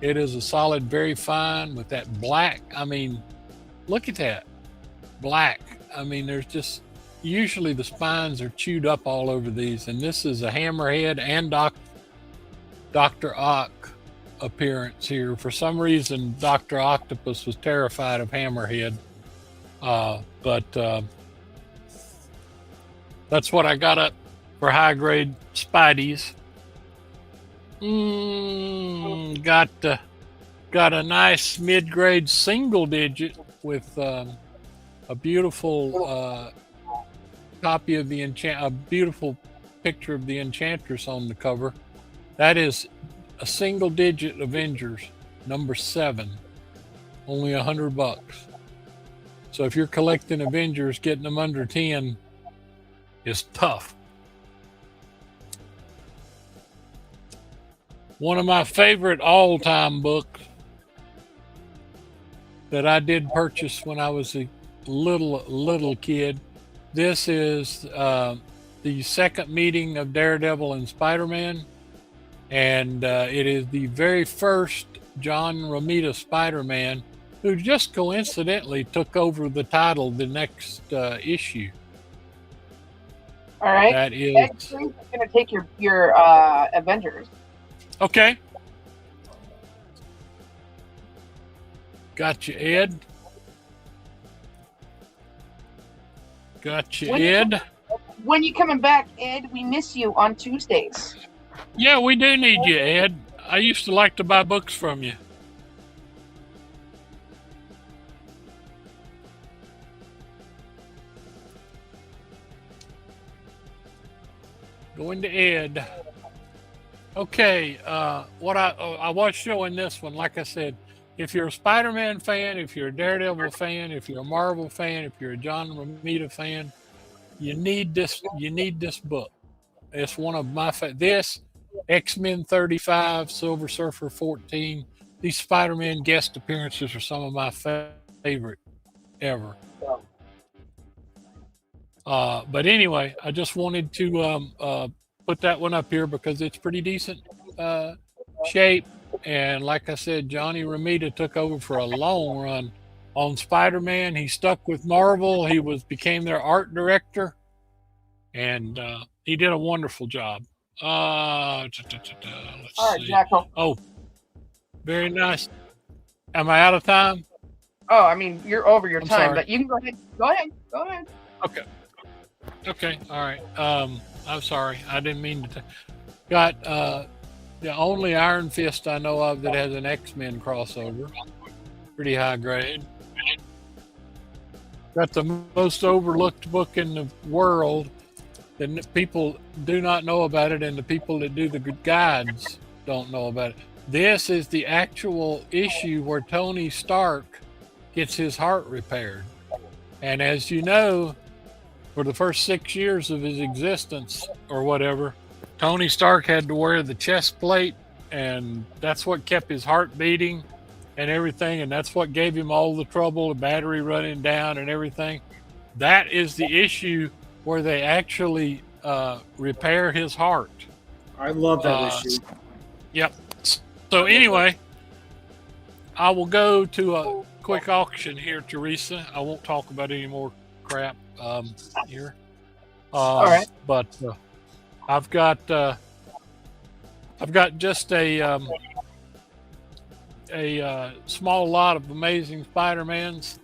It is a solid, very fine with that black. I mean, look at that black. I mean, there's just, usually the spines are chewed up all over these, and this is a Hammerhead and Dr. Ock appearance here. For some reason, Dr. Octopus was terrified of Hammerhead, but that's what I got up for high grade Spideys. Got a nice mid grade single digit with a beautiful copy of the a beautiful picture of the Enchantress on the cover. That is a single digit Avengers, number 7, only $100. So if you're collecting Avengers, getting them under 10 is tough. One of my favorite all-time books that I did purchase when I was a little kid. This is the second meeting of Daredevil and Spider-Man, and it is the very first John Romita Spider-Man, who just coincidentally took over the title the next issue. All right. That is going to take your Avengers. Okay. Gotcha, Ed. Gotcha, Ed. When you coming back, Ed? We miss you on Tuesdays. Yeah, we do need you, Ed. I used to like to buy books from you. Going to Ed. Okay, what I was showing this one, like I said, if you're a Spider-Man fan, if you're a Daredevil fan, if you're a Marvel fan, if you're a John Romita fan, you need this book. It's one of my this X-Men 35, Silver Surfer 14. These Spider-Man guest appearances are some of my favorite ever. But anyway, I just wanted to put that one up here because it's pretty decent shape. And like I said, Johnny Romita took over for a long run on Spider-Man. He stuck with Marvel. He became their art director, and he did a wonderful job. Let's see. Jackal. Oh, very nice. Am I out of time? Oh, I mean, you're over your I'm time, sorry. but you can go ahead. Go ahead. Okay. All right. I'm sorry. I didn't mean to. Got the only Iron Fist I know of that has an X-Men crossover. Pretty high grade. Got the most overlooked book in the world. That people do not know about it, and the people that do the guides don't know about it. This is the actual issue where Tony Stark gets his heart repaired. And as you know, for the first 6 years of his existence or whatever, Tony Stark had to wear the chest plate, and that's what kept his heart beating and everything, and that's what gave him all the trouble, the battery running down and everything. That is the issue where they actually repair his heart. I love that issue. Yep. So anyway, I will go to a quick auction here, Teresa. I won't talk about any more crap here. All right. But I've got just a small lot of Amazing Spider-Mans.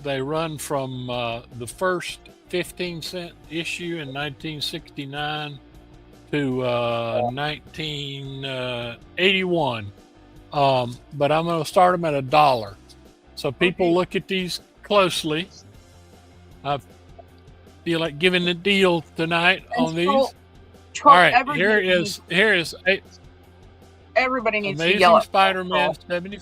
They run from the first 15-cent issue in 1969 to 1981. But I'm going to start them at $1. So people look at these closely. I feel like giving the deal tonight on these. All right, here is everybody needs to Amazing yell at Spider-Man 70.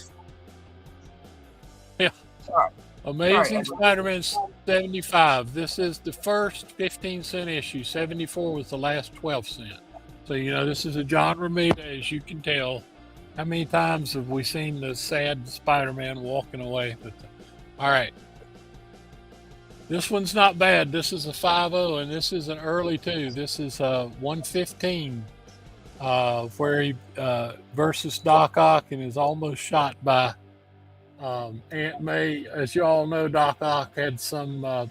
Yeah. Sorry. Amazing Spider-Man 75. This is the first 15-cent issue. 74 was the last 12-cent. So, you know, this is a John Romita, as you can tell. How many times have we seen the sad Spider-Man walking away? But, all right. This one's not bad. This is a 5.0, and this is an early 2. This is 115, where he versus Doc Ock and is almost shot by Aunt May. As you all know, Doc Ock had some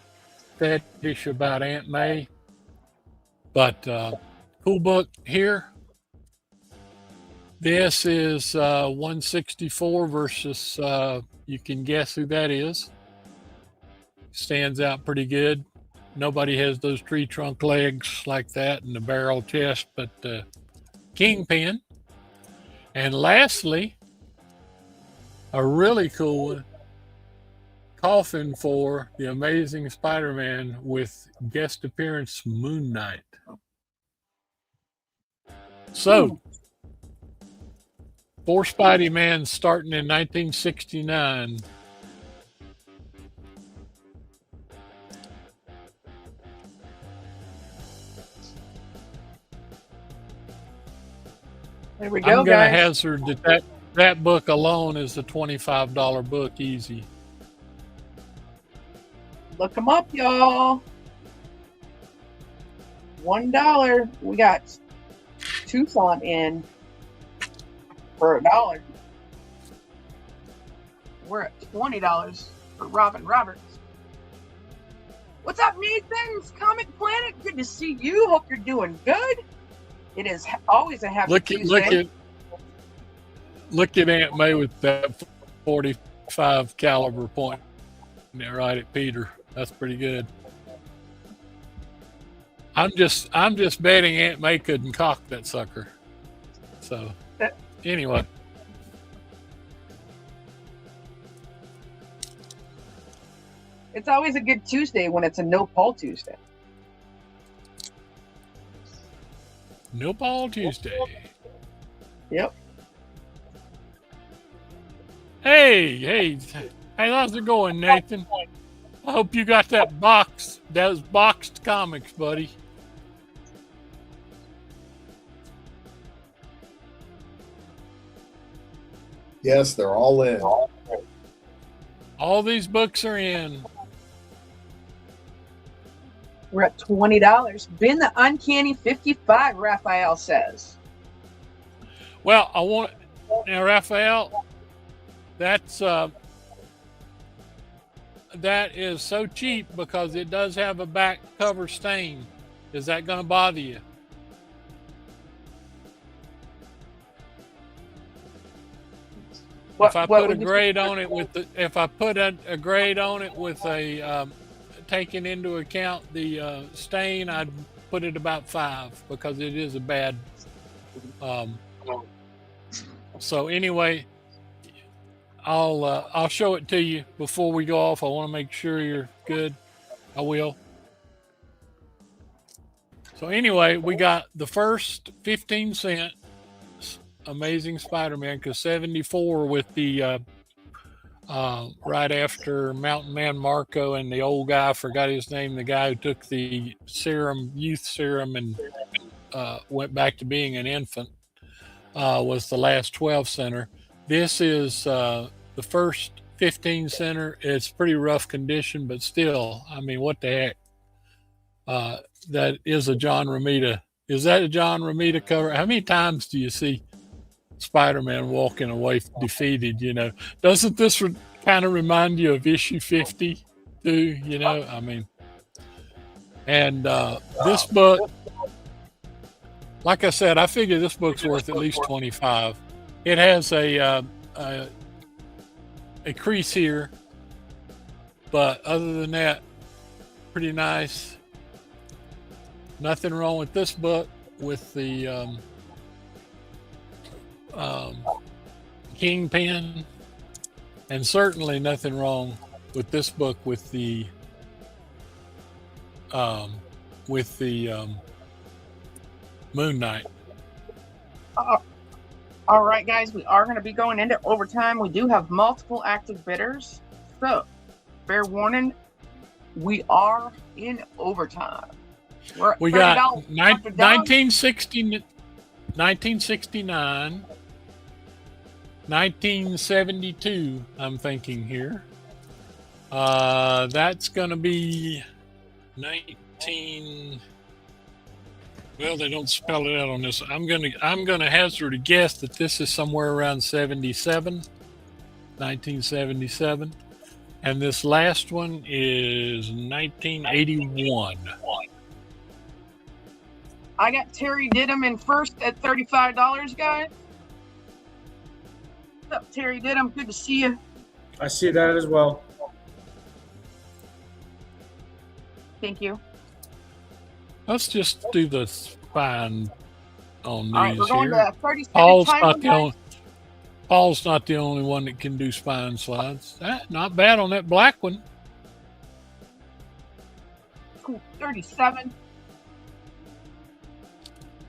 fetish about Aunt May. But cool book here. This is 164 versus, you can guess who that is. Stands out pretty good. Nobody has those tree trunk legs like that and the barrel chest, but Kingpin. And lastly, a really cool one, Coffin for the Amazing Spider-Man with guest appearance Moon Knight. So, 4 Spidey-Man starting in 1969. There we go, I'm going to guys. hazard that book alone is a $25 book easy. Look them up, y'all. $1. We got Tucson in for $1. We're at $20 for Robin Roberts. What's up, Nathan's Comic Planet? Good to see you. Hope you're doing good. It is always a happy Tuesday. Look at Aunt May with that 45 caliber point there right at Peter. That's pretty good. I'm just betting Aunt May couldn't cock that sucker. So anyway. It's always a good Tuesday when it's a no Paul Tuesday. No Paul Tuesday. Yep. Hey, how's it going, Nathan? I hope you got those boxed comics, buddy. Yes, they're all in. All these books are in. We're at $20. Been the uncanny 55, Raphael says. Well, now, Raphael, that is so cheap because it does have a back cover stain. Is that going to bother you? If I put a grade on it with a taking into account the stain, I'd put it about 5 because it is a bad. So anyway, I'll show it to you before we go off. I want to make sure you're good. I will. So anyway, we got the first 15-cent Amazing Spider-Man, because 74 with the right after Mountain Man Marco and the old guy, I forgot his name, the guy who took the serum, youth serum, and went back to being an infant, was the last 12 center. This is the first 15 center. It's pretty rough condition, but still, I mean, what the heck? That is a John Romita. Is that a John Romita cover? How many times do you see Spider-Man walking away defeated? You know, doesn't this kind of remind you of issue 50 too? You know, I mean, and this book, like I said, I figure this book's worth at least 25. It has a crease here, but other than that, pretty nice. Nothing wrong with this book with the Kingpin, and certainly nothing wrong with this book with the Moon Knight. All right, guys, we are going to be going into overtime. We do have multiple active bidders, so fair warning, we are in overtime. We got 1969, 1972, I'm thinking here. That's going to be 19. Well, they don't spell it out on this. I'm gonna hazard a guess that this is somewhere around 77, 1977, and this last one is 1981. I got Terry Didham in first at $35, guys. What's up, Terry Didham? Good to see you. I see that as well. Thank you. Let's just do the spine on these. All right, we're going here. to 30-second timer, guys. Paul's not the only one that can do spine slides. Not bad on that black one. Cool. 37.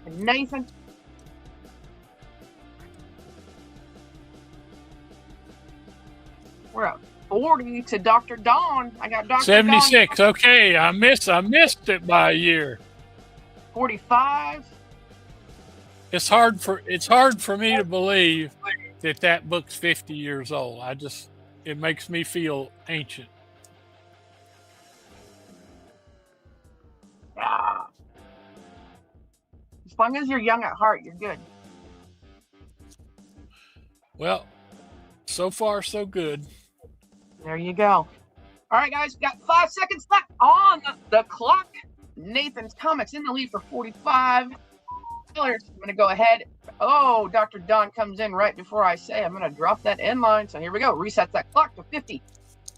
And Nathan. We're at 40 to Dr. Dawn. I got Dr. 76. Dawn. Okay, I missed it by a year. 45. It's hard for me to believe that book's 50 years old. It makes me feel ancient. Ah. As long as you're young at heart, you're good. Well, so far so good. There you go. All right, guys, we got 5 seconds left on the clock. Nathan's Comics in the lead for $45. I'm going to go ahead. Oh, Dr. Don comes in right before I say I'm going to drop that end line. So here we go. Resets that clock to 50.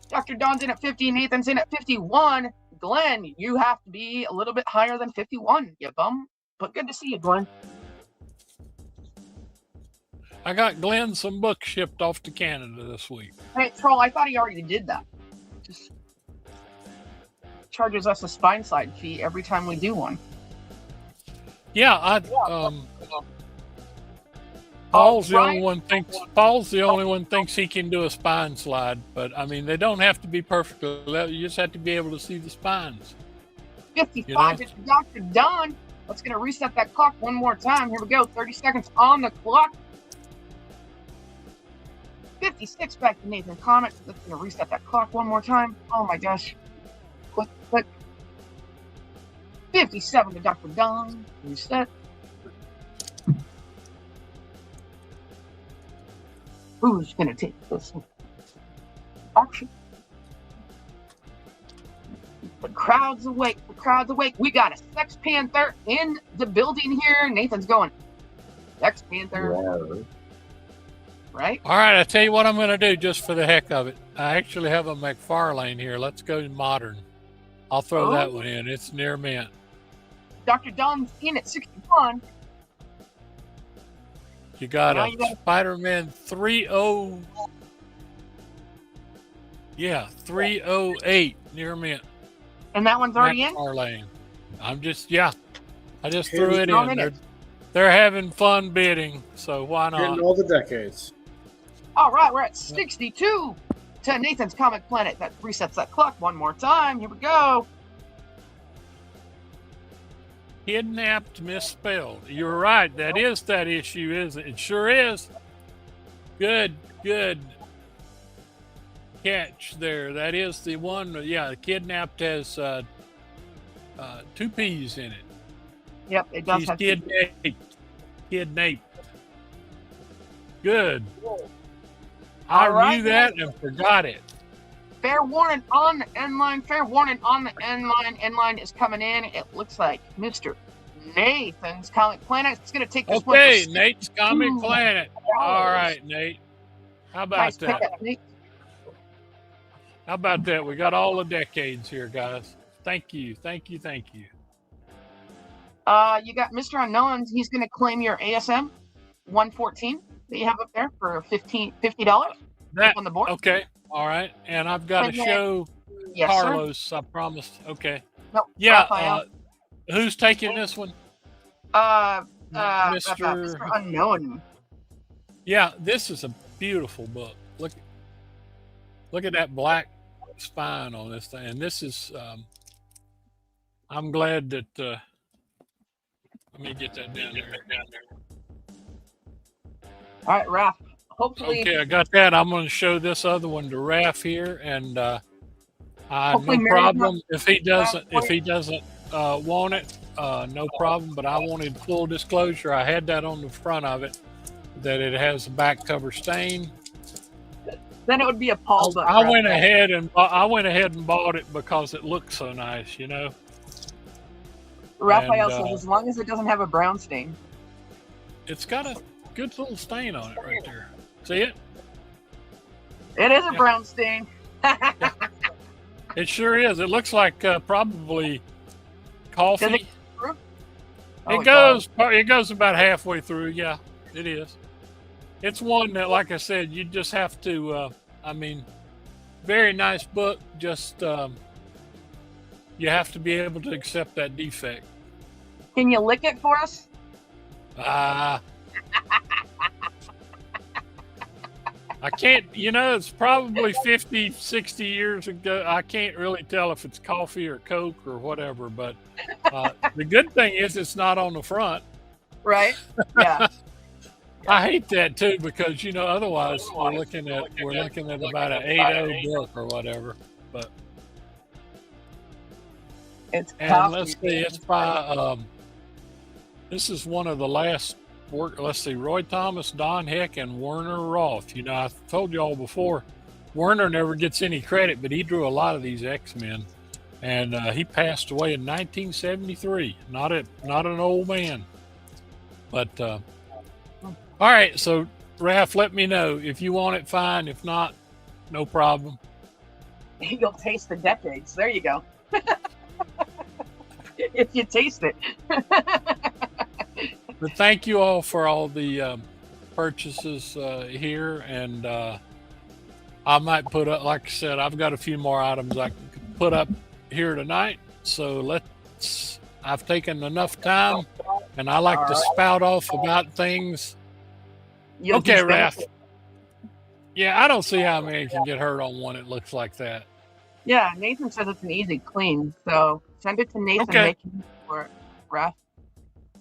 Dr. Don's in at 50. Nathan's in at 51. Glenn, you have to be a little bit higher than 51, you bum. But good to see you, Glenn. I got Glenn some books shipped off to Canada this week. Hey, Troll, I thought he already did that. Just charges us a spine slide fee every time we do one. Yeah, Paul's the only one thinks he can do a spine slide, but I mean they don't have to be perfect. You just have to be able to see the spines. 55 is Dr. Don. Let's gonna reset that clock one more time. Here we go. 30 seconds on the clock. 56 back to Nathan Comics. Let's gonna reset that clock one more time. Oh my gosh. Click. 57 to Dr. Don. Reset. Who's gonna take this auction? The crowd's awake. We got a Sex Panther in the building here. Nathan's going. Sex Panther. Yeah. Right? All right, I tell you what I'm going to do just for the heck of it. I actually have a McFarlane here. Let's go modern. I'll throw that one in. It's near mint. Dr. Don's in at 61. You got Spider-Man 308 near mint. And that one's already in? McFarlane. I just threw it in. They're having fun bidding, so why not? Getting all the decades. All right, we're at 62. to Nathan's Comic Planet. That resets that clock one more time. Here we go. Kidnapped, misspelled. You're right. That is that issue, isn't it? It sure is. Good catch there. That is the one. Yeah, kidnapped has 2 P's in it. Yep, it does She's have kidnapped. Good. All I right, knew that and forgot it. Fair warning on the end line. Fair warning on the end line. End line is coming in. It looks like Mr. Nathan's Comic Planet. It's going to take this one. Okay, Nate's Comic Planet. All right, Nate. How about Nice that? pickup, Nate. How about that? We got all the decades here, guys. Thank you. You got Mr. Unknown. He's going to claim your ASM 114 that you have up there for $50 That on the board. okay. All right. And I've got to And then- show Yes, Carlos, I promised. Okay. sir. Nope, Yeah. Raphael. Who's taking this one? Mr. Unknown. Yeah, this is a beautiful book. Look at that black spine on this thing. And this is I'm glad that let me get that down there. All right, Raph. Hopefully, Okay, I got that. I'm going to show this other one to Raph here, and no Hopefully Mary's problem not- if he doesn't want it. No problem. But I wanted full disclosure. I had that on the front of it that it has a back cover stain. then it would be a Paul book. I Raph. went ahead and bought it because it looks so nice, you know. Raphael and, says as long as it doesn't have a brown stain. It's got a good little stain on it right there. See it? It is a Yeah. brown stain. It sure is. It looks like probably coffee. Does it go through? Oh, It goes about halfway through. Yeah, it is. It's one that, like I said, you just have to. Very nice book. Just you have to be able to accept that defect. Can you lick it for us? I can't. It's probably 50, 60 years ago. I can't really tell if it's coffee or Coke or whatever. But the good thing is it's not on the front. Right? Yeah. I hate that too because otherwise we're looking at about an 8.0 book or whatever. But It's and coffee. let's see, it's by this is one of the last work. Let's see, Roy Thomas, Don Heck, and Werner Roth. I told you all before, Werner never gets any credit, but he drew a lot of these X-Men, and he passed away in 1973. Not an old man, but. All right, so Raph, let me know if you want it. Fine. If not, no problem. You'll taste the decades. There you go. If you taste it. But thank you all for all the purchases here, and I might put up, like I said, I've got a few more items I can put up here tonight. So I've taken enough time, and I like to spout off about things. You'll Okay, just- Raph. Yeah, I don't see how a man can get hurt on one that looks like that. Yeah, Nathan says it's an easy clean. So send it to Nathan. Okay. Make him for it, Raph.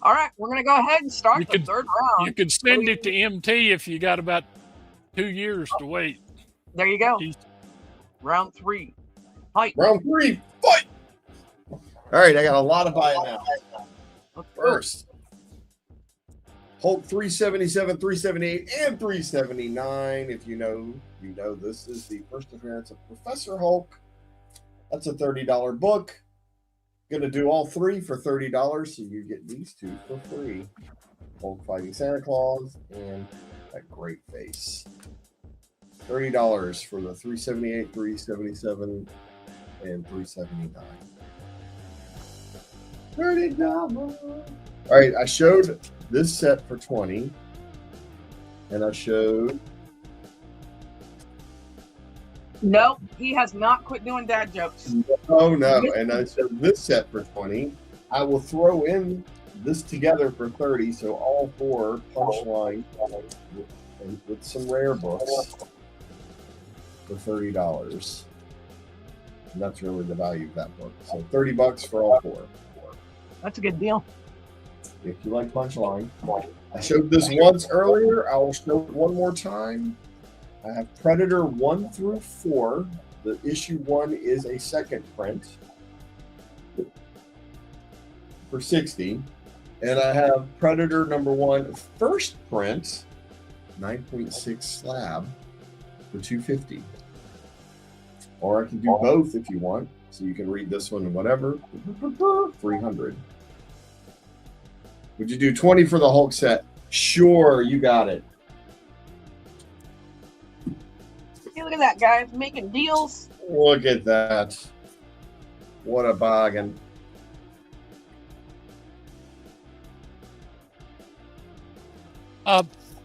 All right, we're going to go ahead and start the third round. You could send it to MT if you got about 2 years to wait. There you go. He's- Round 3. Fight. Round 3, fight! All right, I got a lot of buying now. First, Hulk 377, 378, and 379. If you know, this is the first appearance of Professor Hulk. That's a $30 book. Gonna do all 3 for $30, so you get these 2 for free. Hulk fighting Santa Claus and that great face. $30 for the 378, 377, and 379. $30. All right, I showed this set for 20, and I showed. Nope, he has not quit doing dad jokes. Oh no, and I showed this set for 20. I will throw in this together for 30, so all 4 punchline and with some rare books. for $30. And that's really the value of that book. So $30 for all 4. That's a good deal. If you like Punchline. I showed this once earlier. I will show it one more time. I have Predator 1 through 4. The issue 1 is a second print for $60. And I have Predator number 1 first print, 9.6 slab for $250. Or I can do both if you want. So you can read this one and whatever. $300. Would you do 20 for the Hulk set? Sure, you got it. Hey, look at that, guys, making deals. Look at that. What a bargain.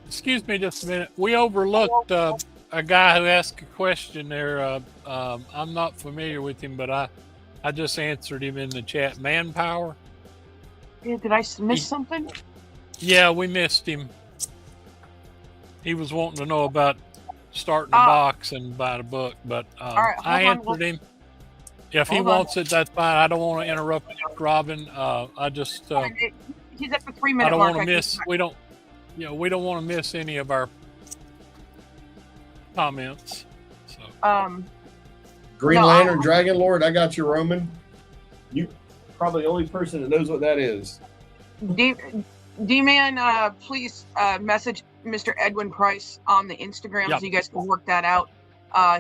Excuse me just a minute. We overlooked a guy who asked a question there. I'm not familiar with him, but I just answered him in the chat. Manpower? Yeah, did I miss something? Yeah, we missed him. He was wanting to know about starting a box and buying a book, but right, I answered him. If he wants it, that's fine. I don't want to interrupt Robin. I just he's at the 3 minute I don't mark. want to miss. We don't want to miss any of our comments. So Green Lantern, Dragon Lord, I got you, Roman. You probably the only person that knows what that is. D-Man, please message Mr. Edwin Price on the Instagram so you guys can work that out.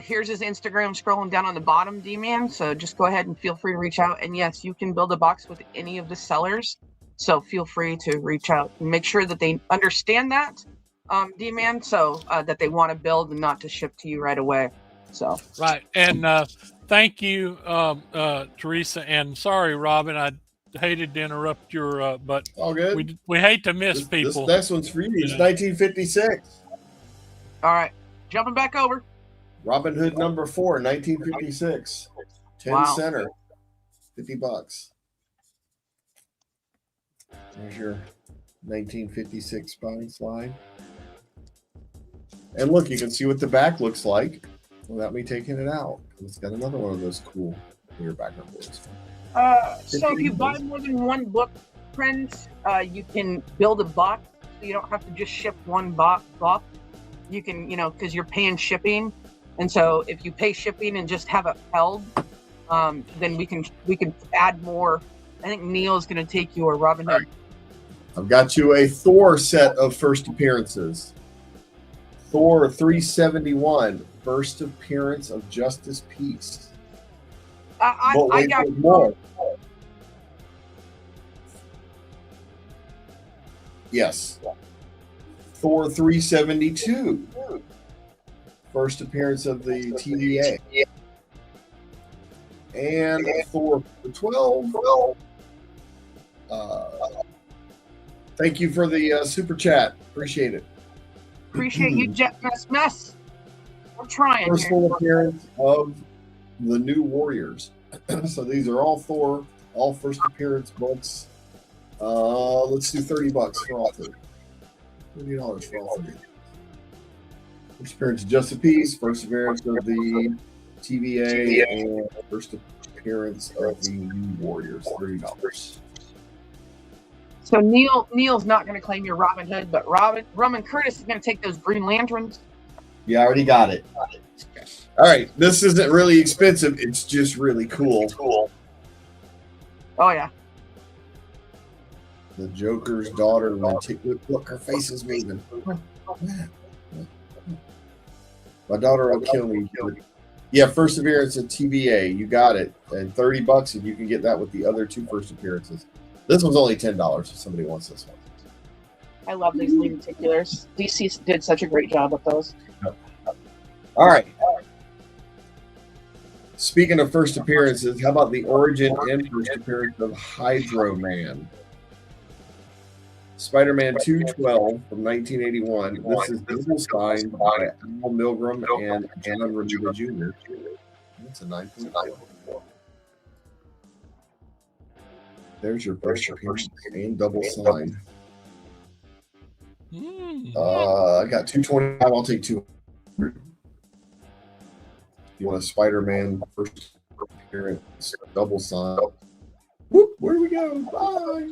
Here's his Instagram scrolling down on the bottom, D-Man. So just go ahead and feel free to reach out. And yes, you can build a box with any of the sellers. So feel free to reach out and make sure that they understand that, D-Man, so that they want to build and not to ship to you right away. So right. And thank you, Teresa. And sorry, Robin, I hated to interrupt your, but all good. We hate to miss people. This next one's for you. It's 1956. All right, jumping back over. Robin Hood number 4, 1956. 10 center, $50. There's your 1956 spine slide. And look, you can see what the back looks like without me taking it out. It's got another one of those cool clear background boards. So if you buy more than one book print, you can build a box. So you don't have to just ship one box off. You can, because you're paying shipping. And so if you pay shipping and just have it held, then we can add more. I think Neil's going to take you or Robin Hood. Right. I've got you a Thor set of first appearances. Thor 371, first appearance of Justice Peace. I got more. Yes. Thor 372, first appearance of the TVA. And Thor 12. Thank you for the super chat. Appreciate it. Appreciate you, Jet Mess. We're trying. First full appearance of the New Warriors. So these are all Thor, all first appearance books. Let's do $30 for all three. $30 for all three. First appearance of Justice Peace, first appearance of the TVA, and first appearance of the New Warriors. $30. So Neil's not going to claim your Robin Hood, but Roman Curtis is going to take those Green Lanterns. Yeah, I already got it. All right, this isn't really expensive. It's just really cool. Oh yeah. The Joker's daughter. Look, her face is moving. My daughter will kill me. Yeah, first appearance at TVA. You got it. And $30, and you can get that with the other two first appearances. This one's only $10 if somebody wants this one. I love these new particulars. DC did such a great job with those. All right. Speaking of first appearances, how about the origin and first appearance of Hydro Man? Spider-Man 212 from 1981. This is double signed by Al Milgram and John Romita Jr. That's a 9.4. There's your first appearance and double signed. I got 225. I'll take 200. you want a Spider-Man first appearance double sign. Whoop, where do we go? Bye.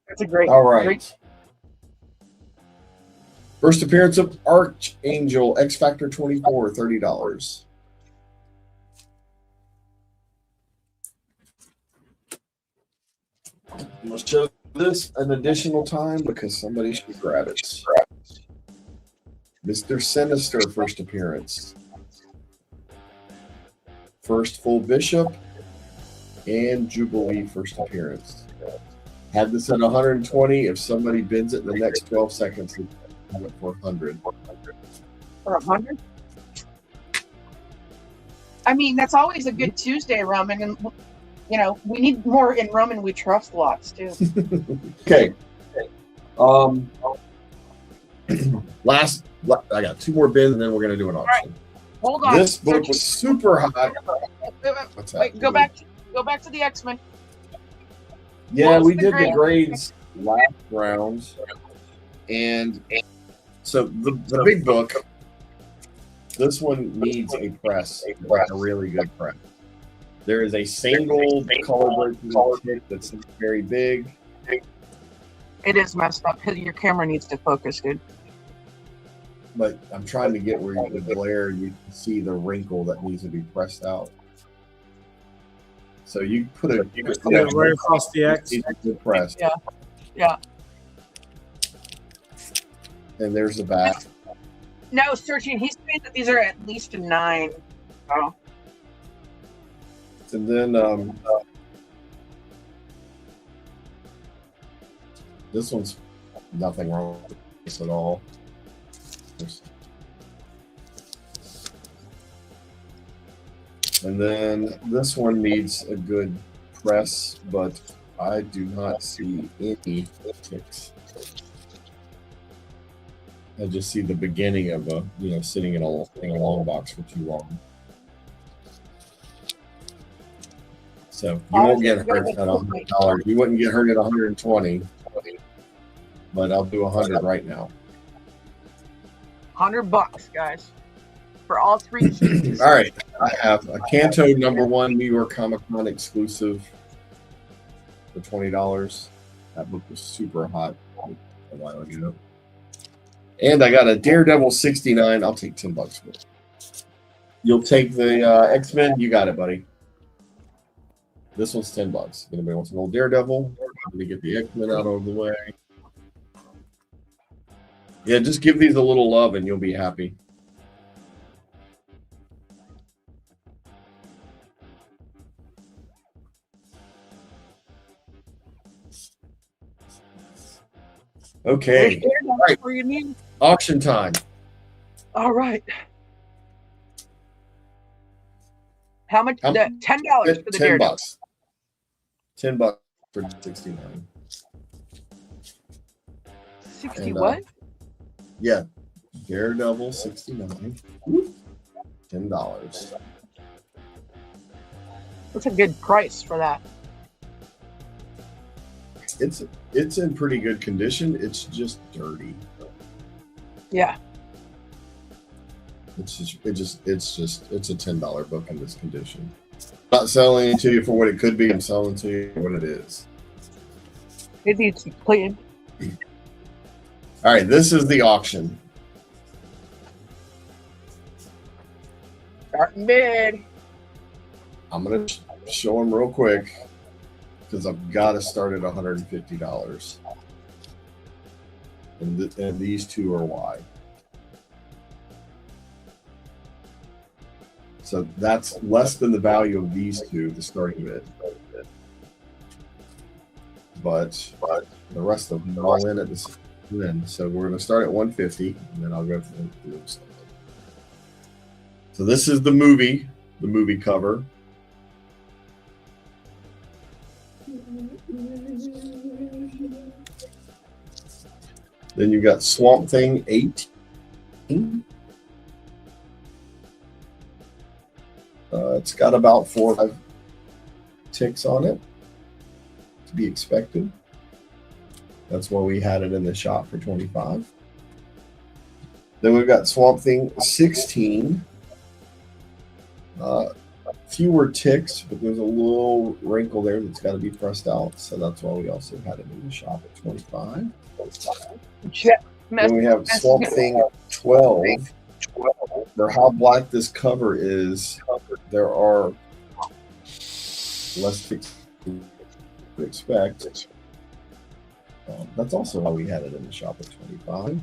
That's a great. All right. Great. First appearance of Archangel X Factor 24, $30. Let's show this an additional time because somebody should grab it. Mr. Sinister first appearance. First full bishop and Jubilee first appearance. Had this at 120. If somebody bids it in the next 12 seconds, we have it for 100. For 100? I mean, that's always a good Tuesday, Roman, and you know we need more in Roman We Trust lots too. Okay. Last, I got 2 more bids, and then we're gonna do an auction. Right. Hold on. This book was super hot. What's that? Wait, go back to the X-Men. Yeah, What was we the did grade? the grades last round, and so the big book. This one needs a press, like a really good press. There is a single color breaking tick that's very big. It is messed up because your camera needs to focus, dude. But I'm trying to get where you can glare, you can see the wrinkle that needs to be pressed out. So you put a right across the X. pressed. Yeah. Yeah. And there's the back. No, searching. He's saying that these are at least a 9. Oh. And then this one's nothing wrong with this at all. And then this one needs a good press, but I do not see any ticks. I just see the beginning of sitting in a long box for too long. So you won't get hurt at $100. You wouldn't get hurt at 120, but I'll do 100 right now. $100, guys, for all 3 keys. All right, I have a Canto #1 New York Comic Con exclusive for $20. That book was super hot a while ago. And I got a Daredevil 69. I'll take $10 for it. You'll take the X-Men. You got it, buddy. This one's $10. Anybody wants an old Daredevil? Let me get the X-Men out of the way. Yeah, just give these a little love and you'll be happy. Okay. All right. Where you need. Auction time. All right. How much? $10 for the Daredevil. $10 for 69. 60 And, what? Yeah, Daredevil 69. $10. That's a good price for that. It's in pretty good condition. It's just dirty. Yeah. It's a $10 book in this condition. I'm not selling it to you for what it could be. I'm selling it to you for what it is. It needs to be cleaned. All right, this is the auction. Starting bid. I'm gonna show them real quick because I've got to start at $150, and these 2 are why. So that's less than the value of these 2, the starting bid. But the rest of them are all in at the same end. So we're going to start at 150, and then I'll go through the stuff. So this is the movie cover. Then you got Swamp Thing 18. It's got about 4 or 5 ticks on it, to be expected. That's why we had it in the shop for 25. Then we've got Swamp Thing 16. Fewer ticks, but there's a little wrinkle there that's got to be pressed out. So that's why we also had it in the shop at 25. Then we have Swamp Thing 12. For how black this cover is, there are less ticks to expect. That's also why we had it in the shop at 25.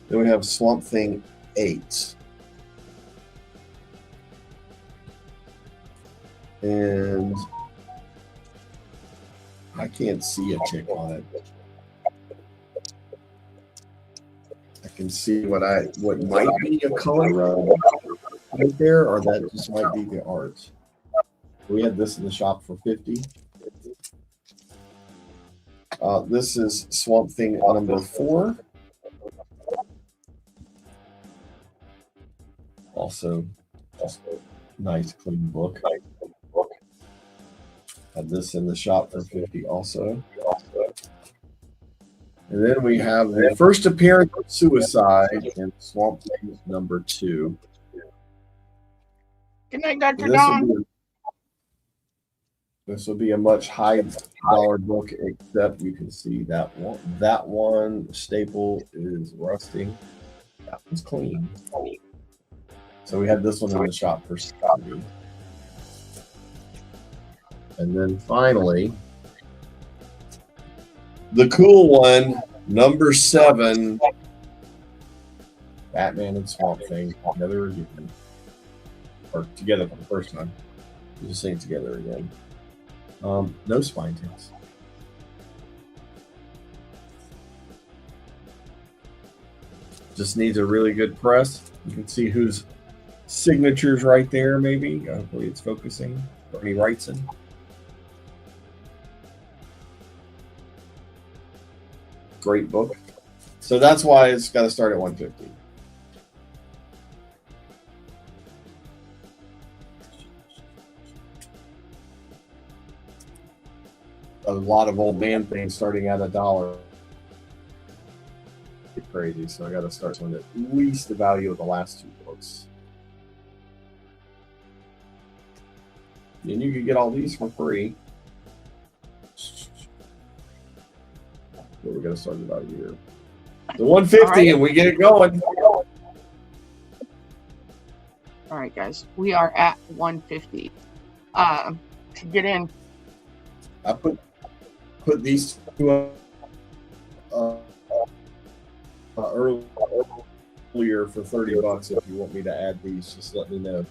Then we have Swamp Thing 8. And I can't see a tick on it. I can see what might be a color run right there, or that just might be the art. We had this in the shop for 50. This is Swamp Thing number 4. Also nice, clean book. Had this in the shop for 50 also. And then we have the first appearance of Suicide in Swamp Thing number 2. Good night, Dr. Don. This will be a much high dollar book, except you can see that one staple is rusting. That one's clean. So we had this one in the shop for 70. And then finally, the cool one, number 7, Batman and Swamp Thing together again. Or together for the first time. We're just saying together again. No spine tails. Just needs a really good press. You can see whose signature's right there, maybe. Hopefully it's focusing. Bernie Wrightson. Great book. So that's why it's got to start at 150. A lot of old man things starting at $1. It's crazy. So I got to start with at least the value of the last 2 books. And you can get all these for free. We're going to start about here. The 150, right. And we get it going. All right, guys. We are at 150. To get in. I put these 2 earlier for $30. If you want me to add these, just let me know.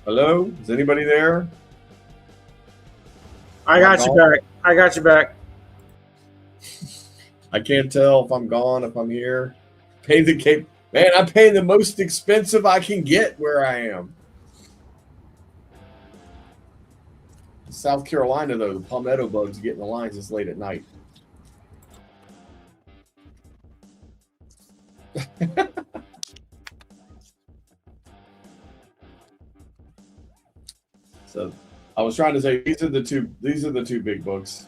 Hello? Is anybody there? I got you back. I got you back. I can't tell if I'm gone, if I'm here. Pay the cape. Man, I pay the most expensive I can get where I am. South Carolina, though, the palmetto bugs get in the lines this late at night. So I was trying to say these are the two big books.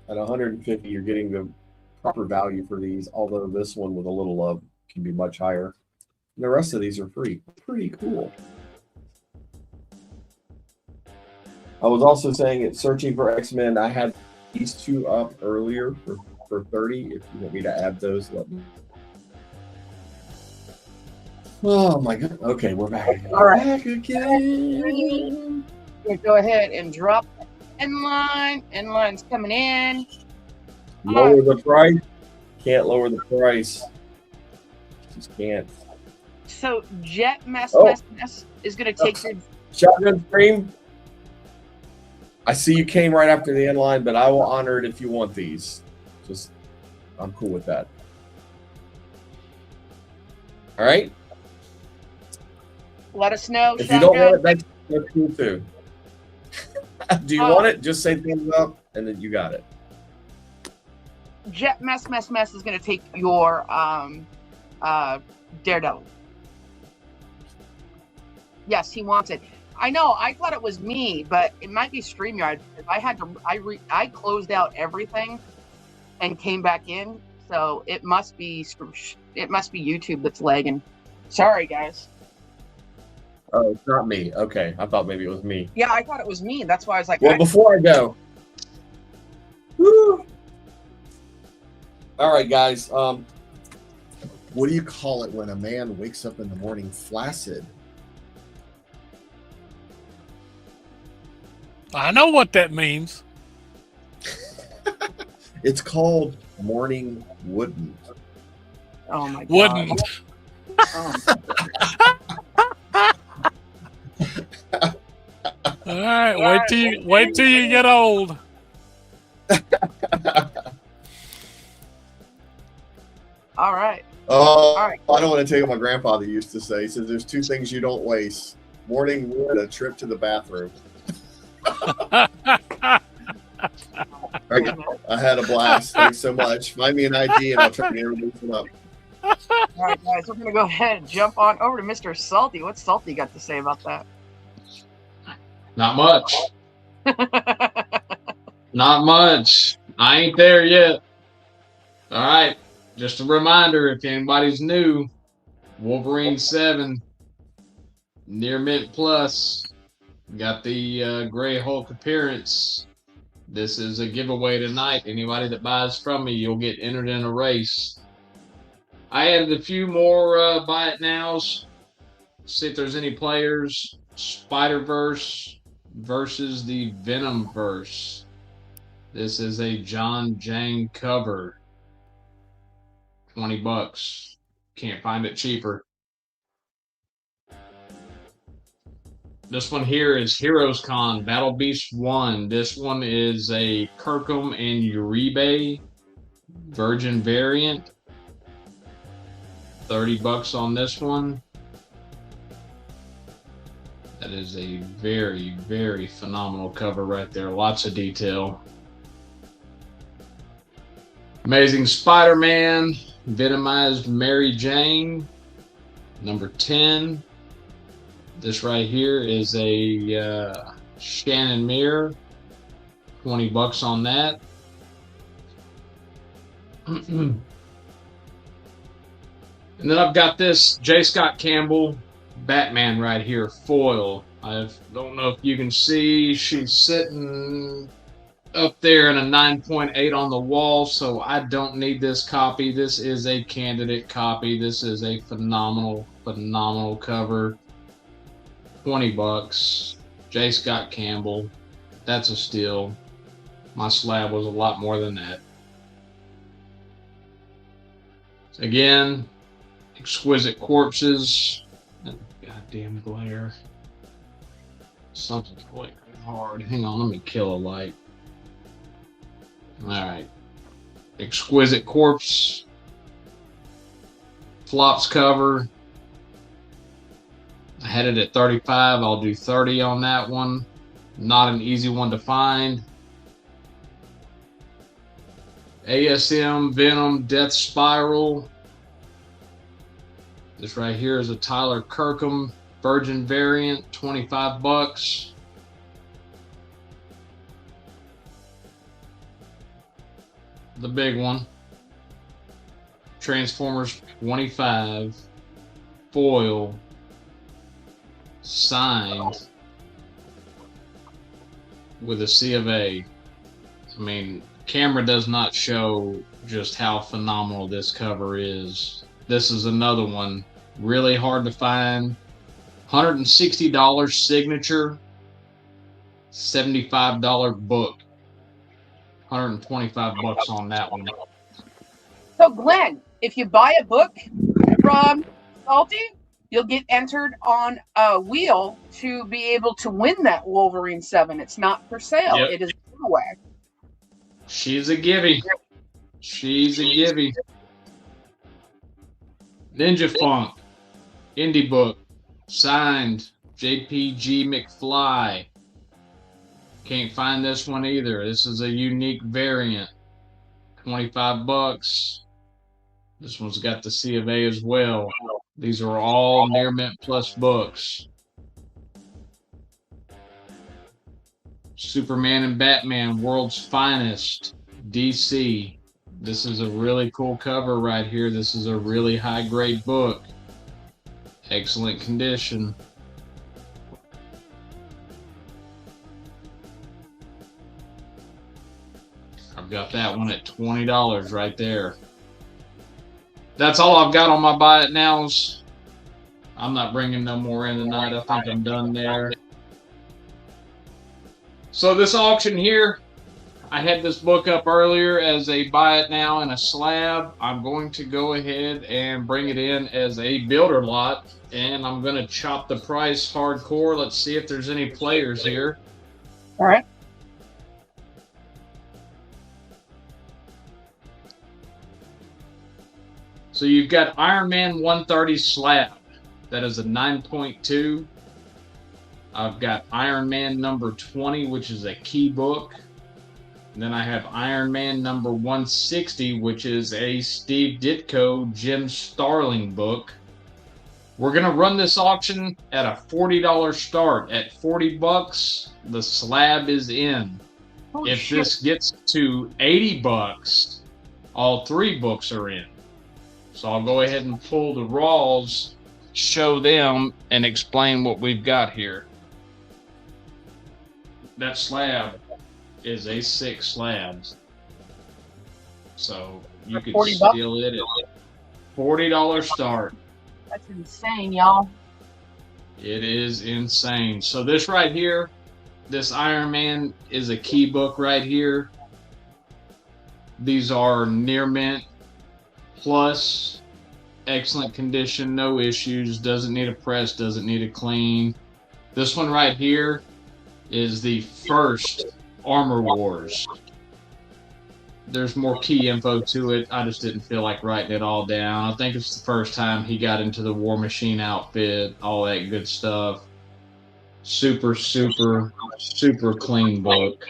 At 150, you're getting the proper value for these, although this one with a little love can be much higher. And the rest of these are free. Pretty cool. I was also saying it's Searching for X-Men. I had these 2 up earlier for 30. If you want me to add those, let me. Oh my god. Okay, we're back. All right. Back again. Go ahead and drop inline. Inline's coming in. Lower the price. Can't lower the price. Just can't. So Jet Mess is going to take your Shotgun Scream. I see you came right after the inline, but I will honor it if you want these. I'm cool with that. All right. Let us know. If you don't want it, that's cool too. Do you want it? Just say thumbs up, and then you got it. Jet Mess is going to take your Daredevil. Yes, he wants it. I know. I thought it was me, but it might be StreamYard. I had to. I closed out everything and came back in, so it must be YouTube that's lagging. Sorry, guys. Oh, it's not me. Okay, I thought maybe it was me. Yeah, I thought it was me. That's why I was like. Well, before I go. Woo. All right, guys. What do you call it when a man wakes up in the morning flaccid? I know what that means. It's called morning wouldn't. Oh my god. Wouldn't. Oh. All right, wait till you get old. All right. Oh, All right. I don't want to take what my grandfather used to say. He says there's two things you don't waste: morning wood and a trip to the bathroom. All right, I had a blast. Thanks so much. Find me an ID and I'll try to introduce them up. All right, guys, we're gonna go ahead and jump on over to Mr. Salty. What's Salty got to say about that? Not much. Not much. I ain't there yet. All right. Just a reminder, if anybody's new, Wolverine 7, Near Mint Plus, got the Gray Hulk appearance. This is a giveaway tonight. Anybody that buys from me, you'll get entered in a race. I added a few more buy it nows. See if there's any players. Spider-Verse versus the Venom verse. This is a John Jang cover. $20. Can't find it cheaper. This one here is Heroes Con Battle Beast 1. This one is a Kirkham and Uribe Virgin variant. $30 on this one. That is a very, very phenomenal cover right there. Lots of detail. Amazing Spider-Man, Venomized Mary Jane, number 10. This right here is a Shannon Mirror, $20 on that. And then I've got this J. Scott Campbell Batman right here, foil. I don't know if you can see, she's sitting up there in a 9.8 on the wall, so I don't need this copy. This is a candidate copy. This is a phenomenal, phenomenal cover. $20. J. Scott Campbell. That's a steal. My slab was a lot more than that. Again, Exquisite Corpses. Goddamn glare. Something's glaring hard. Hang on, let me kill a light. Alright. Exquisite Corpse. Flops cover. I had it at 35. I'll do 30 on that one. Not an easy one to find. ASM Venom Death Spiral. This right here is a Tyler Kirkham Virgin variant, $25. The big one. Transformers 25. Foil. Signed. With a C of A. I mean, camera does not show just how phenomenal this cover is. This is another one. Really hard to find. $160 signature. $75 book. $125 on that one. So, Glenn, if you buy a book from Salty, you'll get entered on a wheel to be able to win that Wolverine 7. It's not for sale. Yep. It is a giveaway. She's a givey. She's a givey. Ninja Funk. Indie book, signed JPG McFly. Can't find this one either. This is a unique variant. 25 bucks. This one's got the C of A as well. These are all near mint plus books. Superman and Batman, World's Finest, DC. This is a really cool cover right here. This is a really high grade book. Excellent condition. I've got that one at $20 right there. That's all I've got on my buy it nows. I'm not bringing no more in tonight. I think I'm done there. So this auction here, I had this book up earlier as a buy it now and a slab. I'm going to go ahead and bring it in as a builder lot, and I'm going to chop the price hardcore. Let's see if there's any players here. All right. So you've got Iron Man 130 slab. That is a 9.2. I've got Iron Man number 20, which is a key book. And then I have Iron Man number 160, which is a Steve Ditko, Jim Starling book. We're going to run this auction at a $40 start. At 40 bucks, the slab is in. Oh, if shit. this gets to 80 bucks, all three books are in. So I'll go ahead and pull the raws, show them, and explain what we've got here. That slab is a 6 slab. So you could steal it at $40 start. That's insane, y'all. It is insane. So this right here, this Iron Man is a key book right here. These are near mint plus, excellent condition, no issues, doesn't need a press, doesn't need a clean. This one right here is the first Armor Wars. There's more key info to it. I just didn't feel like writing it all down. I think it's the first time he got into the War Machine outfit, all that good stuff. Super, super, super clean book.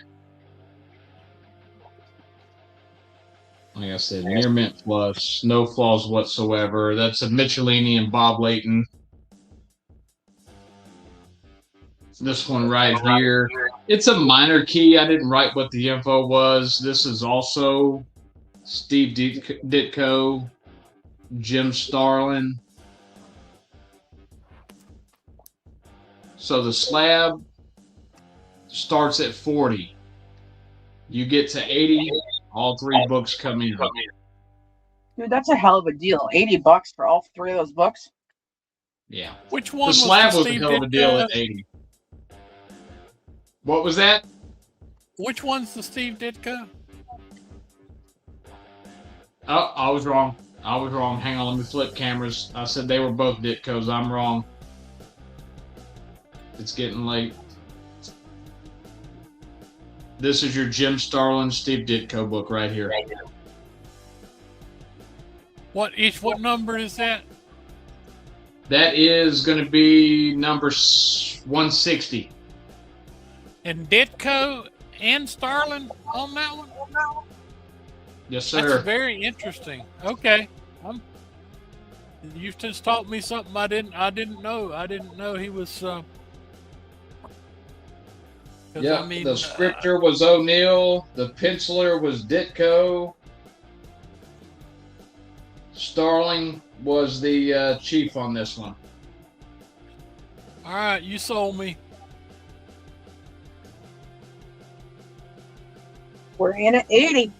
Like I said, near mint plus, no flaws whatsoever. That's a Michelini and Bob Layton. This one right here, it's a minor key. I didn't write what the info was. This is also Steve Ditko, Jim Starlin. So the slab starts at 40. You get to 80, all three books come in. Dude, that's a hell of a deal. 80 bucks for all three of those books? Yeah. Which one The slab was a Steve hell of a deal Ditko? at 80. What was that? Which one's the Steve Ditko? Oh, I was wrong. I was wrong. Hang on, let me flip cameras. I said they were both Ditkos. I'm wrong. It's getting late. This is your Jim Starlin, Steve Ditko book right here. What number is that? That is going to be number 160. And Ditko and Starlin on that one? Yes, That's sir. very interesting. Okay. You just taught me something I didn't know. I didn't know he was Yeah, I mean, the scripter was O'Neill. The penciler was Ditko. Starling was the chief on this one. all right, you sold me. We're in at 80.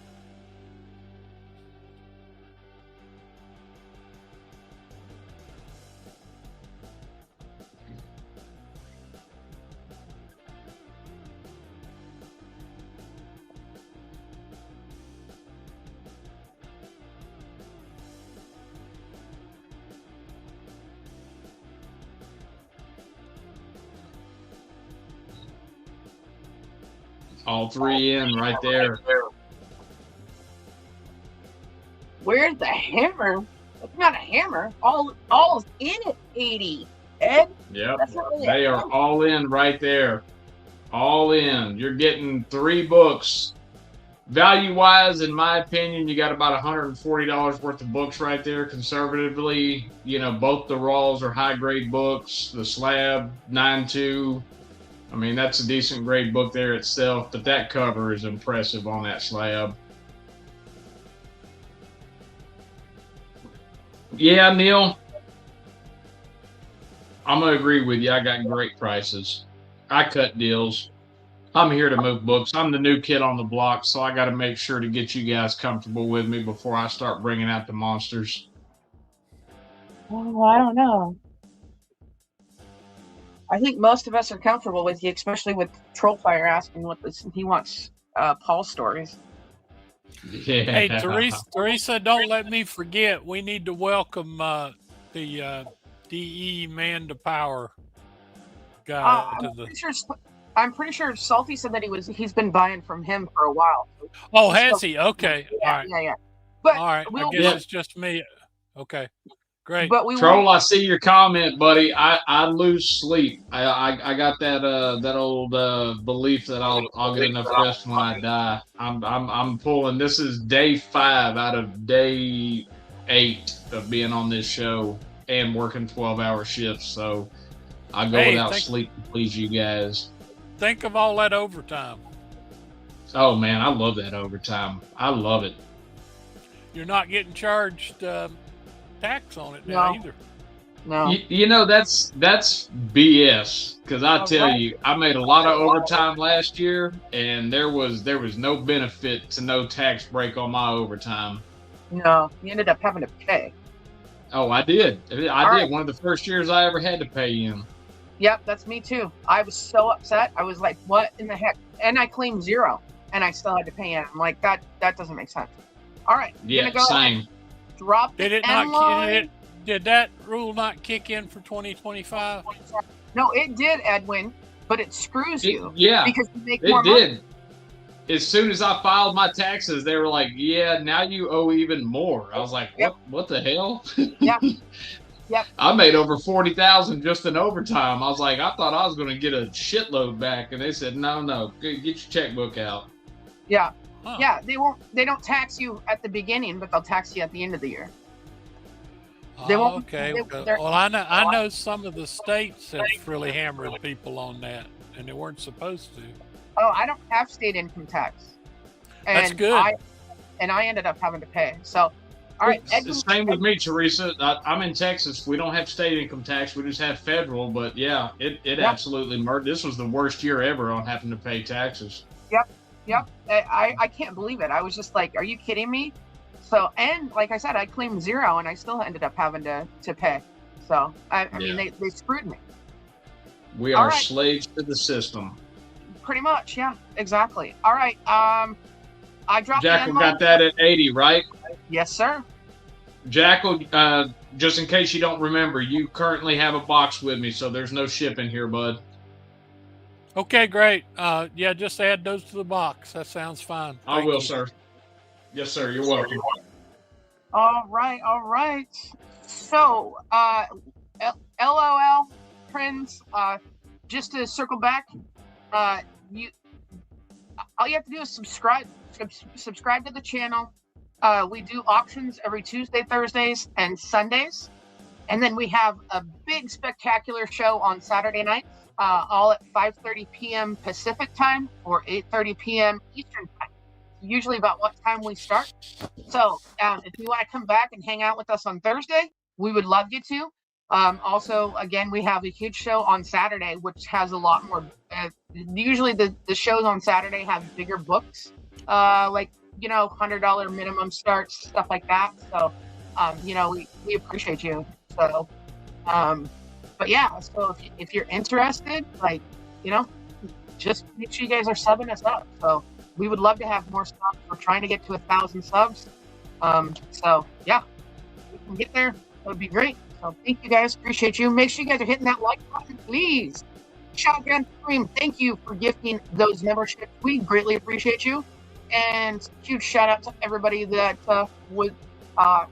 All three in right there. Where's the hammer? It's not a hammer. All's in it, 80. Ed? Yep. That's not really They a are hammer. all in right there. All in. You're getting 3 books. Value-wise, in my opinion, you got about $140 worth of books right there. Conservatively, both the Raws are high-grade books. The Slab, 9.2. I mean, that's a decent grade book there itself, but that cover is impressive on that Slab. Yeah, Neil, I'm going to agree with you. I got great prices. I cut deals. I'm here to move books. I'm the new kid on the block, so I got to make sure to get you guys comfortable with me before I start bringing out the monsters. Oh, I don't know. I think most of us are comfortable with you, especially with Trollfire asking what he wants Paul stories. Yeah. Hey, Teresa, don't let me forget. We need to welcome the DE Man to Power guy to the. I'm pretty sure Salty said that he's been buying from him for a while. Oh, has he? Okay. Yeah, all right. yeah. But all right. I guess it's just me. Okay. Great. But Troll, I see your comment, buddy. I lose sleep. I got that old belief that I'll get enough rest when I die. I'm pulling. This is day 5 out of day 8 of being on this show and working 12-hour shifts. So I go without sleep to please you guys. Think of all that overtime. Oh man, I love that overtime. I love it. You're not getting charged tax on it now either. No. That's BS. Because I tell you, I made a lot of overtime last year, and there was no benefit to no tax break on my overtime. No, you ended up having to pay. Oh, I did. I did. One of the first years I ever had to pay in. Yep, that's me too. I was so upset. I was like, what in the heck? And I claimed 0, and I still had to pay in. I'm like, that doesn't make sense. All right. Yeah, go same. Drop Did it not? Did that rule not kick in for 2025? No, it did, Edwin, but it screws you. Yeah, because you make more money. It did. As soon as I filed my taxes, they were like, yeah, now you owe even more. I was like, what the hell? Yeah. Yep. I made over $40,000 just in overtime. I was like, I thought I was going to get a shitload back, and they said, no, get your checkbook out. Yeah, yeah. They don't tax you at the beginning, but they'll tax you at the end of the year. They won't. Okay. Well, I know some of the states have really hammered people on that, and they weren't supposed to. Oh, I don't have state income tax. And that's good. I ended up having to pay. So. All right, it's the same with me, Teresa. I'm in Texas. We don't have state income tax. We just have federal. But yeah, it absolutely murdered. This was the worst year ever on having to pay taxes. Yep. I can't believe it. I was just like, are you kidding me? So, and like I said, I claimed 0, and I still ended up having to pay. So, I mean, they screwed me. We are slaves to the system. Pretty much, yeah, exactly. All right, I dropped Jackal got that at 80, right? Yes, sir. Jackal, just in case you don't remember, you currently have a box with me, so there's no shipping here, bud. Okay, great. Yeah, just add those to the box. That sounds fine. I will, sir. Yes, sir. You're welcome. All right. So, LOL, friends, just to circle back, all you have to do is subscribe to the channel. We do auctions every Tuesday, Thursdays, and Sundays. And then we have a big spectacular show on Saturday nights, all at 5:30 p.m. Pacific time or 8:30 p.m. Eastern time. Usually about what time we start. So if you want to come back and hang out with us on Thursday, we would love you to. Also, again, we have a huge show on Saturday, which has a lot more. Usually the shows on Saturday have bigger books, like, $100 minimum starts, stuff like that. So, we appreciate you. So, but yeah, so if you're interested, just make sure you guys are subbing us up. So we would love to have more subs. We're trying to get to 1,000 subs. So yeah, if we can get there, that would be great. So thank you guys. Appreciate you. Make sure you guys are hitting that like button, please. Shotgun Stream, thank you for gifting those memberships. We greatly appreciate you. And huge shout out to everybody that with that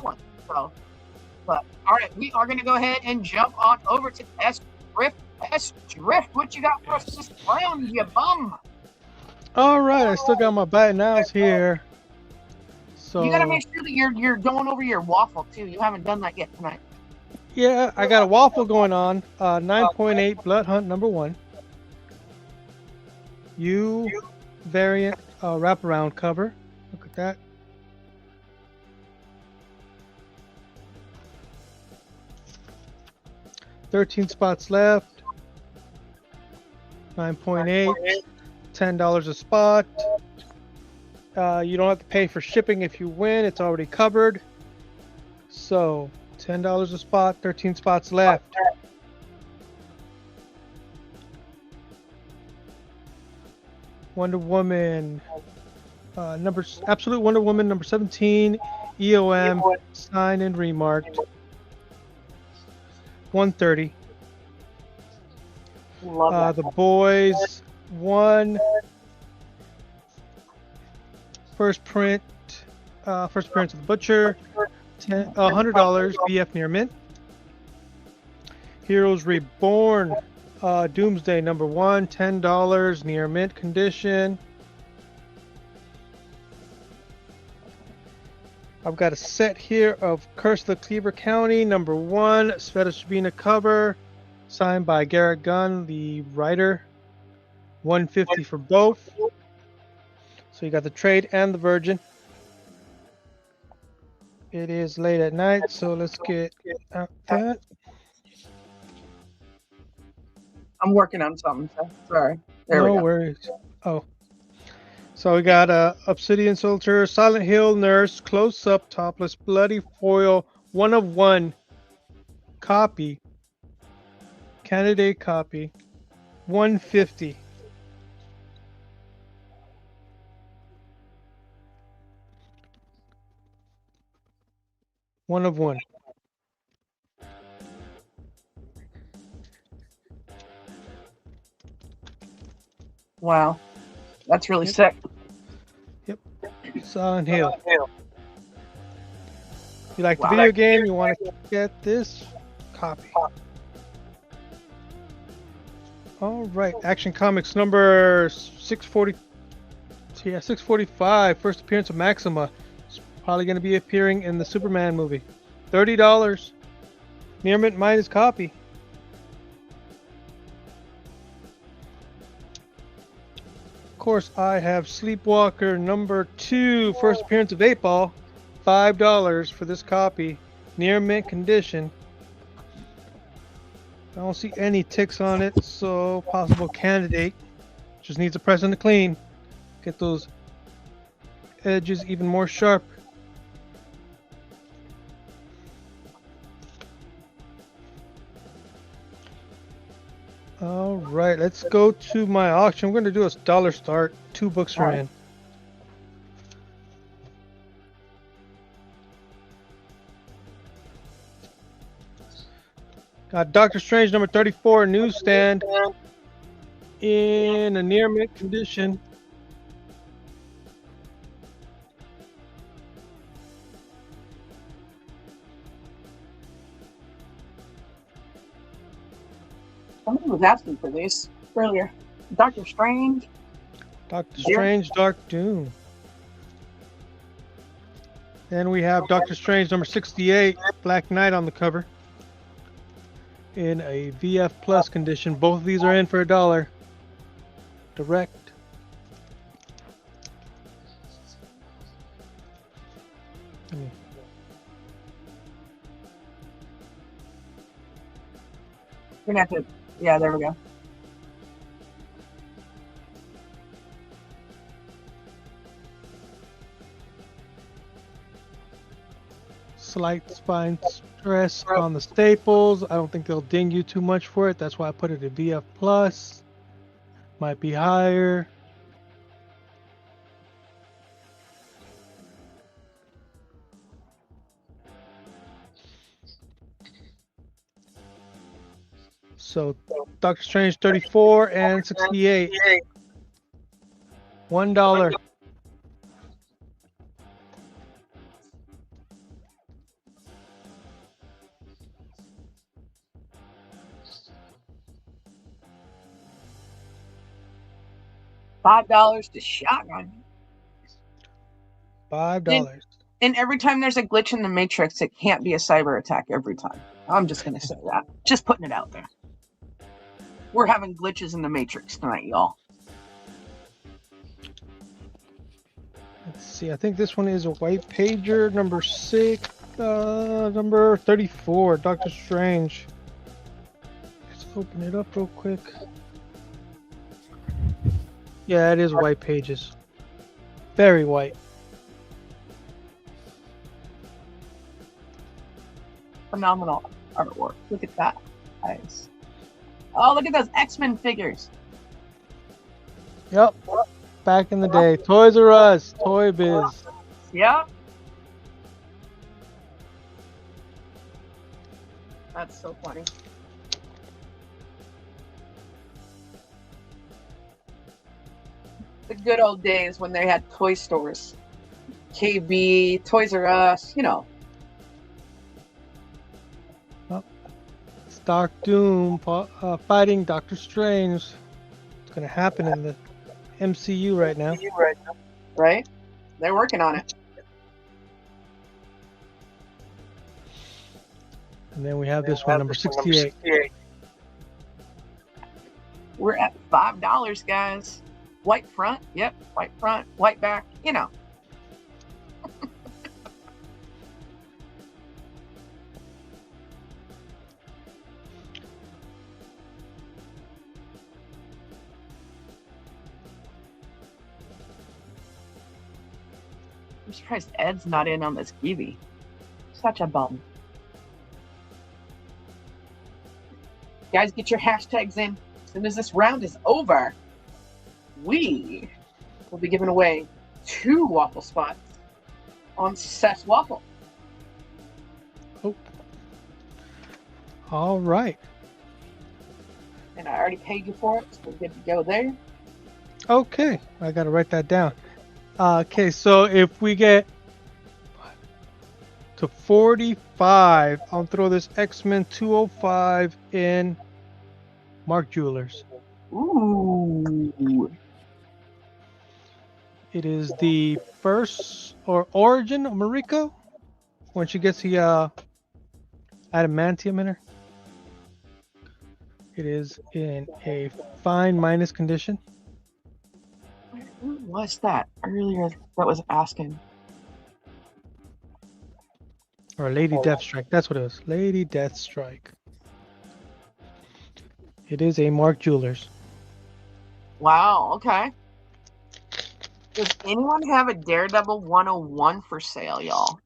one. So, but all right, we are going to go ahead and jump on over to S Drift. S Drift, what you got for us this round, you bum? All right, I still got my bat nows here. So You got to make sure that you're going over your waffle too. You haven't done that yet tonight. yeah, I got a waffle going on. 9.8 Blood Hunt number 1. U variant wraparound cover. Look at that. $13 spots left. 9.8. $10 a spot. You don't have to pay for shipping if you win. It's already covered. So $10 a spot. 13 spots left. Wonder Woman. Absolute Wonder Woman number 17. EOM signed and remarked. 130. The Boys 1. First print. First appearance of the Butcher. $100 BF near mint. Heroes Reborn. Doomsday number 1. $10 near mint condition. I've got a set here of Curse of the Cleaver County number 1. Sveta Shabina cover. Signed by Garrett Gunn, the writer. 150 for both. So you got the trade and the virgin. It is late at night, so let's get out that. I'm working on something. So sorry. There we No go. worries. Oh. So we got Obsidian Soldier, Silent Hill Nurse, Close Up, Topless, Bloody Foil, 1 of 1 copy. Candidate copy. 150. One of 1. Wow. That's really sick. Yep. Silent Hill. You like the video game, you want to get this copy. All right. Action Comics number 640. Yeah, 645. First appearance of Maxima. It's probably going to be appearing in the Superman movie. $30. Near mint minus copy. Of course, I have Sleepwalker number 2. First appearance of 8-Ball. $5 for this copy. Near mint condition. I don't see any ticks on it, so possible candidate. Just needs a press and a clean. Get those edges even more sharp. All right, let's go to my auction. We're going to do a dollar start. 2 books are in. Got Doctor Strange number 34 newsstand in a near mint condition. Somebody was asking for these earlier. Doctor Strange. Doctor Strange, Dark Doom. Then we have Doctor Strange number 68, Black Knight on the cover. In a VF Plus condition. Both of these are in for $1. Direct. You're gonna have to. Yeah, there we go. Slight spine stress on the staples. I don't think they'll ding you too much for it. That's why I put it at VF Plus. Might be higher. So Doctor Strange 34 and 68. $1. $5 to shotgun. $5. And every time there's a glitch in the Matrix, it can't be a cyber attack every time. I'm just going to say that. Just putting it out there. We're having glitches in the Matrix tonight, y'all. Let's see. I think this one is a white pager, number 6, number 34, Doctor Strange. Let's open it up real quick. Yeah, it is white pages. Very white. Phenomenal artwork. Look at that, guys. Oh, look at those X-Men figures. Yep. Back in the day. Toys R Us. Toy Biz. Yep. That's so funny. The good old days when they had toy stores. KB, Toys R Us, you know. It's Doc Doom fighting Doctor Strange. It's going to happen in the MCU right now. Right? They're working on it. And then we have this one, number 68. We're at $5, guys. White front, yep, white front, white back, you know. I'm surprised Ed's not in on this Kiwi. Such a bum. Guys, get your hashtags in. As soon as this round is over, we will be giving away 2 waffle spots on Seth's Waffle. Oh. All right. And I already paid you for it, so we're good to go there. Okay. I got to write that down. Okay, so if we get to 45, I'll throw this X-Men 205 in Mark Jewelers. Ooh. It is the first or origin of Mariko when she gets the adamantium in her. It is in a fine minus condition. Who was that earlier that was asking? Or Lady Deathstrike. That's what it was. Lady Deathstrike. It is a Mark Jewelers. Wow, okay. Does anyone have a Daredevil 101 for sale, y'all?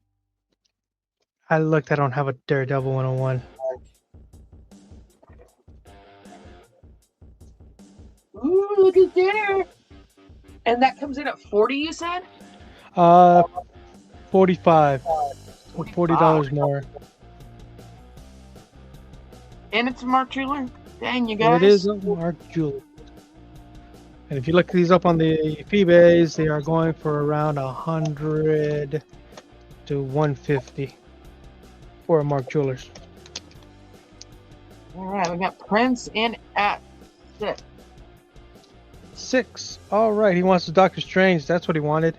I looked. I don't have a Daredevil 101. Ooh, look at there. And that comes in at 40, you said? 45. Or $40 more. And it's a Mark Jeweler? Dang, you guys. It is a Mark Jeweler. And if you look these up on the eBays, they are going for around 100 to 150 for a Mark Jewelers. All right, we got Prince in at 6. 6. All right, he wants the Doctor Strange. That's what he wanted.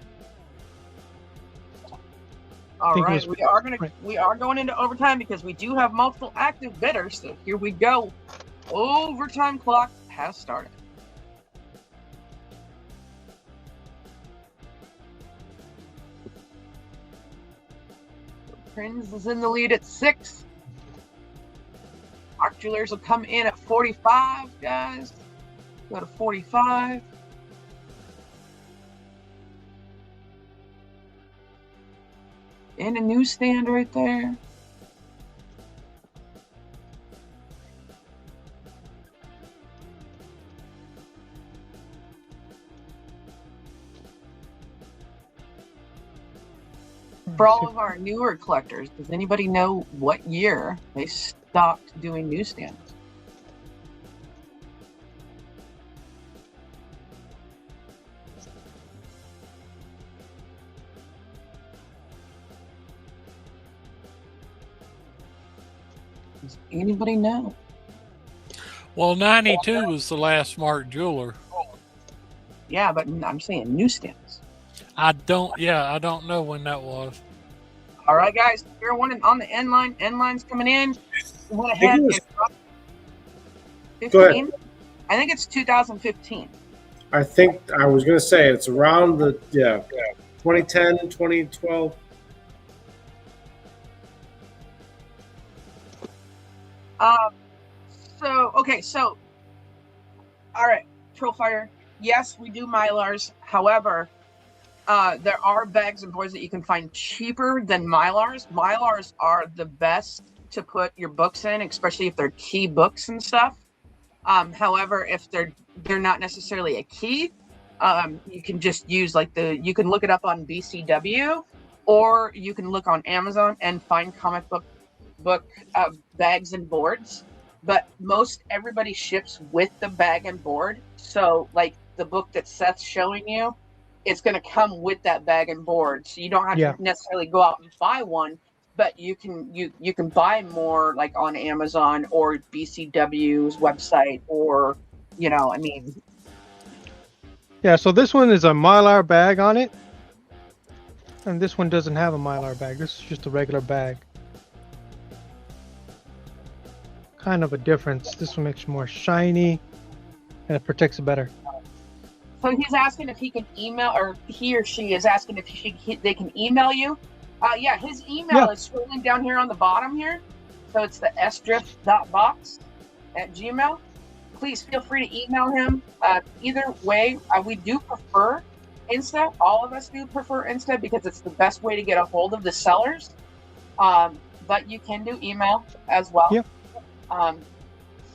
All right, we are going into overtime because we do have multiple active bidders. So here we go. Overtime clock has started. Prince is in the lead at 6. Mark Jewelers will come in at 45, guys. Go to 45. And a newsstand right there. For all of our newer collectors, does anybody know what year they stopped doing newsstands? Does anybody know? Well, 92 was the last Mark Jeweler. Yeah, but I'm saying newsstands. I don't know when that was. All right, guys, you're one on the end line. End line's coming in. We went I think ahead it was- and Go ahead. 15. I think it's 2015. I think I was going to say it's around the 2010, 2012. So all right, Profire. Yes, we do Mylars. However, there are bags and boards that you can find cheaper than Mylars. Mylars are the best to put your books in, especially if they're key books and stuff. However, if they're not necessarily a key, you can just use you can look it up on BCW, or you can look on Amazon and find comic book bags and boards. But most everybody ships with the bag and board. So like the book that Seth's showing you, it's going to come with that bag and board. So you don't have to necessarily go out and buy one, but you can buy more like on Amazon or BCW's website, or Yeah, so this one is a Mylar bag on it. And this one doesn't have a Mylar bag. This is just a regular bag. Kind of a difference. This one makes it more shiny and it protects it better. So he's asking if he can email, or he or she is asking if they can email you. Yeah, his email is scrolling down here on the bottom here. So it's the sdrift.box@gmail. Please feel free to email him. Either way, we do prefer Insta. All of us do prefer Insta because it's the best way to get a hold of the sellers. But you can do email as well. Yep.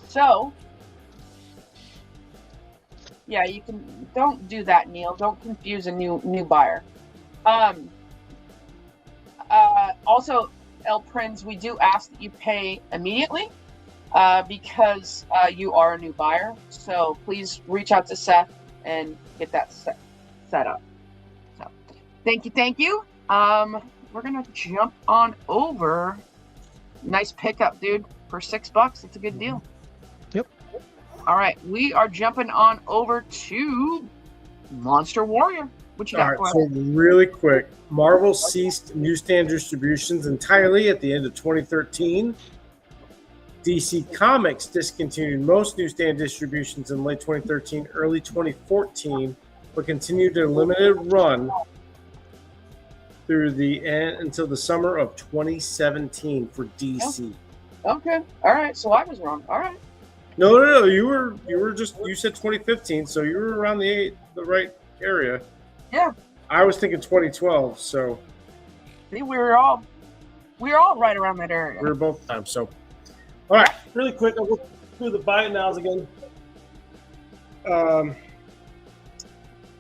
So yeah, you can. Don't do that, Neil. Don't confuse a new buyer. Also, El Prinz, we do ask that you pay immediately because you are a new buyer. So please reach out to Seth and get that set up. So thank you. We're gonna jump on over. Nice pickup, dude. For $6, it's a good deal. Yep. All right, we are jumping on over to Monster Warrior. What you got for us? So really quick, Marvel ceased newsstand distributions entirely at the end of 2013. DC Comics discontinued most newsstand distributions in late 2013, early 2014, but continued their limited run through the end until the summer of 2017 for DC. Okay. All right. So I was wrong. All right. No. You said 2015, so you were around the right area. Yeah. I was thinking 2012, so See, we were all right around that area. we were both times. So, all right, really quick, I'll go through the buy it nows again.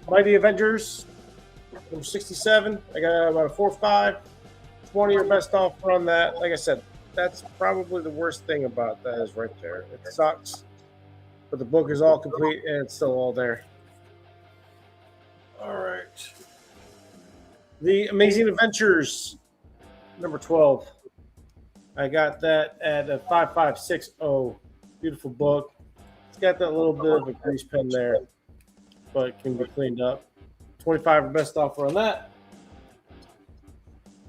Mighty Avengers, number 67. I got about a 4.5. 20 or best offer on that. Like I said, that's probably the worst thing about that is right there. It sucks, but the book is all complete and it's still all there. All right. The Amazing Adventures, number 12. I got that at a 5560. Beautiful book. It's got that little bit of a grease pen there, but it can be cleaned up. 25 or best offer on that.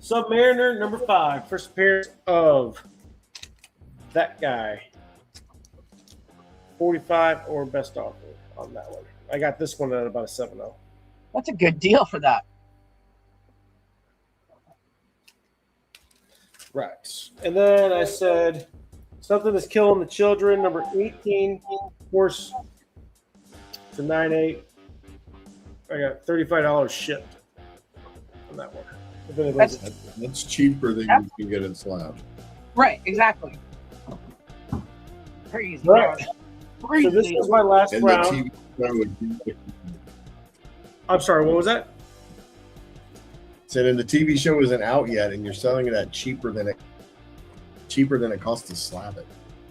Submariner, number 5. First appearance of that guy. 45 or best offer on that one. I got this one at about a 7.0. That's a good deal for that. Right. And then I said Something Is Killing the Children, number 18. Of course, it's a 9.8. I got $35 shipped on that one. That's cheaper than you can get in slabs. Right, exactly. Crazy. Right. Crazy. So this was my last And the round. TV show would- I'm sorry, what was that? said, and the TV show isn't out yet, and you're selling it at cheaper than it costs to slab it.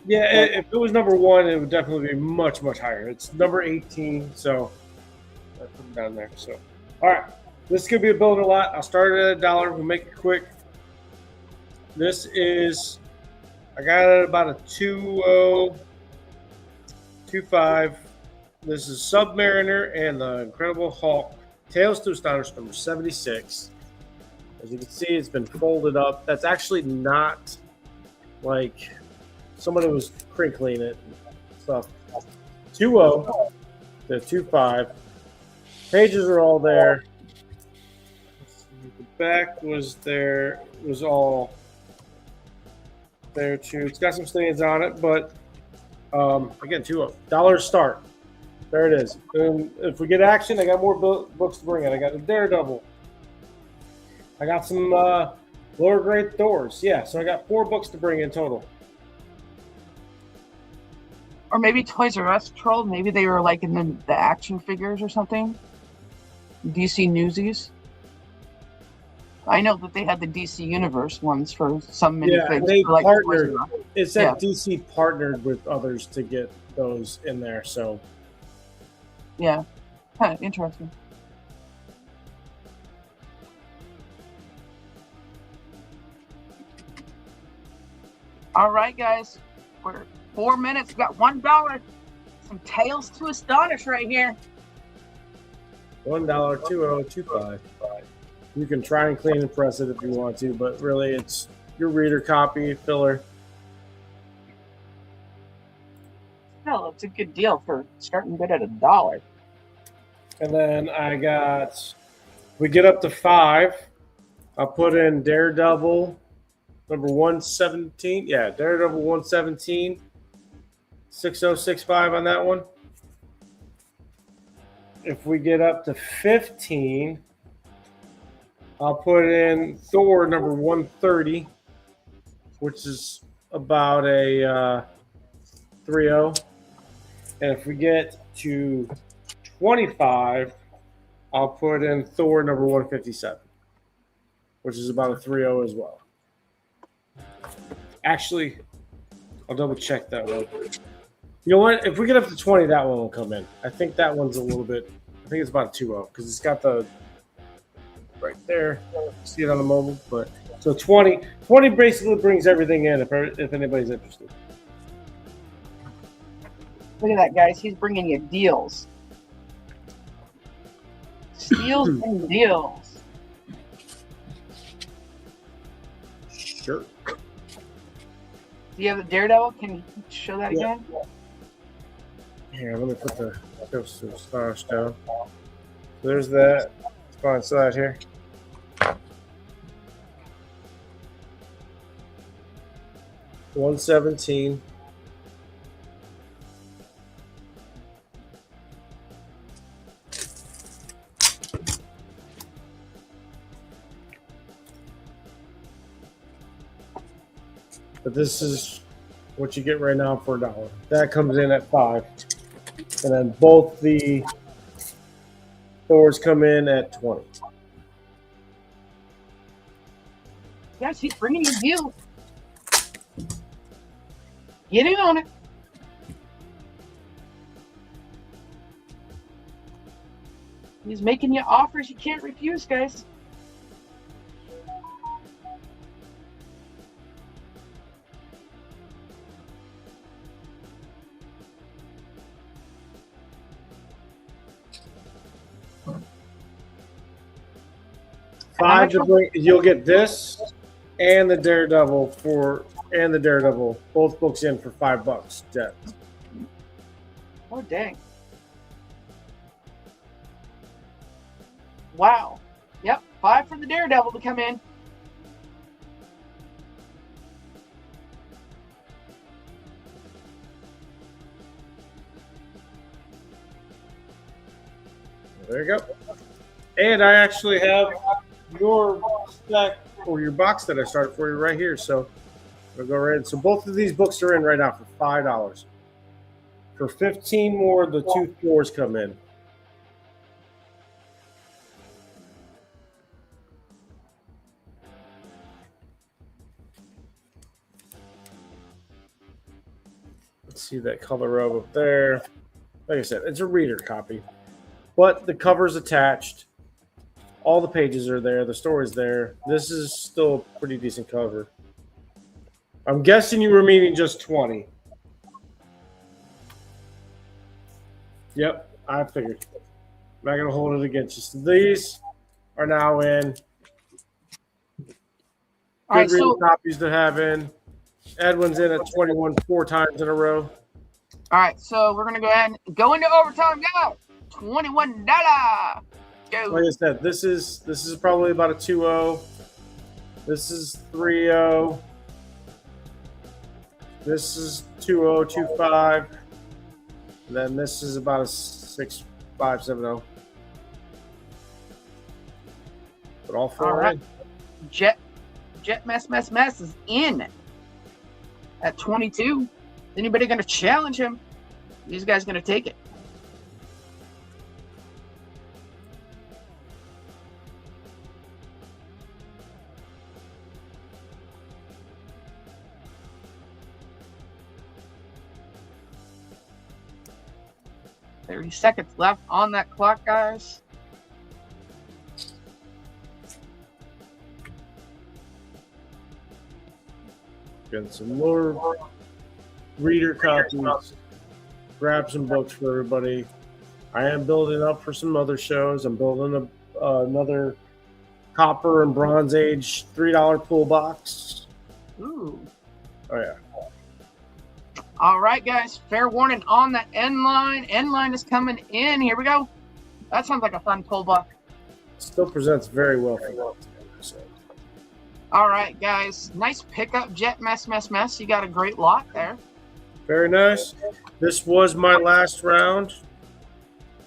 Yeah, if it was number 1, it would definitely be much, much higher. It's number 18, so I put it down there. So, all right, this could be a builder lot. I'll start it at $1. We'll make it quick. This is, I got it at about a 2.0, 2.5. This is Submariner and the Incredible Hulk. Tales to Astonish number 76. As you can see, it's been folded up. That's actually not like somebody was crinkling it and stuff. 2-0 to 2-5. Pages are all there. The back was there. It was all there too. It's got some stains on it, but again, 2-0. $1 start. There it is. And if we get action, I got more books to bring in. I got the Daredevil. I got some lower grade Thors. Yeah, so I got 4 books to bring in total. Or maybe Toys R Us trolled. Maybe they were like in the action figures or something. DC Newsies. I know that they had the DC Universe ones for some minifigs. They like partnered. It said DC partnered with others to get those in there. So yeah, kind of interesting. All right, guys, we're 4 minutes. We got $1. Some Tales to Astonish right here. $1, 2-0, 2-5. You can try and clean and press it if you want to, but really it's your reader copy filler. Hell, it's a good deal for starting good at $1. And then I got, we get up to 5. I'll put in Daredevil number 117. Yeah, Daredevil 117. 6065 on that one. If we get up to 15, I'll put in Thor number 130, which is about a 3-0. And if we get to 25, I'll put in Thor number 157, which is about a 3-0 as well. Actually, I'll double check that one. You know what? If we get up to 20, that one will come in. I think that one's a little bit, I think it's about a 2-0 because it's got the right there. See it on the mobile. But so 20 basically brings everything in if anybody's interested. Look at that, guys. He's bringing you deals. Steals and deals. Sure. Do you have a Daredevil? Can you show that again? Here, let me put the stars down. There's that. Let's go inside here. $117. But this is what you get right now for $1. That comes in at 5. And then both the Thors come in at 20. Yes, he's bringing you deals. Get in on it. He's making you offers you can't refuse, guys. Five to bring, you'll get this and the Daredevil both books in for $5. Jet. Oh dang! Wow. Yep, 5 for the Daredevil to come in. There you go. And I actually have your stack or your box that I started for you right here. So we'll go right in. So both of these books are in right now for $5. For 15 more, the 2 Thors come in. Let's see that color robe up there. Like I said, it's a reader copy, but the cover's attached. All the pages are there. The story's there. This is still a pretty decent cover. I'm guessing you were meaning just 20. Yep, I figured. I'm not going to hold it against you. So these are now in. All right, Good reading so copies to have in. Edwin's in at 21 4 times in a row. all right, so we're gonna go ahead and go into overtime. Go $21. Go. Like I said, this is probably about a 2-0. This is 3-0. This is 2-0, 2-5. And then this is about a 6-5, 7-0. But all four All right. in. Jet mess is in at 22. Is anybody gonna challenge him? These guys gonna take it. $30 seconds left on that clock, guys. Getting some more reader copies. Grab some books for everybody. I am building up for some other shows. I'm building another Copper and Bronze Age $3 pool box. Ooh. Oh, yeah. All right, guys. Fair warning on that end line. End line is coming in. Here we go. That sounds like a fun pull buck. Still presents very well for that. So. All right, guys. Nice pickup, Jet mess. You got a great lot there. Very nice. This was my last round.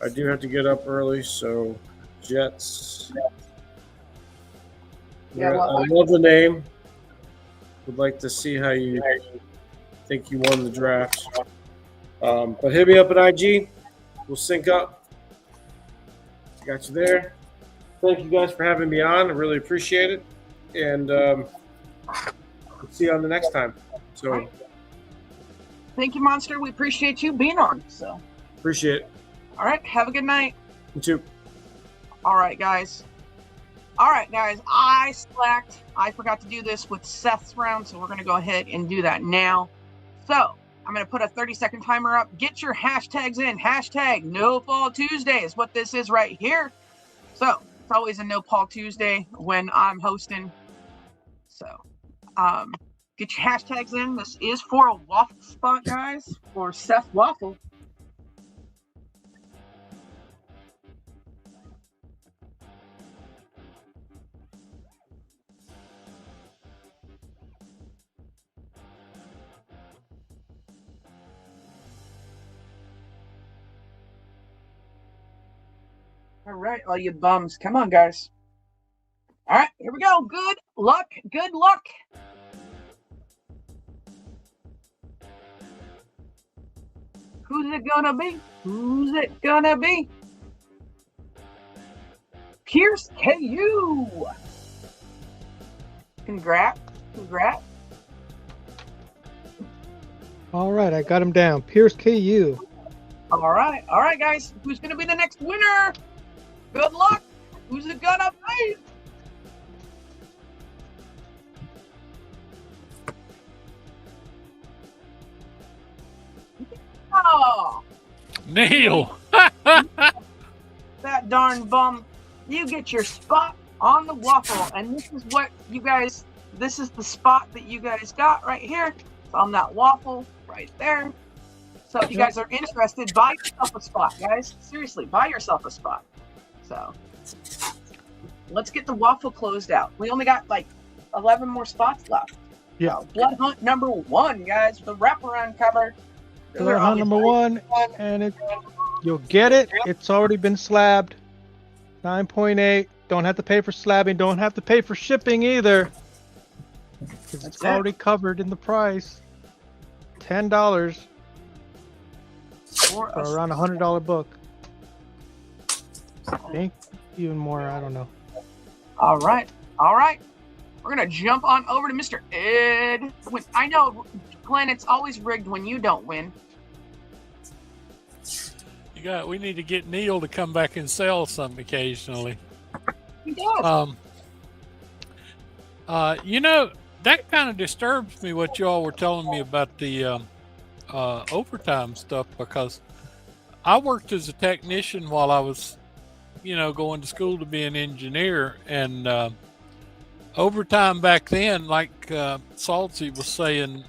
I do have to get up early, so Jets. Yeah, well, I love the name. Would like to see how you think you won the draft. But hit me up at IG. We'll sync up. Got you there. Thank you guys for having me on. I really appreciate it. And we'll see you on the next time. So thank you, Monster. We appreciate you being on. So appreciate it. all right, have a good night. You too. All right, guys. I slacked. I forgot to do this with Seth's round, so we're going to go ahead and do that now. So I'm going to put a 30-second timer up. Get your hashtags in. Hashtag No Fall Tuesday is what this is right here. So it's always a No Fall Tuesday when I'm hosting. So get your hashtags in. This is for a waffle spot, guys, for Seth Waffle. All right, all you bums. Come on, guys. All right, here we go. Good luck. Good luck. Who's it gonna be? Who's it gonna be? Pierce KU. Congrats. All right, I got him down. Pierce KU. All right, guys. Who's gonna be the next winner? Good luck. Who's it gonna be? Oh, Neil. that darn bum. You get your spot on the waffle. And this is what you guys, this is the spot that you guys got right here. It's on that waffle right there. So if you guys are interested, buy yourself a spot, guys. Seriously, buy yourself a spot. So let's get the waffle closed out. We only got like 11 more spots left. Yeah. Blood Hunt number 1, guys, the wraparound cover. Blood Hunt number 1, and you'll get it. It's already been slabbed. 9.8. Don't have to pay for slabbing. Don't have to pay for shipping either. It's already covered in the price. $10 for around $100 book. I think even more. I don't know. All right. We're gonna jump on over to Mr. Ed. I know, Glenn, it's always rigged when you don't win. We need to get Neil to come back and sell something occasionally. He does. That kind of disturbs me what y'all were telling me about the overtime stuff, because I worked as a technician while I was, going to school to be an engineer, and overtime back then, like Salty was saying,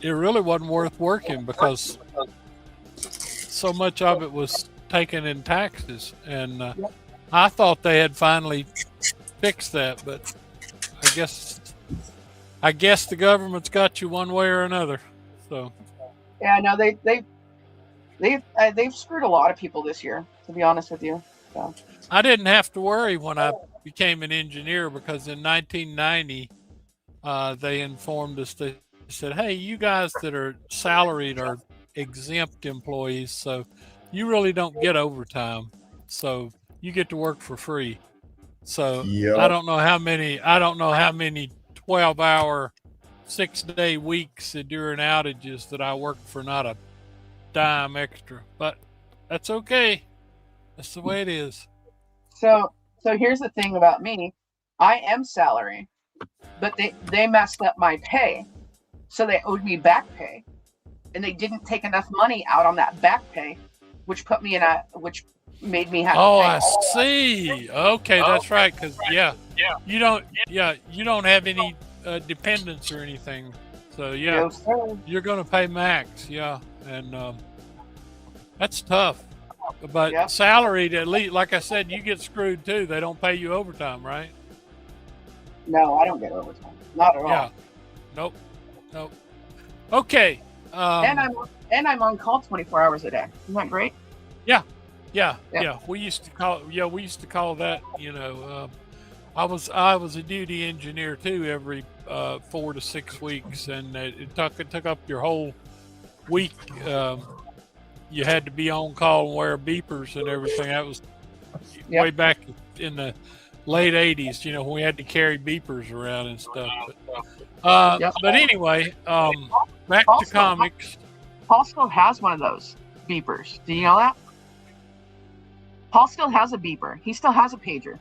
it really wasn't worth working because so much of it was taken in taxes, and I thought they had finally fixed that, but I guess the government's got you one way or another. So Yeah, no, they've screwed a lot of people this year, to be honest with you. So. I didn't have to worry when I became an engineer because in 1990 they informed us. They said, "Hey, you guys that are salaried are exempt employees, so you really don't get overtime. So you get to work for free." So Yep. I don't know how many 12-hour, 6-day weeks during outages that I worked for not a dime extra, but that's okay. That's the way it is. So here's the thing about me. I am salary, but they messed up my pay. So they owed me back pay, and they didn't take enough money out on that back pay, which made me have to Oh, pay I see. Okay, that's right. Because you don't have any dependents or anything. So No, sir. you're going to pay max. Yeah, and that's tough. But Yep. salaried, at least, like I said, you get screwed too. They don't pay you overtime, right? No, I don't get overtime. Not at all. Yeah. Nope. Okay. And I'm on call 24 hours a day. Isn't that great? Yeah. Yeah. We used to call that, I was a duty engineer too every 4 to 6 weeks, and it took up your whole week. You had to be on call and wear beepers and everything. That was way back in the late 80s, when we had to carry beepers around and stuff. But anyway, back to comics. Paul still has one of those beepers. Do you know that? Paul still has a beeper. He still has a pager.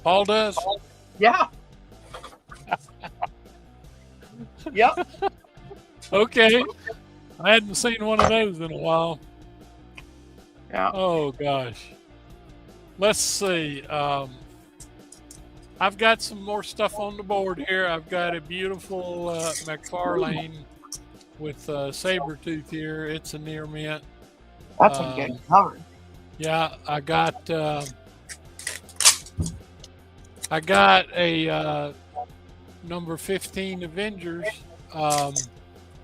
Paul does? Yeah. Yep. Okay. I hadn't seen one of those in a while. Yeah. Oh, gosh. Let's see. I've got some more stuff on the board here. I've got a beautiful McFarlane with Sabretooth here. It's a near mint. That's a good cover. Yeah, I got a number 15 Avengers.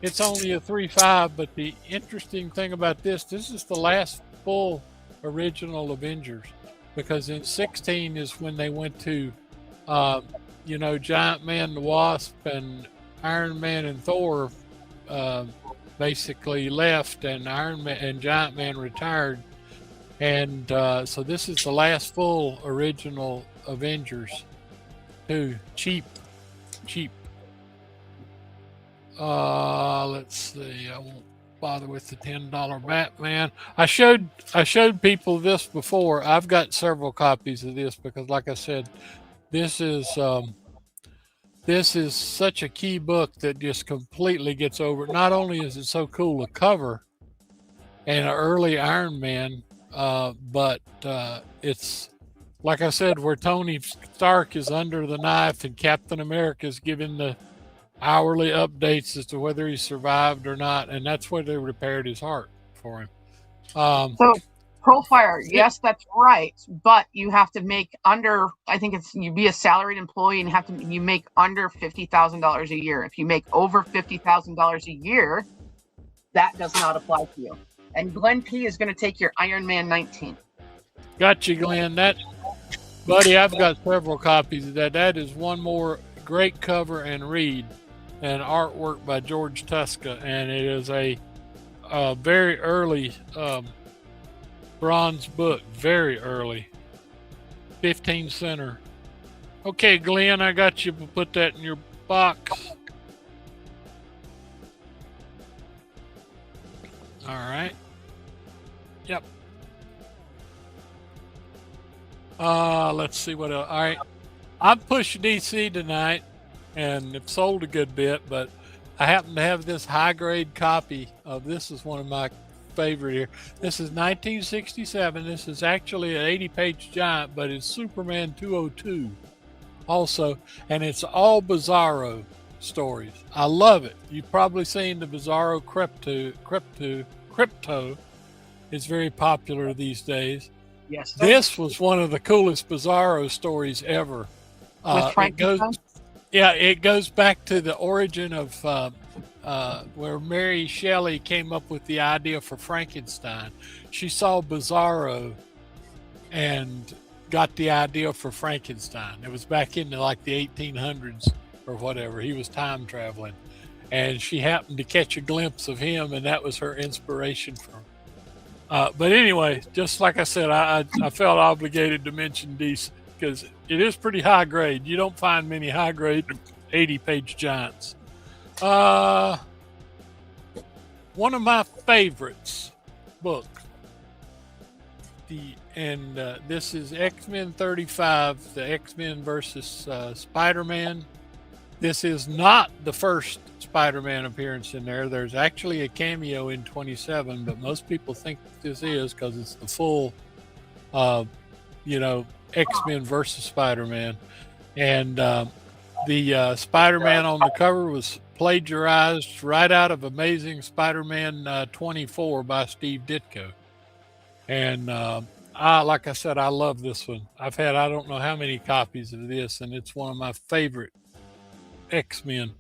It's only a 3.5, but the interesting thing about this is the last full original Avengers, because in 16 is when they went to, Giant Man, the Wasp, and Iron Man and Thor basically left, and Iron Man and Giant Man retired. And so this is the last full original Avengers. Too cheap. Let's see. I won't bother with the $10 Batman. I showed people this before. I've got several copies of this because, like I said, this is such a key book that just completely gets over. Not only is it so cool to cover and an early Iron Man, but it's, like I said, where Tony Stark is under the knife and Captain America is giving the hourly updates as to whether he survived or not, and that's where they repaired his heart for him. So, Profire, yes, that's right, but you have to make under. I think you be a salaried employee and you make under $50,000 a year. If you make over $50,000 a year, that does not apply to you. And Glenn P is going to take your Iron Man 19. Got you, Glenn. Buddy, I've got several copies of that. That is one more great cover and read, and artwork by George Tuska, and it is a very early bronze book, very early, 15 center. Okay, Glenn, I got you to put that in your box. All right. Yep. Let's see what else. All right. I'm pushing DC tonight and have sold a good bit, but I happen to have this high grade copy of this. Is one of my favorite here. This is 1967. This is actually an 80-page giant, but it's Superman 202 also, and it's all Bizarro stories. I love it. You've probably seen the Bizarro Crypto is very popular these days. Yes. This was one of the coolest Bizarro stories ever. With Frankenstein? It goes back to the origin of where Mary Shelley came up with the idea for Frankenstein. She saw Bizarro and got the idea for Frankenstein. It was back in like the 1800s or whatever. He was time traveling, and she happened to catch a glimpse of him, and that was her inspiration for him. But anyway, just like I said, I felt obligated to mention these because it is pretty high grade. You don't find many high grade 80-page giants. One of my favorites book. This is X-Men 35, the X-Men versus Spider-Man. This is not the first Spider-Man appearance in there. There's actually a cameo in 27, but most people think this is because it's the full, X-Men versus Spider-Man. And the Spider-Man on the cover was plagiarized right out of Amazing Spider-Man 24 by Steve Ditko. And like I said, I love this one. I've had I don't know how many copies of this, and it's one of my favorite X-Men.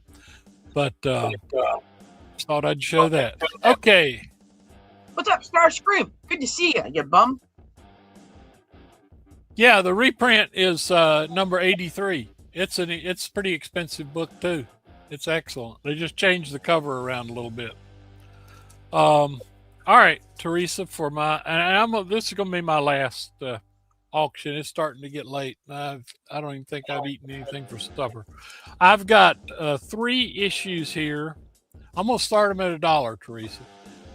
But thought I'd show that. Okay. What's up, Starscream? Good to see you, you bum. Yeah, the reprint is number 83. It's a pretty expensive book too. It's excellent. They just changed the cover around a little bit. All right, Teresa, for this is going to be my last auction. It's starting to get late. I don't even think I've eaten anything for supper. I've got 3 issues here. I'm going to start them at $1, Teresa.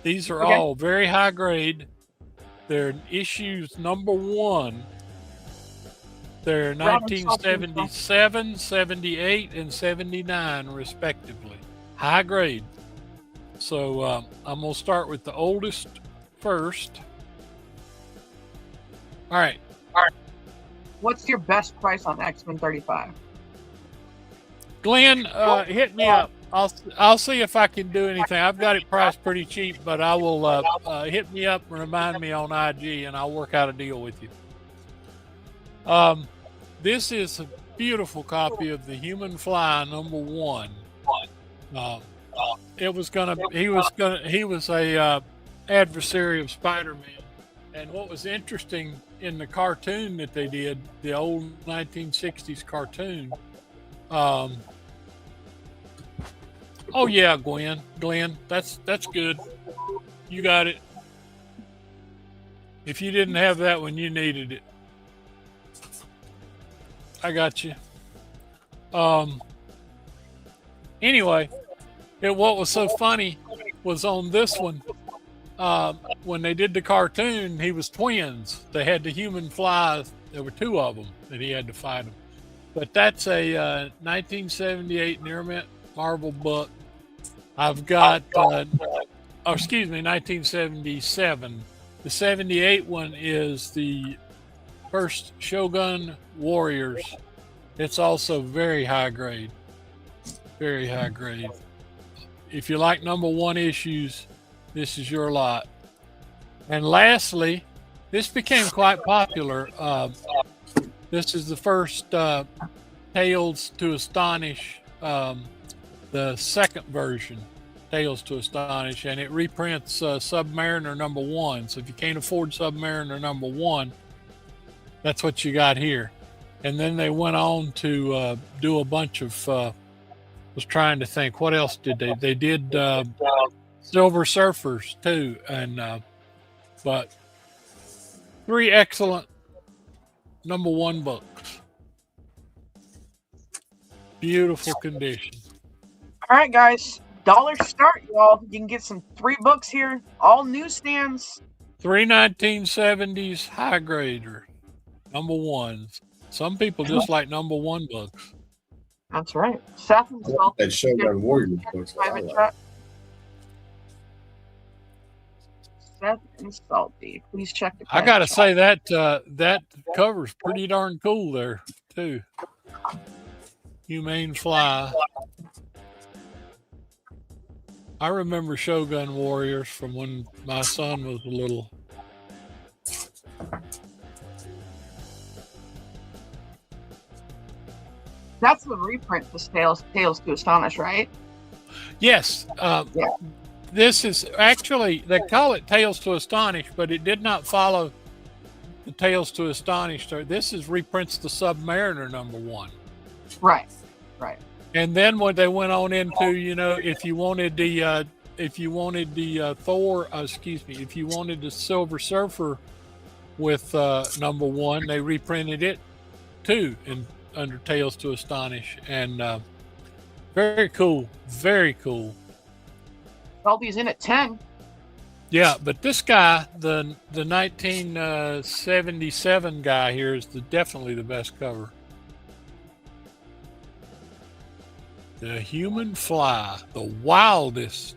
These are all very high grade. They're issues number 1. They're 1977, 78, and 79, respectively. High grade. So I'm going to start with the oldest first. All right. What's your best price on X-Men 35? Glenn, hit me up. I'll see if I can do anything. I've got it priced pretty cheap, but I will hit me up and remind me on IG, and I'll work out a deal with you. This is a beautiful copy of the Human Fly number 1. He was a adversary of Spider-Man. And what was interesting in the cartoon that they did, the old 1960s cartoon, oh yeah, Glenn, that's good. You got it. If you didn't have that one, you needed it. I got you. Anyway, what was so funny was on this one, when they did the cartoon, he was twins. They had the Human Fly. There were 2 of them that he had to fight them. But that's a 1978 Near Mint Marvel book. I've got, 1977. The 78 one is the first Shogun Warriors. It's also very high grade. Very high grade. If you like number 1 issues, this is your lot. And lastly, this became quite popular. This is the first Tales to Astonish, the second version, Tales to Astonish, and it reprints Submariner number 1. So if you can't afford Submariner number 1, that's what you got here. And then they went on to do a bunch of, was trying to think, what else did they? They did Silver Surfers too, and but 3 excellent number 1 books. Beautiful condition. All right, guys. $1 start, y'all. You can get some 3 books here, all newsstands. 3 1970s high grader, number 1s. Some people just like number 1 books. That's right. Seth himself. That Shogun Warriors books. Private chat. Seth and Salty. Please check the I gotta chat. say that that cover's pretty darn cool there too. Humane Fly. I remember Shogun Warriors from when my son was little. That's the reprint for Tales to Astonish, right? Yes. This is actually, they call it Tales to Astonish, but it did not follow the Tales to Astonish. This is reprints the Submariner #1. Right. And then when they went on into, if you wanted the Thor, if you wanted the Silver Surfer with #1, they reprinted it too under Tales to Astonish, and very cool, very cool. Salty's in at 10. Yeah, but this guy, the 1977 guy here, is definitely the best cover. The Human Fly, the wildest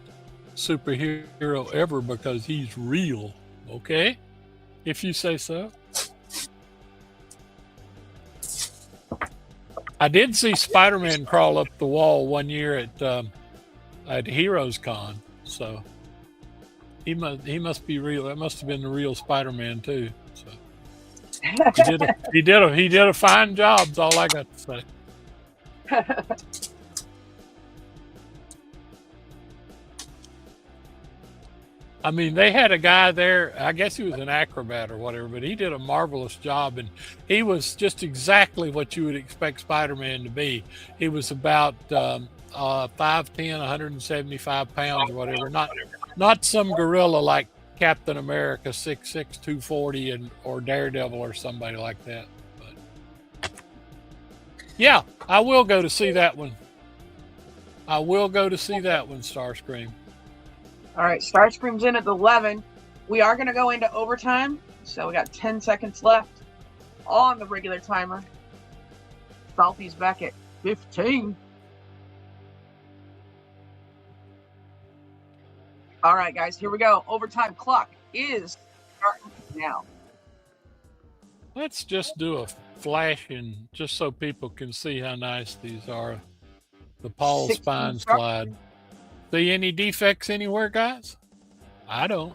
superhero ever because he's real. Okay? If you say so. I did see Spider-Man crawl up the wall one year at Heroes Con, so he must be real. That must have been the real Spider-Man too. So he did a fine job. That's all I got to say. I mean, they had a guy there, I guess he was an acrobat or whatever, but he did a marvelous job, and he was just exactly what you would expect Spider-Man to be. He was about 5'10", 175 pounds or whatever, not some gorilla like Captain America, 6'6", 240, or Daredevil or somebody like that. But yeah, I will go to see that one. Starscream. All right, Starscream's in at 11. We are going to go into overtime, so we got 10 seconds left on the regular timer. Salty's back at 15. All right, guys, here we go. Overtime clock is starting now. Let's just do a flashing, just so people can see how nice these are. The Paul 16 Spine start. slide. See any defects anywhere, guys? I don't.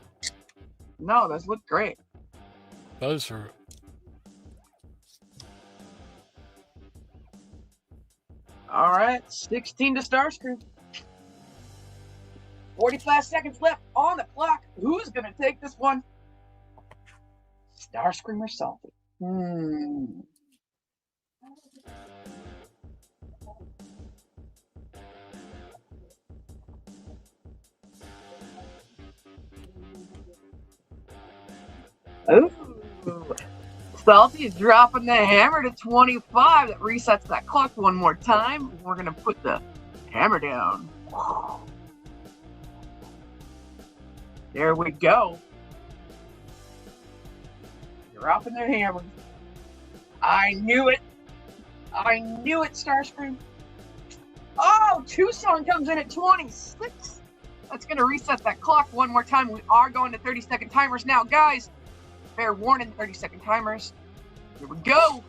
No, those look great. Those are. All right, 16 to Starscream. 45 seconds left on the clock. Who's going to take this one? Starscream or Salty? Ooh. Salty is dropping the hammer to 25. That resets that clock one more time. We're going to put the hammer down. There we go. Dropping the hammer. I knew it. Starscream. Oh, Tucson comes in at 26. That's going to reset that clock one more time. We are going to 30-second timers now, guys. Fair warning, 30-second timers. Here we go.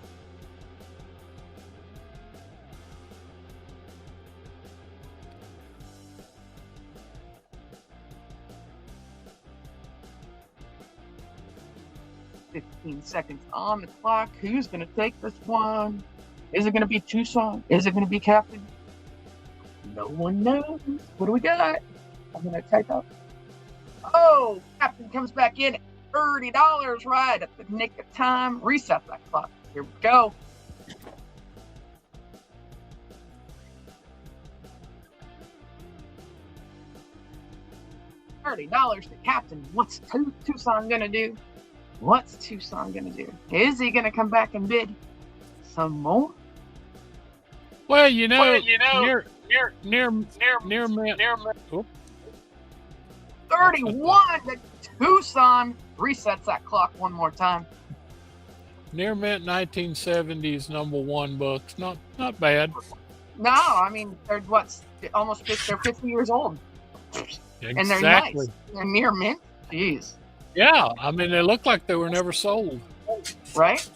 $15 seconds on the clock. Who's going to take this one? Is it going to be Tucson? Is it going to be Captain? No one knows. What do we got? I'm going to type up. Oh, Captain comes back in. $30 right at the nick of time. Reset that clock. Here we go. $30 to Captain. What's Tucson gonna do? Is he gonna come back and bid some more? Well, near 31 to Tucson. Resets that clock one more time. Near mint 1970s #1 books. Not bad. No, I mean they're almost 50 years old. Exactly. And they're nice. They're near mint. Jeez. Yeah, I mean, they look like they were never sold. Right?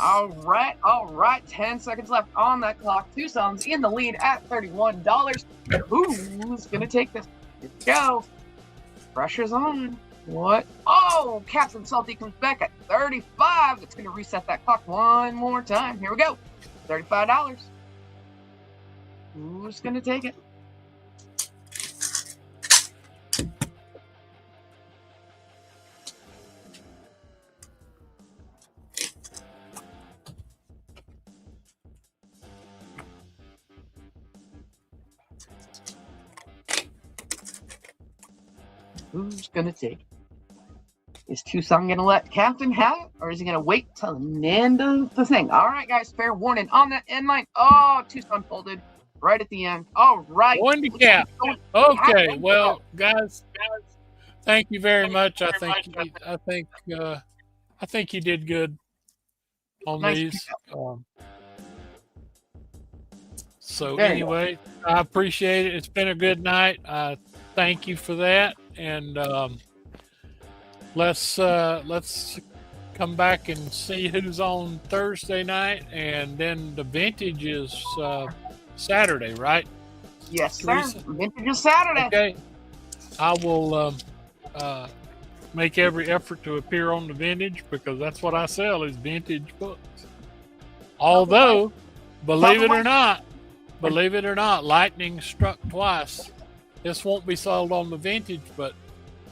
All right. 10 seconds left on that clock. Tucson's in the lead at $31. Who's going to take this? Here we go. Pressure's on. What? Oh, Captain Salty comes back at 35. It's going to reset that clock one more time. Here we go. $35. Who's going to take it? Who's going to take it? Is Tucson going to let Captain have it, or is he going to wait till the end of the thing? All right, guys, fair warning on that end line. Oh, Tucson folded right at the end. All right. One to Cap. Okay, well, guys, thank you very much. I think you did good on these. So anyway, I appreciate it. It's been a good night. Thank you for that, and let's come back and see who's on Thursday night, and then the vintage is Saturday, right? Yes, sir. Teresa? Vintage is Saturday. Okay. I will make every effort to appear on the vintage, because that's what I sell is vintage books. Although, believe it or not, lightning struck twice. This won't be sold on the vintage, but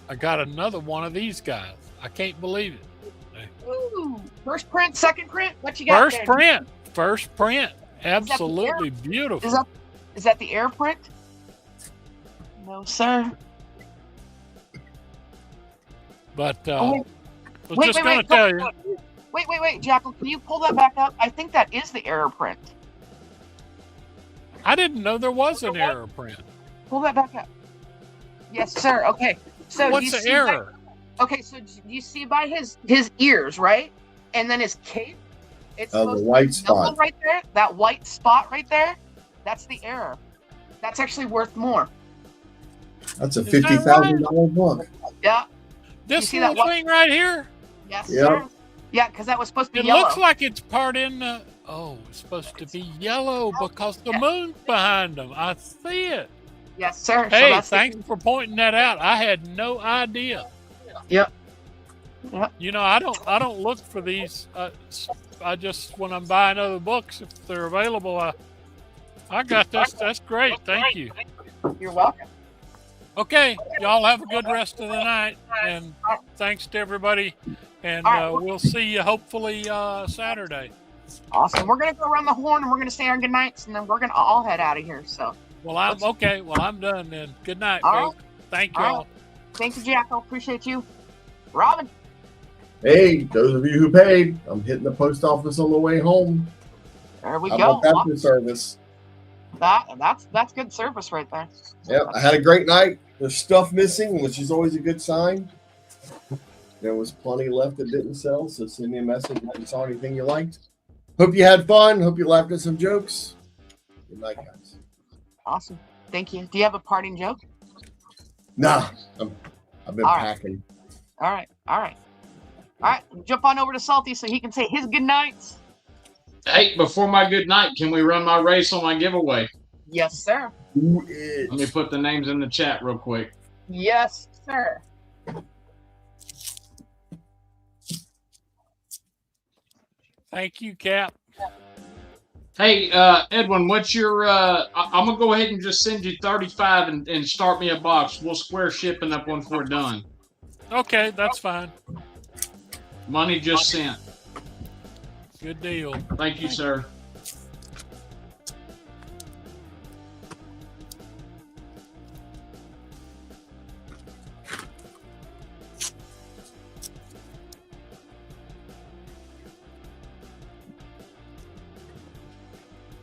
I got another one of these guys. I can't believe it. Ooh, first print, second print. What you got? First print. Absolutely beautiful. Is that the air print? No, sir. But wait, tell you. Wait, Jackal, can you pull that back up? I think that is the error print. I didn't know there was an error print. Pull that back up. Yes, sir. Okay. So what's the error? Okay, so you see by his ears, right? And then his cape. It's the white spot right there. That white spot right there. That's the error. That's actually worth more. That's a $50,000 book. Yeah. This little thing right here? Yes, sir. Yeah, because that was supposed to be yellow. It looks like it's part in the... Oh, it's supposed to be yellow because the moon's behind them. I see it. Yes, sir. Hey, thanks for pointing that out. I had no idea. Yep. You know, I don't look for these. I just, when I'm buying other books, if they're available, I got this. That's great. Thank you. You're welcome. Okay, y'all have a good rest of the night, and thanks to everybody. And we'll see you hopefully Saturday. Awesome. We're gonna go around the horn, and we're gonna say our good nights, and then we're gonna all head out of here. So. Well, I'm okay. Well, I'm done then. Good night, folks. Thank you all. Right. Thank you, Jackal. Appreciate you. Robin. Hey, those of you who paid, I'm hitting the post office on the way home. There we How go. about that for service? That's good service right there. Yep, I had a great night. There's stuff missing, which is always a good sign. There was plenty left that didn't sell, so send me a message if you saw anything you liked. Hope you had fun. Hope you laughed at some jokes. Good night, guys. Awesome. Thank you. Do you have a parting joke? Nah, I've been packing. All right. Jump on over to Salty so he can say his good nights. Hey, before my good night, can we run my race on my giveaway? Yes, sir. Let me put the names in the chat real quick. Yes, sir. Thank you, Cap. Hey, Edwin, what's your... I'm going to go ahead and just send you 35 and start me a box. We'll square shipping up once we're done. Okay, that's fine. Money just sent. Good deal. Thank you, sir.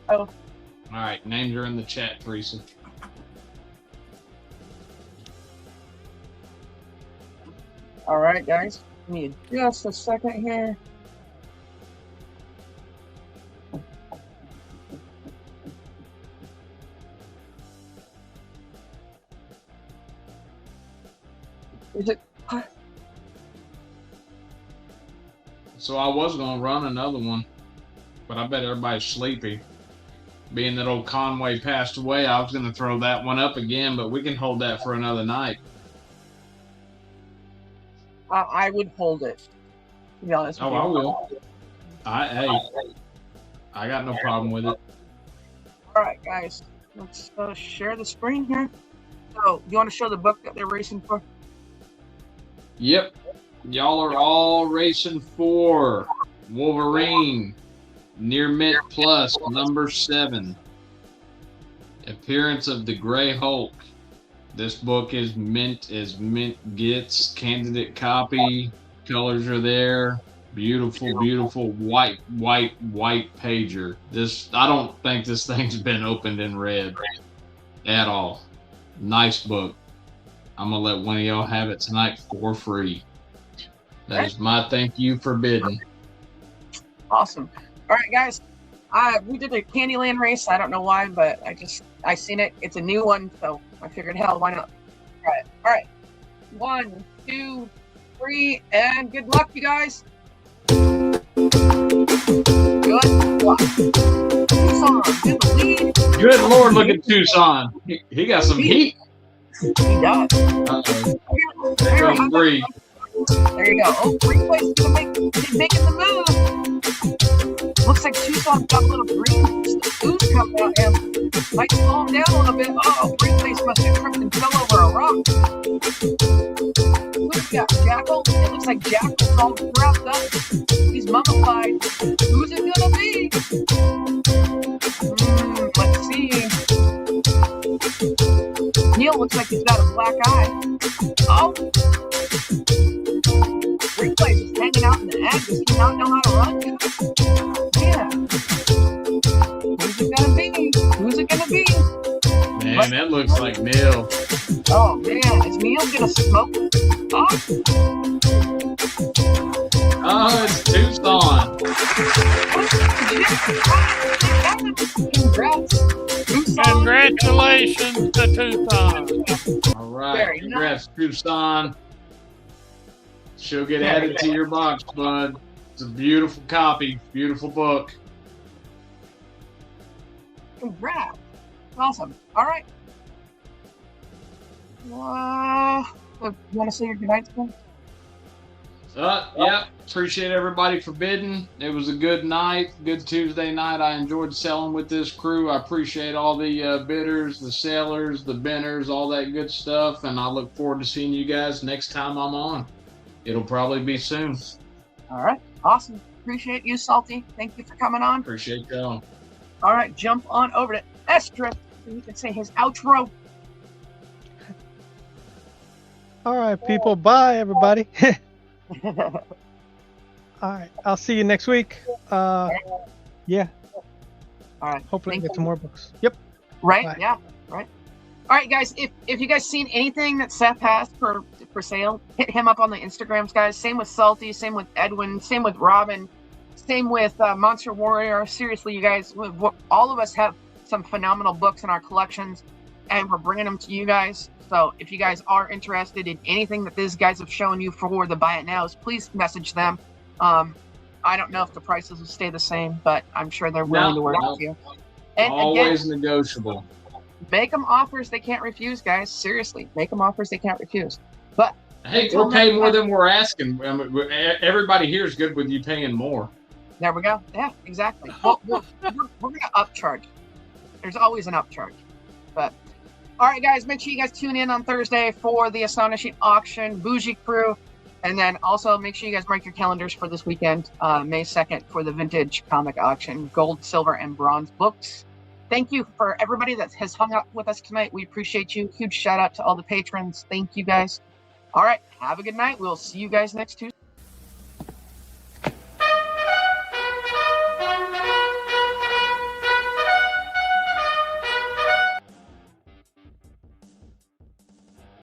Oh. All right, names are in the chat, Teresa. All right, guys. Give me just a second here. Is it? So I was gonna run another one, but I bet everybody's sleepy. Being that old Conway passed away, I was gonna throw that one up again, but we can hold that for another night. I would hold it. To be honest with Oh, you. I will. I got no problem with it. All right, guys, let's share the screen here. So, you want to show the book that they're racing for? Yep. Y'all are all racing for Wolverine, Near Mint Plus, number 7. Appearance of the Gray Hulk. This book is mint as mint gets. Candidate copy. Colors are there. Beautiful, beautiful white pager. I don't think this thing's been opened and read at all. Nice book. I'm gonna let one of y'all have it tonight for free. That is my thank you for bidding. Awesome. All right, guys. We did a Candyland race. I don't know why, but I seen it. It's a new one, so I figured, hell, why not? All right. 1, 2, 3, and good luck, you guys. Good luck. Tucson in the lead. Good Lord, look at Tucson. He got some heat. He does. Uh-oh. There goes Bree. There you go. Oh, Bree Place is making the move. Looks like Tucson's got a little green ooze coming out him. Might slow him down a little bit. Oh, Bree Place must have tripped and fell over a rock. Who's got Jackal? It looks like Jackal's all wrapped up. He's mummified. Who's it gonna be? Let's see. Neil looks like he's got a black eye. Oh! Bree Place is hanging out in the egg. Does he not know how to run? Yeah. Who's it gonna be? Who's it gonna be? Man, that looks like Neil. Oh man, is Neil gonna smoke? Oh, it's Tucson. Congrats. Tucson. Congratulations to Tucson. All right, Very congrats, Tucson. She'll get added to your box, bud. It's a beautiful copy, beautiful book. Congrats. Awesome. All right. You want to say your goodnight, Spin? Yeah, appreciate everybody for bidding. It was a good night, good Tuesday night. I enjoyed selling with this crew. I appreciate all the bidders, the sellers, the binners, all that good stuff. And I look forward to seeing you guys next time I'm on. It'll probably be soon. All right. Awesome. Appreciate you, Salty. Thank you for coming on. Appreciate y'all. All right. Jump on over to Estra so he can say his outro. All right, people. Bye, everybody. All right. I'll see you next week. Yeah. All right. Hopefully, Thank get you. some more books. Yep. Right? Bye. Yeah. Right. All right, guys. If you guys seen anything that Seth has for sale, hit him up on the Instagrams, guys. Same with Salty. Same with Edwin. Same with Robin. Same with Monster Warrior. Seriously, you guys. All of us have some phenomenal books in our collections, and we're bringing them to you guys. So if you guys are interested in anything that these guys have shown you for the buy it nows, please message them. I don't know if the prices will stay the same, but I'm sure they're willing to work with you. And Always again, negotiable. make them offers they can't refuse, guys. Seriously, make them offers they can't refuse. But Hey, we're paying more than we're asking. Everybody here is good with you paying more. there we go. Yeah, exactly. Well, we're going to upcharge. There's always an upcharge. But all right, guys, make sure you guys tune in on Thursday for the Astonishing auction, Bougie Crew. And then also make sure you guys mark your calendars for this weekend, May 2nd, for the vintage comic auction, gold, silver, and bronze books. Thank you for everybody that has hung out with us tonight. We appreciate you. Huge shout out to all the patrons. Thank you, guys. All right, have a good night. We'll see you guys next Tuesday.